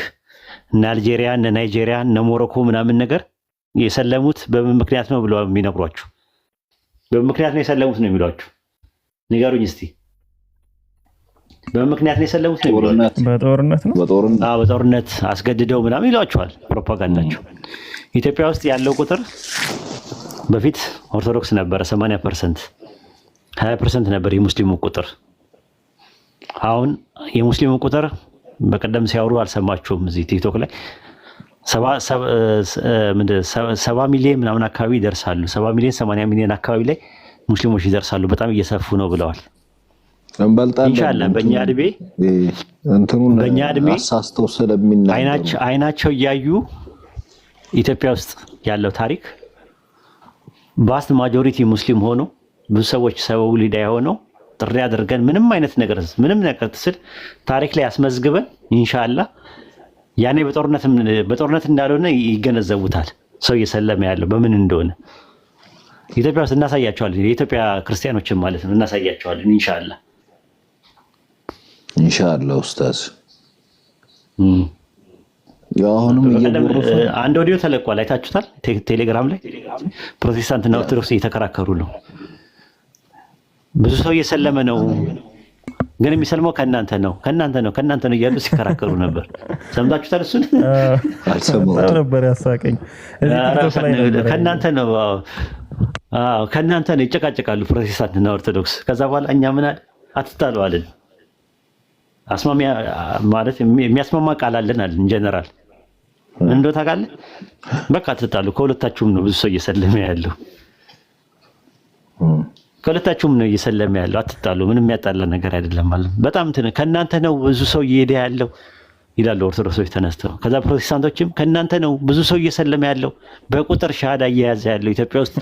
እነ አልጄሪያ፣ እነ ናይጄሪያ፣ እነ ሞሮኮ ምናምን ነገር የሰለሙት በምን ምክንያት ነው ብለው የሚነግሯችሁ? በምን ምክንያት ነው የሰለሙት ነው የሚሏችሁ? ንገሩኝ እስቲ። በምን ምክንያት ነው የሰለሙት ነው የሚሏችሁ? በጦርነት ነው። በጦርነት አስገድደው ምናምን ይሏቸዋል። ፕሮፓጋንዳቸው። ኢትዮጵያ ውስጥ ያለው ቁጥር በፊት ኦርቶዶክስ ነበረ 80%፣ 20% ነበር የሙስሊሙ ቁጥር። አሁን የሙስሊሙ ቁጥር በቀደም ሲያወሩ አልሰማችሁም? እዚህ ቲክቶክ ላይ 70 ሚሊዮን ምናምን አካባቢ ይደርሳሉ። 70 ሚሊዮን 80 ሚሊዮን አካባቢ ላይ ሙስሊሞች ይደርሳሉ። በጣም እየሰፉ ነው ብለዋል። ኢንሻአላህ በእኛ እድሜ አሳስተው ስለሚናገሩ አይናቸው እያዩ ኢትዮጵያ ውስጥ ያለው ታሪክ ቫስት ማጆሪቲ ሙስሊም ሆኖ ብዙ ሰዎች ሰበቡ ሊዳ ሆነው ጥሪ አድርገን ምንም ነገር ስል ታሪክ ላይ አስመዝግበን ኢንሻአላህ ያኔ በጦርነት እንዳልሆነ ይገነዘቡታል። ሰው እየሰለመ ያለው በምን እንደሆነ ኢትዮጵያ ውስጥ እናሳያቸዋለን። የኢትዮጵያ ክርስቲያኖችን ማለት ነው እናሳያቸዋለን ኢንሻአላህ ኡስታዝ። አሁንም አንድ ኦዲዮ ተለቋል፣ አይታችሁታል? ቴሌግራም ላይ ፕሮቴስታንትና ኦርቶዶክስ እየተከራከሩ ነው። ብዙ ሰው እየሰለመ ነው፣ ግን የሚሰልመው ከእናንተ ነው እያሉ ሲከራከሩ ነበር። ሰምታችሁታል? እሱን አልሰማሁም ነበር ያሳቀኝ። ከእናንተ ነው። ከእናንተ ነው ይጨቃጨቃሉ ፕሮቴስታንትና ኦርቶዶክስ። ከዛ በኋላ እኛ ምን አለ አትጣሉ አለን። አስማሚያ ማለት የሚያስማማ ቃል አለን አለን። ኢንጀነራል እንደው ታውቃለህ፣ በቃ አትጣሉ። ከሁለታችሁም ነው ብዙ ሰው እየሰለመ ያለው፣ ከሁለታችሁም ነው እየሰለመ ያለው። አትጣሉ፣ ምንም የሚያጣላ ነገር አይደለም ማለት በጣም ከእናንተ ነው ብዙ ሰው እየሄደ ያለው ይላሉ ኦርቶዶክሶች ተነስተው። ከዛ ፕሮቴስታንቶችም ከእናንተ ነው ብዙ ሰው እየሰለመ ያለው፣ በቁጥር ሻሃዳ እየያዘ ያለው ኢትዮጵያ ውስጥ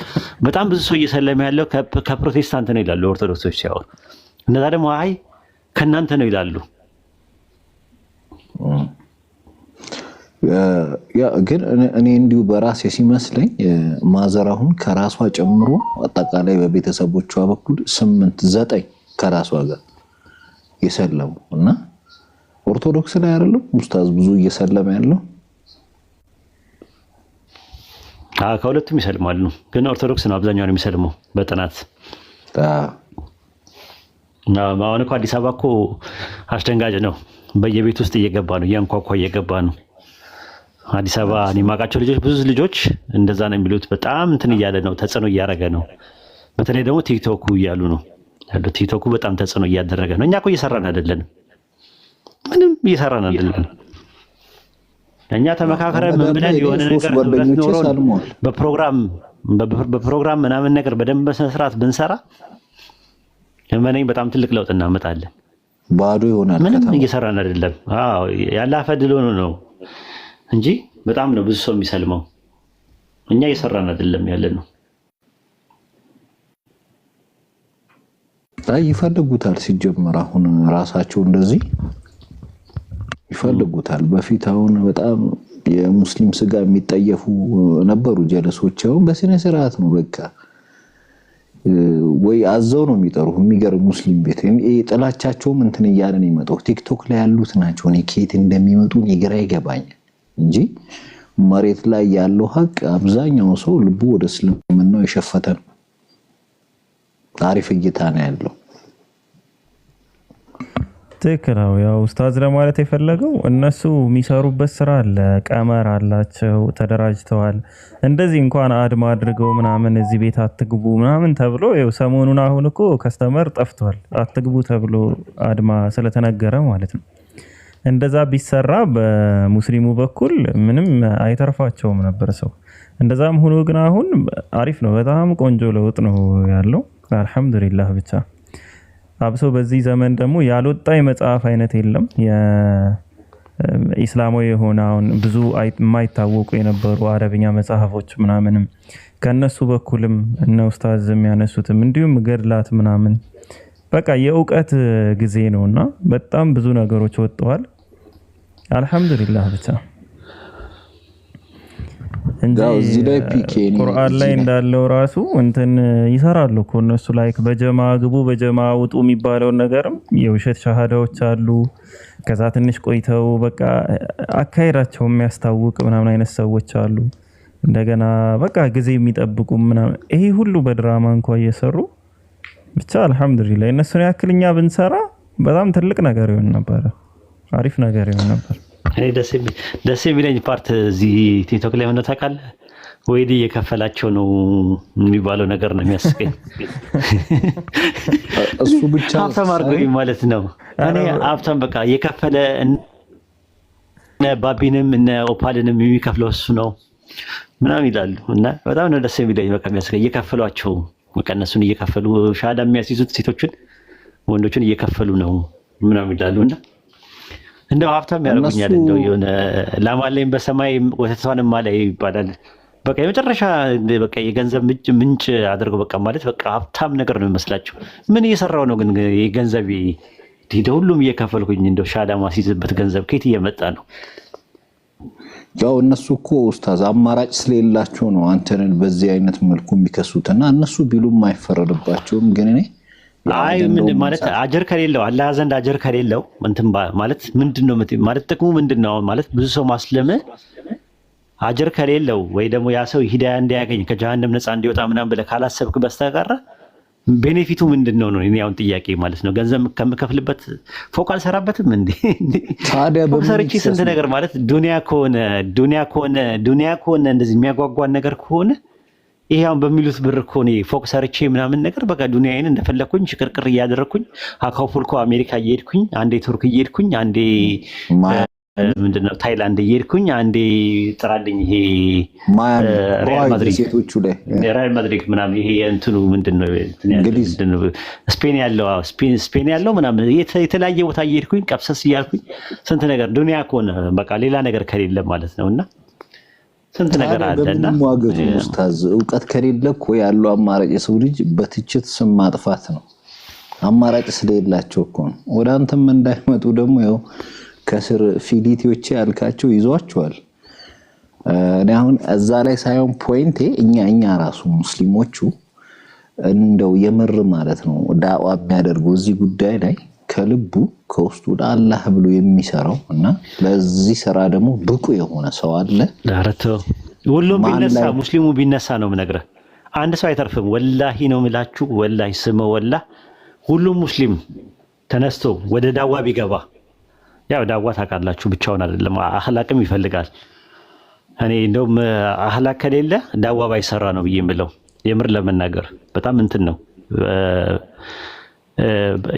በጣም ብዙ ሰው እየሰለመ ያለው ከፕሮቴስታንት ነው ይላሉ ኦርቶዶክሶች ሲያወሩ። እነዛ ደግሞ አይ ከእናንተ ነው ይላሉ። ግን እኔ እንዲሁ በራሴ ሲመስለኝ ማዘር አሁን ከራሷ ጨምሮ አጠቃላይ በቤተሰቦቿ በኩል 8-9 ከራሷ ጋር የሰለሙ እና ኦርቶዶክስ ላይ አይደለም ኡስታዝ ብዙ እየሰለመ ያለው። ከሁለቱም ይሰልማሉ፣ ግን ኦርቶዶክስ ነው አብዛኛውን የሚሰልመው በጥናት። አሁን እኮ አዲስ አበባ እኮ አስደንጋጭ ነው። በየቤት ውስጥ እየገባ ነው፣ እያንኳኳ እየገባ ነው። አዲስ አበባ እኔ የማውቃቸው ልጆች ብዙ ልጆች እንደዛ ነው የሚሉት። በጣም እንትን እያለ ነው፣ ተጽዕኖ እያደረገ ነው። በተለይ ደግሞ ቲክቶኩ እያሉ ነው ያለው። ቲክቶኩ በጣም ተጽዕኖ እያደረገ ነው። እኛ እኮ እየሰራን አይደለንም፣ ምንም እየሰራን አይደለንም። እኛ ተመካከረን ምን ብለን የሆነ ነገር በፕሮግራም ምናምን ነገር በደንብ በስነ ስርዓት ብንሰራ እመነኝ በጣም ትልቅ ለውጥ እናመጣለን። ባዶ ይሆናል። ምንም እየሰራን አይደለም። ያላፈ ድሎ ነው እንጂ በጣም ነው ብዙ ሰው የሚሰልመው። እኛ እየሰራን አይደለም ያለ ነው። ይፈልጉታል ሲጀመር አሁን ራሳቸው እንደዚህ ይፈልጉታል። በፊት አሁን በጣም የሙስሊም ስጋ የሚጠየፉ ነበሩ ጀለሶች። አሁን በስነ ስርዓት ነው በቃ ወይ አዘው ነው የሚጠሩ። የሚገርም ሙስሊም ቤት ጥላቻቸውም እንትን እያለ ነው የሚመጣው። ቲክቶክ ላይ ያሉት ናቸው። እኔ ከየት እንደሚመጡ ግራ ይገባኛል እንጂ መሬት ላይ ያለው ሀቅ አብዛኛው ሰው ልቡ ወደ እስልምናው የሸፈተ ነው። አሪፍ እይታ ነው ያለው። ትክክል ነው። ያው ኡስታዝ ለማለት የፈለገው እነሱ የሚሰሩበት ስራ አለ፣ ቀመር አላቸው፣ ተደራጅተዋል። እንደዚህ እንኳን አድማ አድርገው ምናምን እዚህ ቤት አትግቡ ምናምን ተብሎ ይኸው ሰሞኑን አሁን እኮ ከስተመር ጠፍቷል፣ አትግቡ ተብሎ አድማ ስለተነገረ ማለት ነው። እንደዛ ቢሰራ በሙስሊሙ በኩል ምንም አይተርፋቸውም ነበር ሰው። እንደዛም ሆኖ ግን አሁን አሪፍ ነው፣ በጣም ቆንጆ ለውጥ ነው ያለው። አልሐምዱሊላህ ብቻ አብሶ በዚህ ዘመን ደግሞ ያልወጣ የመጽሐፍ አይነት የለም። የኢስላማዊ የሆነ አሁን ብዙ የማይታወቁ የነበሩ አረብኛ መጽሐፎች ምናምንም ከነሱ በኩልም እነ ኡስታዝ የሚያነሱትም እንዲሁም ገድላት ምናምን በቃ የእውቀት ጊዜ ነውና በጣም ብዙ ነገሮች ወጥተዋል። አልሐምዱሊላህ ብቻ እንጂ ቁርአን ላይ እንዳለው ራሱ እንትን ይሰራሉ እኮ እነሱ ላይክ በጀማ ግቡ በጀማ ውጡ የሚባለውን ነገርም የውሸት ሻሃዳዎች አሉ። ከዛ ትንሽ ቆይተው በቃ አካሄዳቸው የሚያስታውቅ ምናምን አይነት ሰዎች አሉ። እንደገና በቃ ጊዜ የሚጠብቁ ምናምን ይሄ ሁሉ በድራማ እንኳን እየሰሩ ብቻ አልሐምዱሊላህ እነሱን ያክልኛ ብንሰራ በጣም ትልቅ ነገር ይሆን ነበር፣ አሪፍ ነገር ይሆን ነበር። እኔ ደስ የሚለኝ ፓርት እዚህ ቲክቶክ ላይ ሆነ ታውቃለህ፣ ወይዲ እየከፈላቸው ነው የሚባለው ነገር ነው የሚያስቀኝ። እሱ ብቻ ሀብታም አድርጎኝ ማለት ነው። እኔ ሀብታም በቃ እየከፈለ እነ ባቢንም እነ ኦፓልንም የሚከፍለው እሱ ነው ምናምን ይላሉ። እና በጣም ነው ደስ የሚለኝ በቃ የሚያስቀኝ እየከፈሏቸው በቃ እነሱን እየከፈሉ ሻሃዳ የሚያስይዙት ሴቶችን ወንዶችን እየከፈሉ ነው ምናምን ይላሉ። እና እንደው ሀብታም ያደርጉኛል። እንደው የሆነ ላማለኝ በሰማይ ወተቷንም ማላይ ይባላል። በቃ የመጨረሻ በቃ የገንዘብ ምንጭ አድርገው በቃ ማለት በቃ ሀብታም ነገር ነው የሚመስላቸው። ምን እየሰራው ነው ግን የገንዘብ ሁሉም እየከፈልኩኝ እንደው ሻሃዳ ማስይዝበት ገንዘብ ከየት እየመጣ ነው? ያው እነሱ እኮ ኡስታዝ አማራጭ ስለሌላቸው ነው አንተንን በዚህ አይነት መልኩ የሚከሱትና እነሱ ቢሉም አይፈረድባቸውም። ግን እኔ አይ ምን ማለት አጀር ከሌለው አላህ ዘንድ አጀር ከሌለው እንትን ማለት ምንድነው ማለት ጥቅሙ ምንድነው? ማለት ብዙ ሰው ማስለመ አጀር ከሌለው ወይ ደግሞ ያ ሰው ሂዳያ እንዲያገኝ ከጀሃነም ነፃ እንዲወጣ ምናምን ብለህ ካላሰብክ በስተቀር ቤኔፊቱ ምንድነው ነው? እኔ አሁን ጥያቄ ማለት ነው። ገንዘብ ከምከፍልበት ፎቅ አልሰራበትም እንዴ? ታዲያ በሰርቺ ስንት ነገር ማለት ዱንያ ከሆነ እንደዚህ የሚያጓጓን ነገር ከሆነ ይሄ አሁን በሚሉት ብር እኮ እኔ ፎቅ ሰርቼ ምናምን ነገር በቃ ዱንያዬን እንደፈለኩኝ ሽቅርቅር እያደረኩኝ አካውፉልኮ አሜሪካ እየሄድኩኝ አንዴ ቱርክ እየሄድኩኝ አንዴ ምንድነው ታይላንድ እየሄድኩኝ አንዴ ጥራልኝ ይሄ ሪያል ማድሪድ ምናምን ይሄ እንትኑ ምንድነው ስፔን ያለው ምናምን የተለያየ ቦታ እየሄድኩኝ ቀብሰስ እያልኩኝ ስንት ነገር ዱንያ ከሆነ በቃ ሌላ ነገር ከሌለ ማለት ነውና ስንት ነገር አለና ኡስታዝ ዕውቀት ከሌለ እኮ ያለው አማራጭ የሰው ልጅ በትችት ስም ማጥፋት ነው። አማራጭ ስለሌላቸው እኮ ነው። ወደ አንተም እንዳይመጡ ደግሞ ያው ከስር ፊሊቲዎች ያልካቸው ይዟቸዋል። እኔ አሁን እዛ ላይ ሳይሆን ፖይንቴ እኛ ራሱ ሙስሊሞቹ እንደው የምር ማለት ነው ዳዋ የሚያደርገው እዚህ ጉዳይ ላይ ከልቡ ከውስጡ ለአላህ ብሎ የሚሰራው እና ለዚህ ስራ ደግሞ ብቁ የሆነ ሰው አለ። ዳረተው ሁሉም ቢነሳ ሙስሊሙ ቢነሳ ነው የምነግርህ። አንድ ሰው አይተርፍም። ወላሂ ነው የምላችሁ። ወላሂ ስመ ወላሂ ሁሉም ሙስሊም ተነስቶ ወደ ዳዋ ቢገባ ያው ዳዋ ታውቃላችሁ ብቻውን አይደለም አኽላቅም ይፈልጋል። እኔ እንደውም አኽላቅ ከሌለ ዳዋ ባይሰራ ነው ብዬ የምለው የምር ለመናገር በጣም እንትን ነው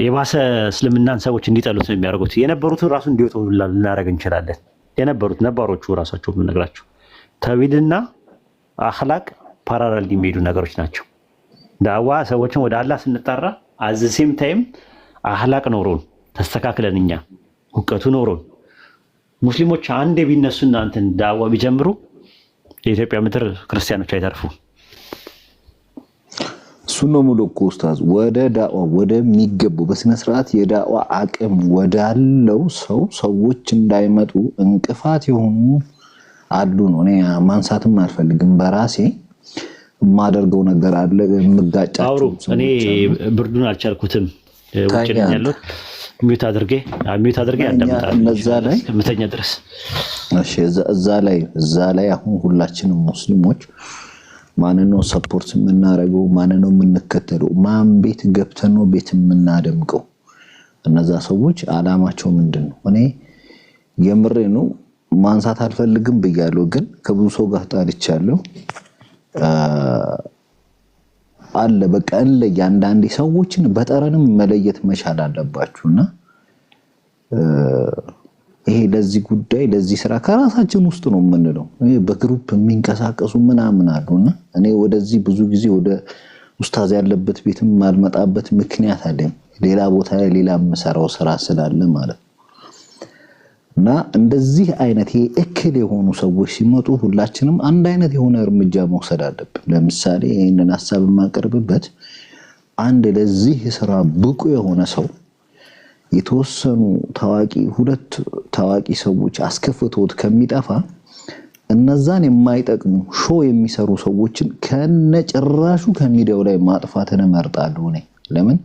የባሰ እስልምናን ሰዎች እንዲጠሉት ነው የሚያደርጉት። የነበሩትን ራሱ እንዲወጡ ልናደርግ እንችላለን። የነበሩት ነባሮቹ ራሳቸው የምነግራቸው ተውሂድና አኽላቅ ፓራራል የሚሄዱ ነገሮች ናቸው። ዳዋ ሰዎችን ወደ አላህ ስንጠራ አዘሴም ታይም አኽላቅ ኖሮን ተስተካክለን እኛ እውቀቱ ኖሮን ሙስሊሞች አንዴ ቢነሱና እንትን ዳዋ ቢጀምሩ የኢትዮጵያ ምድር ክርስቲያኖች አይተርፉ። ሱኖ ሙሉክ ኡስታዝ ወደ ዳዋ ወደሚገቡ በስነ ስርዓት የዳዋ አቅም ወዳለው ሰዎች እንዳይመጡ እንቅፋት የሆኑ አሉ ነው። እኔ ማንሳትም አልፈልግም። በራሴ የማደርገው ነገር አለ የምጋጫቸው። እኔ ብርዱን አልቻልኩትም። ውጭ ነኝ ያለሁት። ሚውት አድርጌ አዳምጣለሁ እነዛ ላይ ምተኛ ድረስ። እሺ እዛ ላይ አሁን ሁላችንም ሙስሊሞች ማንን ነው ሰፖርት የምናደርገው? ማንን ነው የምንከተለው? ማን ቤት ገብተን ነው ቤት የምናደምቀው? እነዛ ሰዎች አላማቸው ምንድነው? እኔ የምሬ ነው ማንሳት አልፈልግም ብያለሁ፣ ግን ከብዙ ሰው ጋር ጣልቻለሁ አለ። በቃ ለያንዳንዴ ሰዎችን በጠረንም መለየት መቻል አለባችሁና ይሄ ለዚህ ጉዳይ ለዚህ ስራ ከራሳችን ውስጥ ነው የምንለው። በግሩፕ የሚንቀሳቀሱ ምናምን አሉና እኔ ወደዚህ ብዙ ጊዜ ወደ ኡስታዝ ያለበት ቤትም ማልመጣበት ምክንያት አለኝ። ሌላ ቦታ ላይ ሌላ የምሰራው ስራ ስላለ ማለት እና እንደዚህ አይነት እክል የሆኑ ሰዎች ሲመጡ ሁላችንም አንድ አይነት የሆነ እርምጃ መውሰድ አለብን። ለምሳሌ ይሄንን ሐሳብ የማቀርብበት አንድ ለዚህ ስራ ብቁ የሆነ ሰው የተወሰኑ ሁለት ታዋቂ ሰዎች አስከፍቶት ከሚጠፋ እነዛን የማይጠቅሙ ሾው የሚሰሩ ሰዎችን ከነጭራሹ ከሚዲያው ላይ ማጥፋትን እመርጣለሁ። እኔ ለምን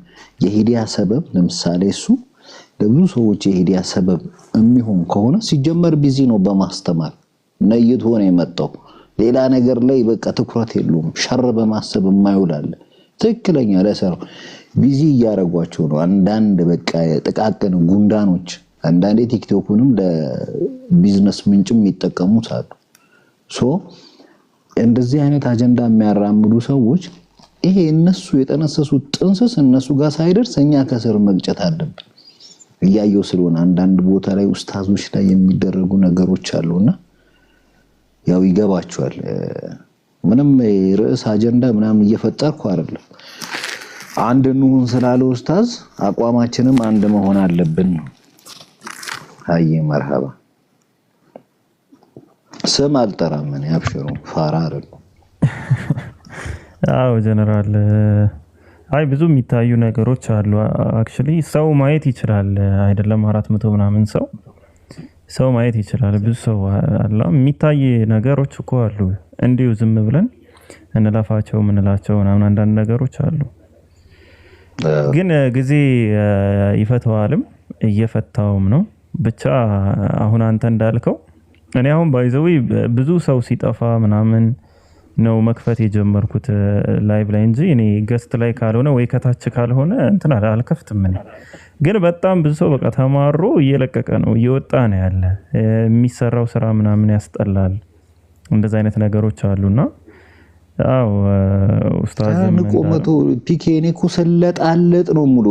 የሂዲያ ሰበብ ለምሳሌ እሱ ለብዙ ሰዎች የሂዲያ ሰበብ የሚሆን ከሆነ ሲጀመር ቢዚ ነው በማስተማር ነይቶ ነው የመጣው። ሌላ ነገር ላይ በቃ ትኩረት የለውም። ሸር በማሰብ የማይውላል ትክክለኛ ለሰሩ ቢዚ ያረጓቸው ነው። አንዳንድ በቃ ጥቃቅን ጉንዳኖች አንዳንዴ ቲክቶክንም ለቢዝነስ ምንጭም ይጠቀሙት አሉ። እንደዚህ አይነት አጀንዳ የሚያራምዱ ሰዎች ይሄ እነሱ የጠነሰሱት ጥንስስ እነሱ ጋር ሳይደርስ እኛ ከስር መግጨት አለብን። እያየው ስለሆነ አንዳንድ ቦታ ላይ ኡስታዞች ላይ የሚደረጉ ነገሮች አሉና ያው ይገባቸዋል። ምንም ርዕስ አጀንዳ ምናምን እየፈጠርኩ አይደለም። አንድ እንሁን ስላለ ኡስታዝ አቋማችንም አንድ መሆን አለብን ነው። አይ መርሐባ ስም አልጠራም እኔ አብሽሩ ፋራ አይደል። አዎ ጀነራል አይ ብዙ የሚታዩ ነገሮች አሉ። አክቹሊ ሰው ማየት ይችላል አይደለም 400 ምናምን ሰው ማየት ይችላል። ብዙ ሰው አለ የሚታይ ነገሮች እኮ አሉ። እንዲሁ ዝም ብለን እንለፋቸው ምንላቸው ምናምን አንዳንድ ነገሮች አሉ። ግን ጊዜ ይፈታዋልም እየፈታውም ነው። ብቻ አሁን አንተ እንዳልከው እኔ አሁን ባይዘው ብዙ ሰው ሲጠፋ ምናምን ነው መክፈት የጀመርኩት ላይቭ ላይ እንጂ እኔ ገስት ላይ ካልሆነ ወይ ከታች ካልሆነ እንትን አልከፍትም። ግን በጣም ብዙ ሰው በቃ ተማሮ እየለቀቀ ነው እየወጣ ነው ያለ። የሚሰራው ስራ ምናምን ያስጠላል። እንደዛ አይነት ነገሮች አሉና አው ኡስታዝም ቆመቶ ፒኬኔ እኮ ሰለጣለጥ ነው ሙሉ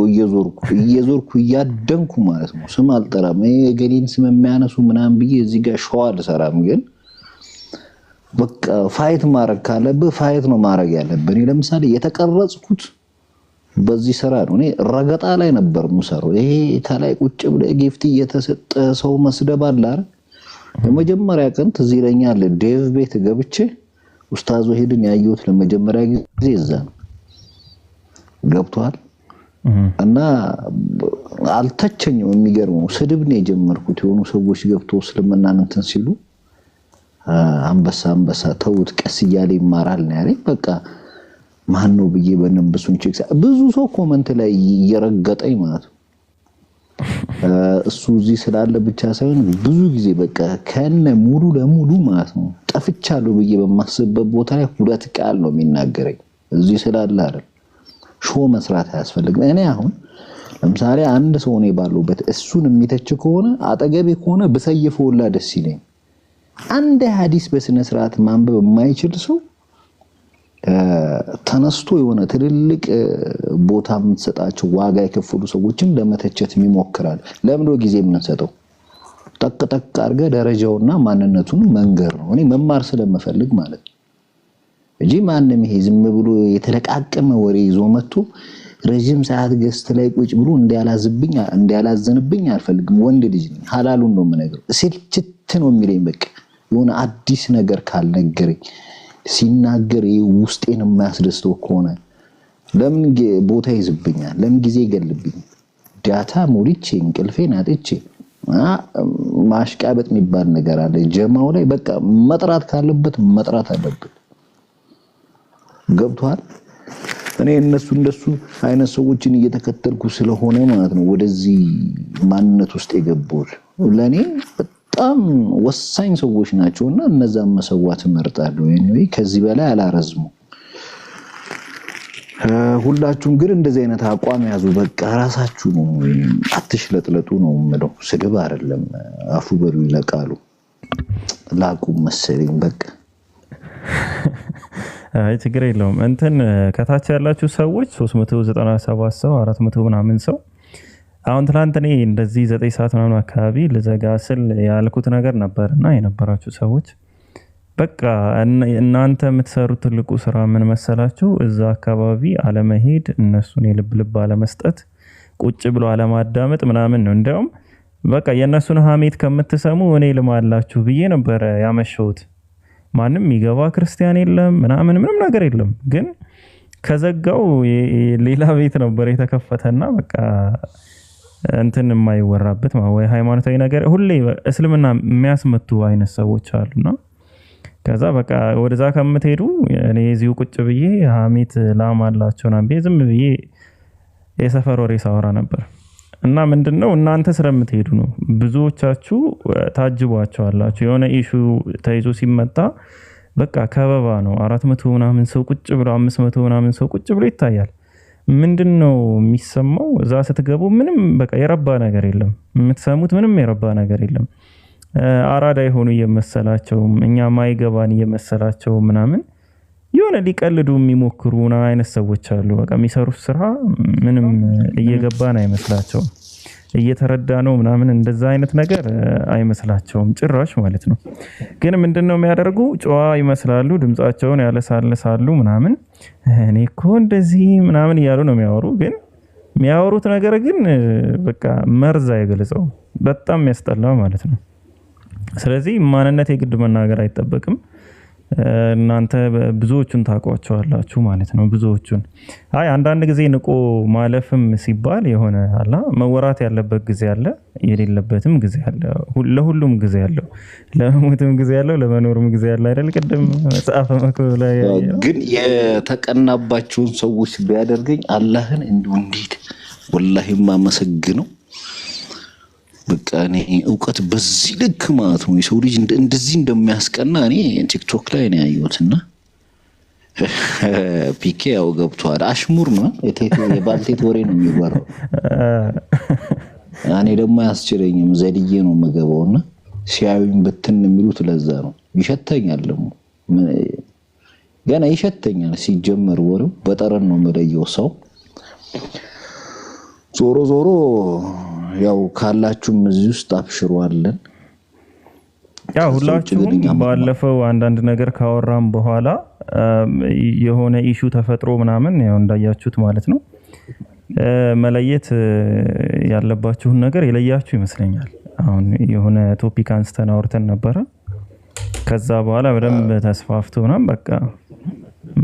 እየዞርኩ እያደንኩ ማለት ነው። ስም አልጠራም የገሌን ስም የሚያነሱ ምናምን ብዬ እዚህ ጋር ሸዋል ሰራም ግን በቃ ፋይት ማረግ ካለብህ ፋይት ነው ማረግ ያለብህ። እኔ ለምሳሌ የተቀረጽኩት በዚህ ስራ ነው። እኔ ረገጣ ላይ ነበር የምሰራው። ይሄ ታላይ ቁጭ ብለ ጊፍት እየተሰጠ ሰው መስደብ አለ አይደል? ለመጀመሪያ ቀን ትዝ ይለኛል ዴቭ ቤት ገብቼ ኡስታዝ ወሂድን ያየሁት ለመጀመሪያ ጊዜ እዛ ነው። ገብቷል እና አልተቸኝም። የሚገርመው ስድብ ነው የጀመርኩት። የሆኑ ሰዎች ገብቶ እስልምናን እንትን ሲሉ አንበሳ ተውት ቀስ እያለ ይማራል ነው ያለኝ። በቃ ማን ነው ብዬ በነብሱን ቼክ ብዙ ሰው ኮሜንት ላይ እየረገጠኝ ማለት ነው። እሱ እዚህ ስላለ ብቻ ሳይሆን ብዙ ጊዜ በቃ ከነ ሙሉ ለሙሉ ማለት ነው ጠፍቻለሁ ብዬ በማስበበት ቦታ ላይ ሁለት ቃል ነው የሚናገረኝ። እዚህ ስላለ አይደል ሾው መስራት አያስፈልግም። እኔ አሁን ለምሳሌ አንድ ሰው ነው ባለውበት እሱን የሚተች ከሆነ አጠገቤ ከሆነ በሰይፈውላ ደስ ይለኝ። አንድ ሐዲስ በስነ ስርዓት ማንበብ የማይችል ሰው ተነስቶ የሆነ ትልልቅ ቦታ የምትሰጣቸው ዋጋ የከፈሉ ሰዎችን ለመተቸት ይሞክራል። ለምን ነው ጊዜ የምንሰጠው? ጠቅ አርገ ደረጃውና ማንነቱን መንገር ነው። እኔ መማር ስለምፈልግ ማለት እንጂ ማንንም ይሄ ዝም ብሎ የተለቃቀመ ወሬ ይዞ መጥቶ ረጅም ሰዓት ገስት ላይ ቁጭ ብሎ እንዲያላዘንብኝ አልፈልግም። ወንድ ልጅ ነኝ። ሐላሉን ነው የምነግረው። ስልችት ነው የሚለኝ በቃ የሆነ አዲስ ነገር ካልነገረኝ ሲናገር ውስጤን የማያስደስተው ከሆነ ለምን ቦታ ይዝብኛል? ለምን ጊዜ ይገልብኝ? ዳታ ሞልቼ እንቅልፌን አጥቼ ማሽቃበጥ የሚባል ነገር አለ ጀማው ላይ። በቃ መጥራት ካለበት መጥራት አለበት። ገብቷል? እኔ እንደሱ አይነት ሰዎችን እየተከተልኩ ስለሆነ ማለት ነው ወደዚህ ማንነት ውስጥ የገባሁት። ለኔ በጣም ወሳኝ ሰዎች ናቸውና እነዛን መሰዋት እመርጣለሁ። ኤኒዌይ ከዚህ በላይ አላረዝሙ። ሁላችሁም ግን እንደዚህ አይነት አቋም ያዙ። በቃ ራሳችሁ ነው አትሽለጥለጡ ነው የምለው። ስድብ አይደለም። አፉ በሉ ይለቃሉ። ላቁም መሰለኝ በቃ። አይ ችግር የለውም። እንትን ከታች ያላችሁ ሰዎች 397 ሰው 400 ምናምን ሰው አሁን ትላንት እኔ እንደዚህ 9 ሰዓት ምናምን አካባቢ ልዘጋ ስል ያልኩት ነገር ነበርና የነበራችሁ ሰዎች በቃ እናንተ የምትሰሩት ትልቁ ስራ ምን መሰላችሁ? እዛ አካባቢ አለመሄድ፣ እነሱን የልብ አለመስጠት፣ ቁጭ ብሎ አለማዳመጥ ምናምን ነው። እንደውም በቃ የእነሱን ሀሜት ከምትሰሙ እኔ ልማላችሁ ብዬ ነበር ያመሸሁት። ማንም ይገባ ክርስቲያን የለም ምንም ነገር የለም። ግን ከዘጋው ሌላ ቤት ነበር የተከፈተና በቃ እንትን የማይወራበት ወይ ሃይማኖታዊ ነገር ሁሌ እስልምና የሚያስመቱ አይነት ሰዎች አሉና ከዛ በቃ ወደዛ ከምትሄዱ እኔ እዚሁ ቁጭ ብዬ ሀሜት ላማላቸውና ዝም ብዬ የሰፈር ወሬ ሳወራ ነበር። እና ምንድነው እናንተ ስለምትሄዱ ነው። ብዙዎቻችሁ ታጅቧቸዋላችሁ። የሆነ ኢሹ ተይዞ ሲመጣ በቃ ከበባ ነው። 400 ምናምን ሰው ቁጭ ብሎ 500 ምናምን ሰው ቁጭ ብሎ ይታያል። ምንድነው የሚሰማው? እዛ ስትገቡ ምንም በቃ የረባ ነገር የለም። የምትሰሙት ምንም የረባ ነገር የለም። አራዳ የሆኑ እየመሰላቸው እኛ ማይገባን እየመሰላቸው ምናምን የሆነ ሊቀልዱ የሚሞክሩ አይነት ሰዎች አሉ። በቃ የሚሰሩት ስራ ምንም እየገባን አይመስላቸውም። እየተረዳ ነው ምናምን እንደዛ አይነት ነገር አይመስላቸውም ጭራሽ ማለት ነው። ግን ምንድነው የሚያደርጉ? ጨዋ ይመስላሉ፣ ድምጻቸውን ያለሳልሳሉ ምናምን። እኔ እኮ እንደዚህ ምናምን እያሉ ነው የሚያወሩ። ግን የሚያወሩት ነገር ግን በቃ መርዝ አይገልጸው። በጣም የሚያስጠላ ማለት ነው። ስለዚህ ማንነት የግድ መናገር አይጠበቅም። እናንተ ብዙዎቹን ታውቋቸዋላችሁ ማለት ነው። ብዙዎቹን አንዳንድ ጊዜ ንቆ ማለፍም ሲባል የሆነ አላ መወራት ያለበት ጊዜ አለ፣ የሌለበትም ጊዜ አለ። ለሁሉም ጊዜ አለው። ለሞትም ጊዜ አለው፣ ለመኖርም ጊዜ አለ አይደል? ቅድም መጽሐፈ መክብብ ላይ ግን የተቀናባቸውን ሰዎች ቢያደርገኝ አላህን እንዴት ወላሂ ማመሰግነው። በቃ እኔ እውቀት በዚህ ልክ ማለት ነው የሰው ልጅ እንደዚህ እንደሚያስቀና እኔ ቲክቶክ ላይ ነው ያየሁትና ፒኬ ያው ገብቷል። አሽሙር ነው የባልቴት ወሬ ነው የሚወራው። እኔ ደግሞ አያስችለኝም፣ ዘልዬ ነው የምገባውና ሲያዩኝ ብትን የሚሉት ለዛ ነው። ይሸተኛል ደግሞ ገና ይሸተኛል ሲጀመር ወሬው በጠረን ነው መለየው ሰው ዞሮ ዞሮ ያው ካላችሁም እዚህ ውስጥ አብሽሩአለን ያው ሁላችሁም ባለፈው አንዳንድ ነገር ካወራም በኋላ የሆነ ኢሹ ተፈጥሮ ምናምን ያው እንዳያችሁት ማለት ነው መለየት ያለባችሁን ነገር የለያችሁ ይመስለኛል አሁን የሆነ ቶፒክ አንስተን አውርተን ነበር ከዛ በኋላ በደንብ ተስፋፍቶናል በቃ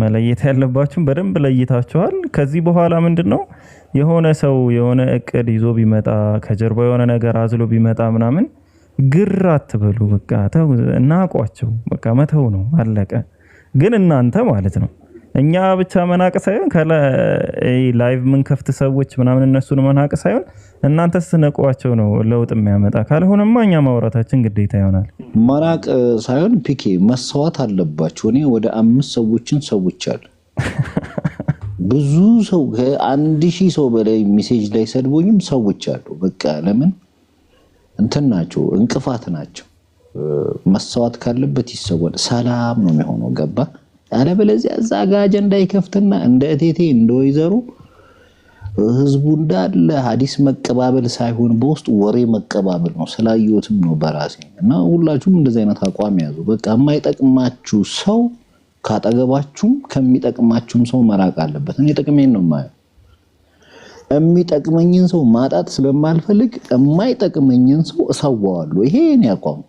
መለየት ያለባችሁን በደንብ ለይታችኋል ከዚህ በኋላ ምንድነው የሆነ ሰው የሆነ እቅድ ይዞ ቢመጣ ከጀርባ የሆነ ነገር አዝሎ ቢመጣ ምናምን ግር አትበሉ በቃ ተው እናቋቸው በቃ መተው ነው አለቀ ግን እናንተ ማለት ነው እኛ ብቻ መናቅ ሳይሆን ላይቭ ምን ከፍት ሰዎች ምናምን እነሱን መናቅ ሳይሆን እናንተ ስትነቋቸው ነው ለውጥ የሚያመጣ ካልሆነማ እኛ ማውራታችን ግዴታ ይሆናል መናቅ ሳይሆን ፒኬ መስዋዕት አለባችሁ እኔ ወደ 5 ሰዎችን ሰውቻለሁ ብዙ ሰው ከ1000 ሰው በላይ ሜሴጅ ላይ ሰድቦኝም ሰውቻለሁ በቃ ለምን እንትን ናቸው እንቅፋት ናቸው መስዋዕት ካለበት ይሰወል ሰላም ነው የሚሆነው ገባ አለበለዚያ እዛ ጋር አጀንዳ ይከፍትና እንደ እቴቴ እንደወይዘሩ ህዝቡ እንዳለ ሐዲስ መቀባበል ሳይሆን በውስጥ ወሬ መቀባበል ነው ስላየሁትም ነው በራሴ እና ሁላችሁም እንደዚህ አይነት አቋም ያዙ በቃ የማይጠቅማችሁ ሰው ካጠገባችሁ ከሚጠቅማችሁም ሰው መራቅ አለበት እኔ ጥቅሜን ነው ማየው የሚጠቅመኝን ሰው ማጣት ስለማልፈልግ የማይጠቅመኝን ሰው እሰዋዋለሁ ይሄ እኔ አቋም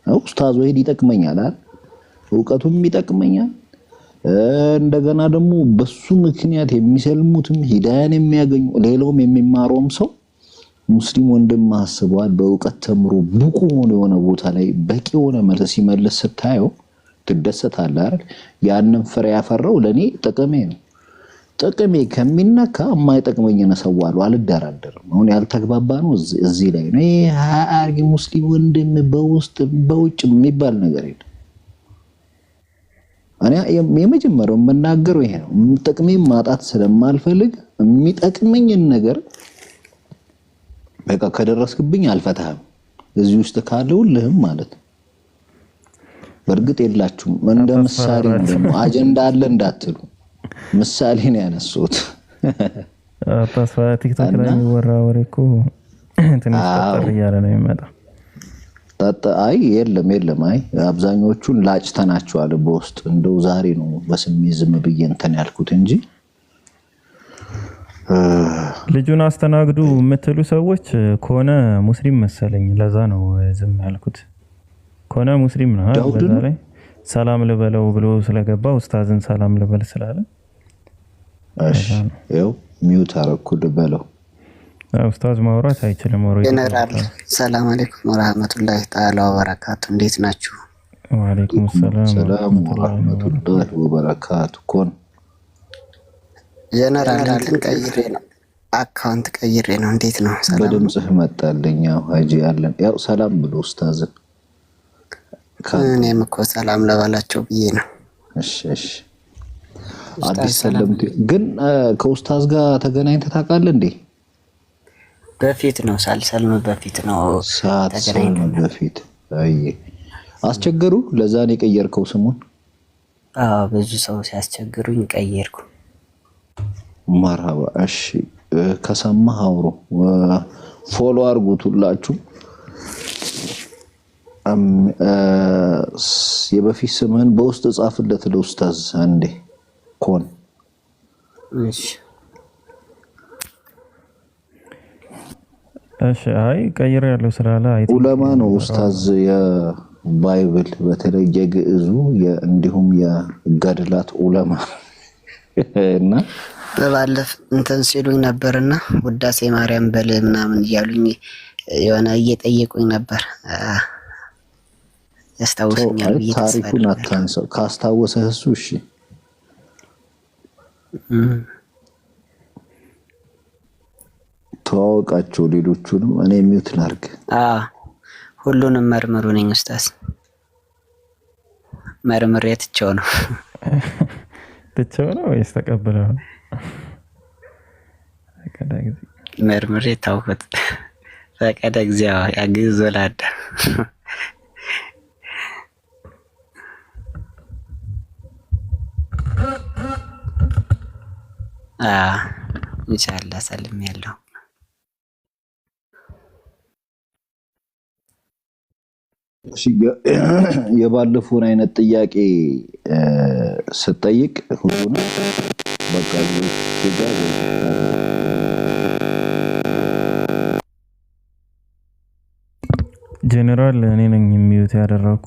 ኡስታዝ ወይድ ይጠቅመኛል አይደል ዕውቀቱም ይጠቅመኛል እንደገና ደግሞ በሱ ምክንያት የሚሰልሙትም ሂዳያን የሚያገኙ ሌላውም የሚማረውም ሰው ሙስሊም ወንድም ማስበዋል በዕውቀት ተምሮ ብቁ ሆኖ የሆነ ቦታ ላይ በቂ ሆነ መልስ ሲመልስ ስታየው ትደሰታለህ አይደል ያንን ፍሬ ያፈራው ለኔ ጥቅሜ ነው ጥቅሜ ከሚነካ የማይጠቅመኝን ሰዋለሁ አልደራደርም አሁን ያልተግባባ ነው እዚህ ላይ ነው አርጊ ሙስሊም ወንድም በውስጥ በውጭ የሚባል ነገር የለም እኔ የመጀመሪያው መናገረው ይሄ ነው ጥቅሜን ማጣት ስለማልፈልግ የሚጠቅመኝን ነገር በቃ ከደረስክብኝ አልፈታህም እዚህ ውስጥ ካለውልህም ማለት በርግጥ የላችሁም እንደ ምሳሌ ነው አጀንዳ አለ እንዳትሉ ምሳሌ ነው ያነሱት ተስፋ ቲክቶክ ላይ ወራ ወሬኮ ትንሽ ተጠርያለ ነው የሚመጣ አይ የለም አይ አብዛኞቹን ላጭተናቸዋል በውስጥ እንደው ዛሬ ነው በስሜት ዝም ብዬ እንትን ያልኩት እንጂ ልጁን አስተናግዱ የምትሉ ሰዎች ከሆነ ሙስሊም መሰለኝ ለዛ ነው ዝም ያልኩት ከሆነ ሙስሊም ነው በዛ ላይ ሰላም ልበለው ብሎ ስለገባ ኡስታዝን ሰላም ልበል ስላለ እሺ ያው ሚውት አረኩ ልበለው ኡስታዝ ማውራት አይችልም ወሬ ጀነራል ሰላም አለይኩም ወራህመቱላሂ ተዓላ ወበረካቱ እንዴት ናችሁ ወአለይኩም ሰላም ወራህመቱላሂ ወበረካቱ ኮን ጀነራል ቀይሬ ነው አካውንት ቀይሬ ነው እንዴት ነው ሰላም በድምጽህ መጣልኝ ሀጂ አለን ያው ሰላም ብሎ ኡስታዝ እኔም እኮ ሰላም ለባላቸው ብዬ ነው እሺ አዲስ ሰላም ግን ከኡስታዝ ጋር ተገናኝተህ ታውቃለህ እንዴ በፊት ነው ሳልሰልም በፊት ነው ተገናኝተን በፊት አይ አስቸገሩ ለዛ ነው የቀየርከው ስሙን ብዙ ሰው ሲያስቸግሩኝ ቀየርኩ መርሃባ እሺ ከሰማህ አውሩ ፎሎ አድርጉት ሁላችሁ የበፊት ስምህን በውስጥ ጻፍለት ለኡስታዝ አንዴ ኮን እሺ አይ ቀይር ያለው ስላለ አይ ዑለማ ነው ኡስታዝ የባይብል በተለይ የግዕዙ እንዲሁም የገድላት ዑለማ እና በባለፈ እንትን ሲሉኝ ነበርና ውዳሴ ማርያም በል ምናምን እያሉኝ የሆነ እየጠየቁኝ ነበር ያስታውሰኛል ታሪኩን አታንሳው ካስታወሰህ እሱ እሺ ተዋወቃቸው ሌሎቹንም እኔ ሚውት ላርግ ሁሉንም መርምሩ ነኝ ኡስታዝ መርምሬ ትቼው ነው ወይስ ተቀበለው መርምሬ ታውቁት ፈቀደ እግዚአብሔር ያግዞላዳ ኢንሻአላህ ሰልም ያለው የባለፈውን አይነት ጥያቄ ስጠይቅ ሁሉን በቃ ጀነራል እኔ ነኝ የሚዩት ያደረኩ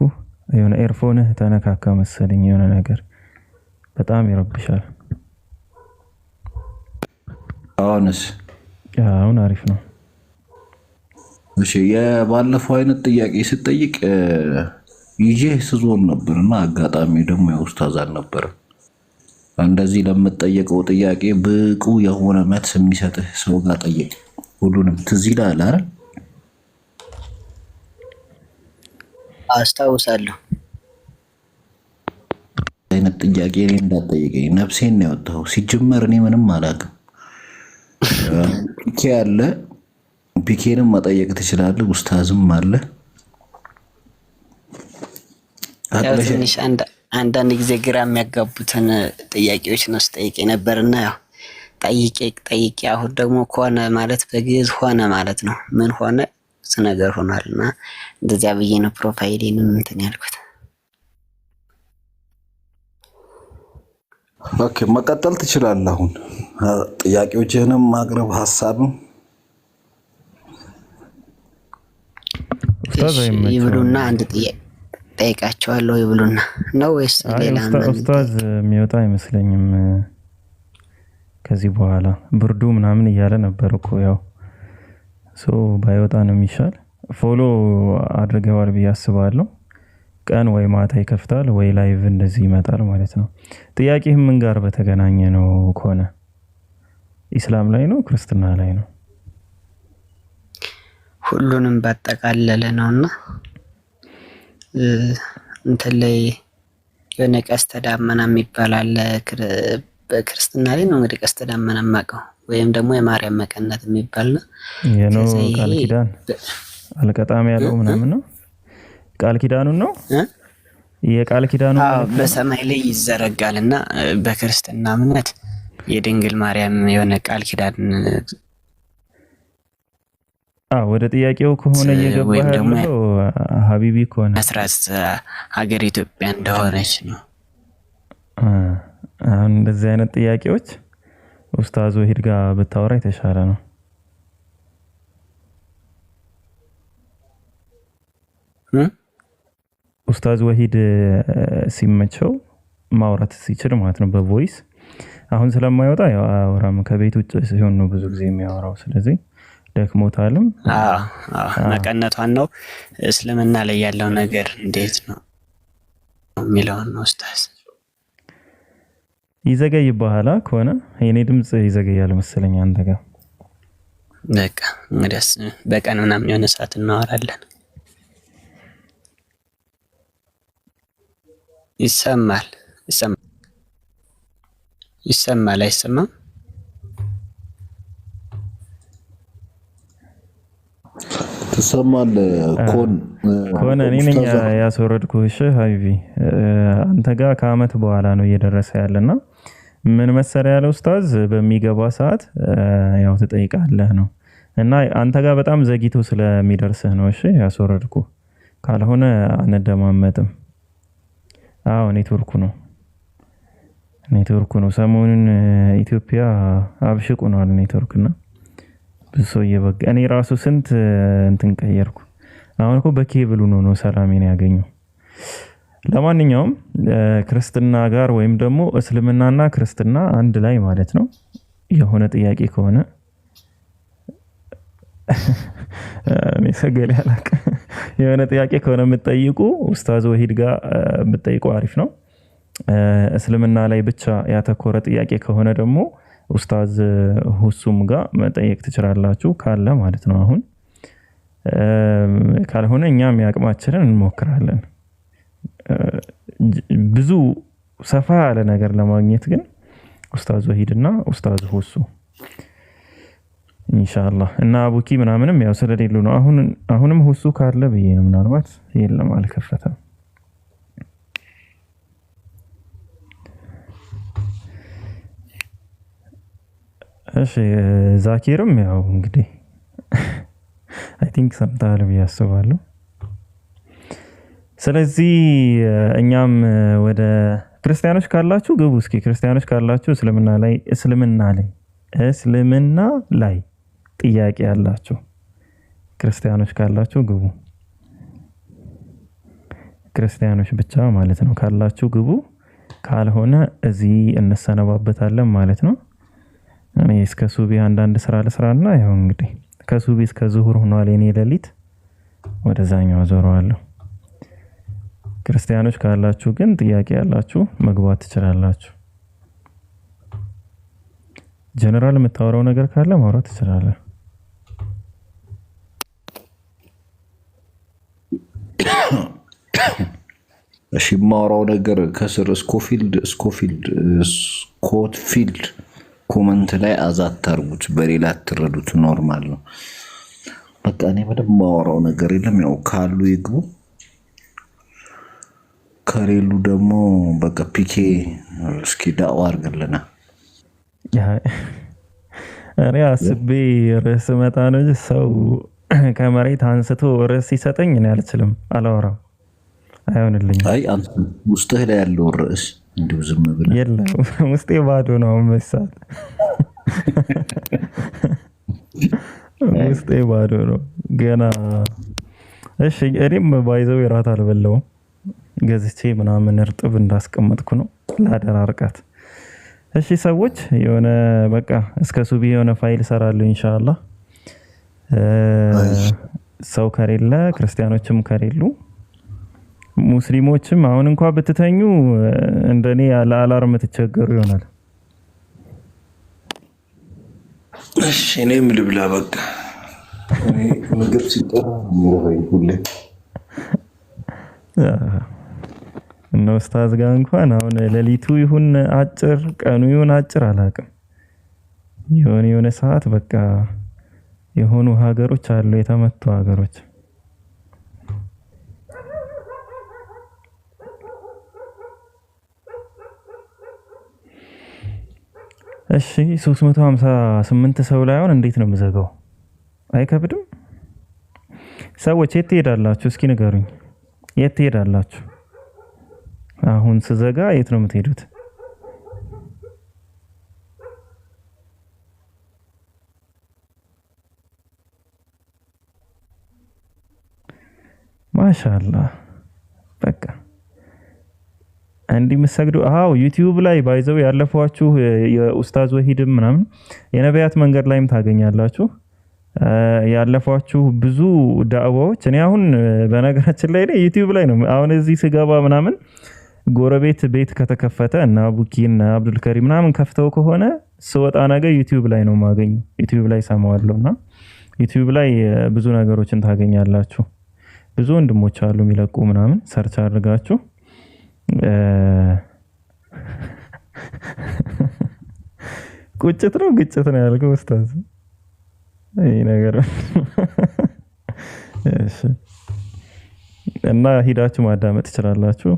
የሆነ ኤርፎንህ ተነካካ መሰለኝ የሆነ ነገር በጣም ይረብሻል። አሁን አሪፍ ነው። እሺ የባለፈው አይነት ጥያቄ ስጠይቅ ይዤ ስዞር ነበርና አጋጣሚ ደግሞ ኡስታዝ አልነበረም። እንደዚህ ለምትጠየቀው ጥያቄ ብቁ የሆነ መልስ የሚሰጥህ ሰው ጋር ጠይቅ። ሁሉንም ትዝ ይልሃል አይደል? አስታውሳለሁ። አይነት ጥያቄ እኔ እንዳትጠይቀኝ ነፍሴን ነው ያወጣው። ሲጀመር እኔ ምንም አላውቅም። ፒኬ አለ፣ ፒኬንም መጠየቅ ትችላለህ። ኡስታዝም አለ። ትንሽ አንዳንድ ጊዜ ግራ የሚያጋቡትን ጥያቄዎች ነው ስጠይቅ ነበርና ያው ጠይቄ አሁን ደግሞ ከሆነ ማለት በግዕዝ ሆነ ማለት ነው። ምን ሆነ ብዙ ነገር ሆኗልና እንደዚያ ብዬ ነው ፕሮፋይሌንም እንትን ያልኩት። ኦኬ መቀጠል ትችላለህ። አሁን ጥያቄዎችህንም ማቅረብ ሐሳብም ይብሉና አንድ ጥያቄ ጠይቃቸዋለሁ። ይብሉና ነው ወይስ ሌላ? ኡስታዝ የሚወጣ አይመስለኝም ከዚህ በኋላ ብርዱ ምናምን እያለ ነበር እኮ ያው ባይወጣ ነው የሚሻል። ፎሎ አድርገዋል ብዬ አስባለሁ። ቀን ወይ ማታ ይከፍታል ወይ ላይቭ እንደዚህ ይመጣል ማለት ነው። ጥያቄህ ምን ጋር በተገናኘ ነው ከሆነ ኢስላም ላይ ነው ክርስትና ላይ ነው? ሁሉንም ባጠቃለለ ነውና እንትን ላይ የሆነ ቀስተ ዳመና የሚባል አለ በክርስትና ላይ ነው እንግዲህ ቀስተ ዳመና ማቀው ወይም ደግሞ የማርያም መቀነት የሚባል ነው። የነው ቃል ኪዳን አልቀጣም ያለው ምናምን ነው። ቃል ኪዳኑ ነው የቃል ኪዳኑ በሰማይ ላይ ይዘረጋልና በክርስትና እምነት የድንግል ማርያም የሆነ ቃል ኪዳን ወደ ጥያቄው ከሆነ እየገባ ያለው ሀቢቢ ከሆነ መስራት ሀገር ኢትዮጵያ እንደሆነች ነው። አሁን እንደዚህ አይነት ጥያቄዎች ኡስታዝ ወሂድ ጋር ብታወራ የተሻለ ነው። ኡስታዝ ወሂድ ሲመቸው ማውራት ሲችል ማለት ነው በቮይስ። አሁን ስለማይወጣ ያው አወራም ከቤት ውጭ ሲሆን ነው ብዙ ጊዜ የሚያወራው። ስለዚህ ደክሞታልም። መቀነቷን ነው እስልምና ላይ ያለው ነገር እንዴት ነው የሚለውን ነው ኡስታዝ። ይዘገይ በኋላ ከሆነ የኔ ድምጽ ይዘገያል መሰለኝ አንተ ጋር። በቃ እንግዲያስ በቀን ምናምን የሆነ ሰዓት እናወራለን። ይሰማል አይሰማም? ትሰማለህ? ኮን እኔ ነኝ ያስወረድኩህ። እሺ ሀቢቢ አንተ ጋር ከአመት በኋላ ነው እየደረሰ ያለና ምን መሰለ ያለው ኡስታዝ በሚገባ ሰዓት ያው ትጠይቃለህ ነው እና አንተ ጋር በጣም ዘግይቶ ስለሚደርስህ ነው። እሺ ያስወረድኩ ካልሆነ አንደማመጥም። ኔትወርኩ ነው ሰሞኑን ኢትዮጵያ አብሽቁናል ኔትወርክና ብዙ ሰው እየበጋ እኔ ራሱ ስንት እንትን ቀየርኩ። አሁን እኮ በኬብሉ ነው ሰላሜን ያገኘው። ለማንኛውም ክርስትና ጋር ወይም ደግሞ እስልምናና ክርስትና አንድ ላይ ማለት ነው የሆነ ጥያቄ ከሆነ እኔ ሰገሌ አላቀ የሆነ ጥያቄ ከሆነ የምትጠይቁ ኡስታዝ ወሂድ ጋር ብትጠይቁ አሪፍ ነው። እስልምና ላይ ብቻ ያተኮረ ጥያቄ ከሆነ ደግሞ ኡስታዝ ሁሱም ጋር መጠየቅ ትችላላችሁ ካለ ማለት ነው። አሁን ካልሆነ እኛም ያቅማችንን እንሞክራለን። ብዙ ሰፋ ያለ ነገር ለማግኘት ግን ኡስታዝ ወሂድና ኡስታዝ ሁሱ ኢንሻአላህ እና አቡኪ ምናምንም ያው ስለሌሉ ነው። አሁንም ሁሱ ካለ ብዬ ነው ምናልባት የለም አልከፈተም። እሺ ዛኪርም ያው እንግዲህ አይ ቲንክ ሰምታል ብዬ አስባለሁ። ስለዚህ እኛም ወደ ክርስቲያኖች ካላችሁ ግቡ እስኪ ክርስቲያኖች ካላችሁ እስልምና ላይ ጥያቄ ያላችሁ ክርስቲያኖች ካላችሁ ግቡ። ክርስቲያኖች ብቻ ማለት ነው ካላችሁ ግቡ። ካልሆነ እዚህ እንሰነባበታለን ማለት ነው። እኔ እስከ ሱቢ አንዳንድ ስራ ልስራና ያው እንግዲህ ከሱቢ እስከ ዙሁር ሆኗል የኔ ሌሊት ወደዛኛው አዞረዋለሁ። ክርስቲያኖች ካላችሁ ግን ጥያቄ ያላችሁ መግባት ትችላላችሁ። ጀነራል የምታወራው ነገር ካለ ማውራት ትችላለህ። እሺ የማወራው ነገር ከስር ስኮትፊልድ ኮመንት ላይ አዛት ታርጉት በሌላ አትረዱት። ኖርማል ነው። በቃ እኔ ምንም የማወራው ነገር የለም። ያው ካሉ ይግቡ፣ ከሌሉ ደግሞ በቃ ፒኬ እስኪ ዳዋ አድርግልና እኔ አስቤ ርዕስ መጣ ነው እንጂ ሰው ከመሬት አንስቶ ርዕስ ሲሰጠኝ እኔ አልችልም፣ አላወራም፣ አይሆንልኝም። አይ አንተ ውስጥህ ላይ ያለው ርዕስ እንዲሁ ዝም ብለህ የለም፣ ውስጤ ባዶ ነው መሳት፣ ውስጤ ባዶ ነው ገና። እሺ እኔም ባይዘው እራት አልበላውም፣ ገዝቼ ምናምን እርጥብ እንዳስቀመጥኩ ነው ላደራርቃት። እሺ ሰዎች የሆነ በቃ እስከ ሱቢ የሆነ ፋይል እሰራለሁ ኢንሻአላህ። ሰው ከሌለ ክርስቲያኖችም ከሌሉ ሙስሊሞችም አሁን እንኳን ብትተኙ እንደኔ ለአላርም ትቸገሩ ይሆናል። እሺ እኔም ልብላ በቃ እኔ ምግብ ሲጠራ ነው ሁሌ እና ኡስታዝ ጋር እንኳን አሁን ሌሊቱ ይሁን አጭር ቀኑ ይሁን አጭር አላውቅም፣ የሆነ ሰዓት በቃ የሆኑ ሀገሮች አሉ የተመቱ ሀገሮች። እሺ 358 ሰው ላይ አሁን እንዴት ነው የምዘጋው? አይከብድም? ሰዎች የት ትሄዳላችሁ? እስኪ ንገሩኝ፣ የት ትሄዳላችሁ? አሁን ስዘጋ የት ነው የምትሄዱት? ማሻአላህ በቃ እንዲህ የምትሰግዱ ዩቲዩብ ላይ ባይዘው ያለፏችሁ የኡስታዝ ወሂድም ምናምን የነቢያት መንገድ ላይም ታገኛላችሁ። ያለፏችሁ ብዙ ዳዕዋዎች እኔ አሁን በነገራችን ላይ ዩቲዩብ ላይ ነው አሁን እዚህ ስገባ ምናምን ጎረቤት ቤት ከተከፈተ እና ቡኪና አብዱልከሪም ምናምን ከፍተው ከሆነ ስወጣ ነገር ዩቲዩብ ላይ ነው ማገኘው። ዩቲዩብ ላይ ሰማዋለሁና ዩቲዩብ ላይ ብዙ ነገሮችን ታገኛላችሁ። ብዙ ወንድሞች አሉ የሚለቁ ምናምን ሰርች አድርጋችሁ ቁጭት ነው ግጭት ነው ያልከው ኡስታዝ ይሄ ነገር እሺ። እና ሂዳችሁ ማዳመጥ ትችላላችሁ።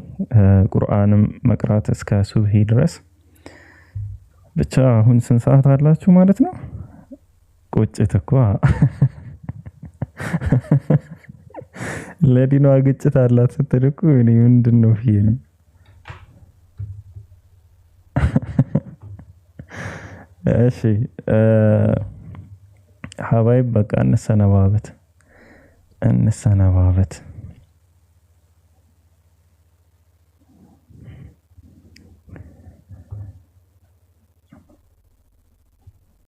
ቁርአንም መቅራት እስከ ሱብሂ ድረስ ብቻ። አሁን ስንት ሰዓት አላችሁ ማለት ነው? ቁጭት እኮ ለዲኗ ግጭት አላት ስትል እኮ እኔ ምንድነው ፍዬ ነው። እሺ ሀባይብ በቃ እንሰነባበት።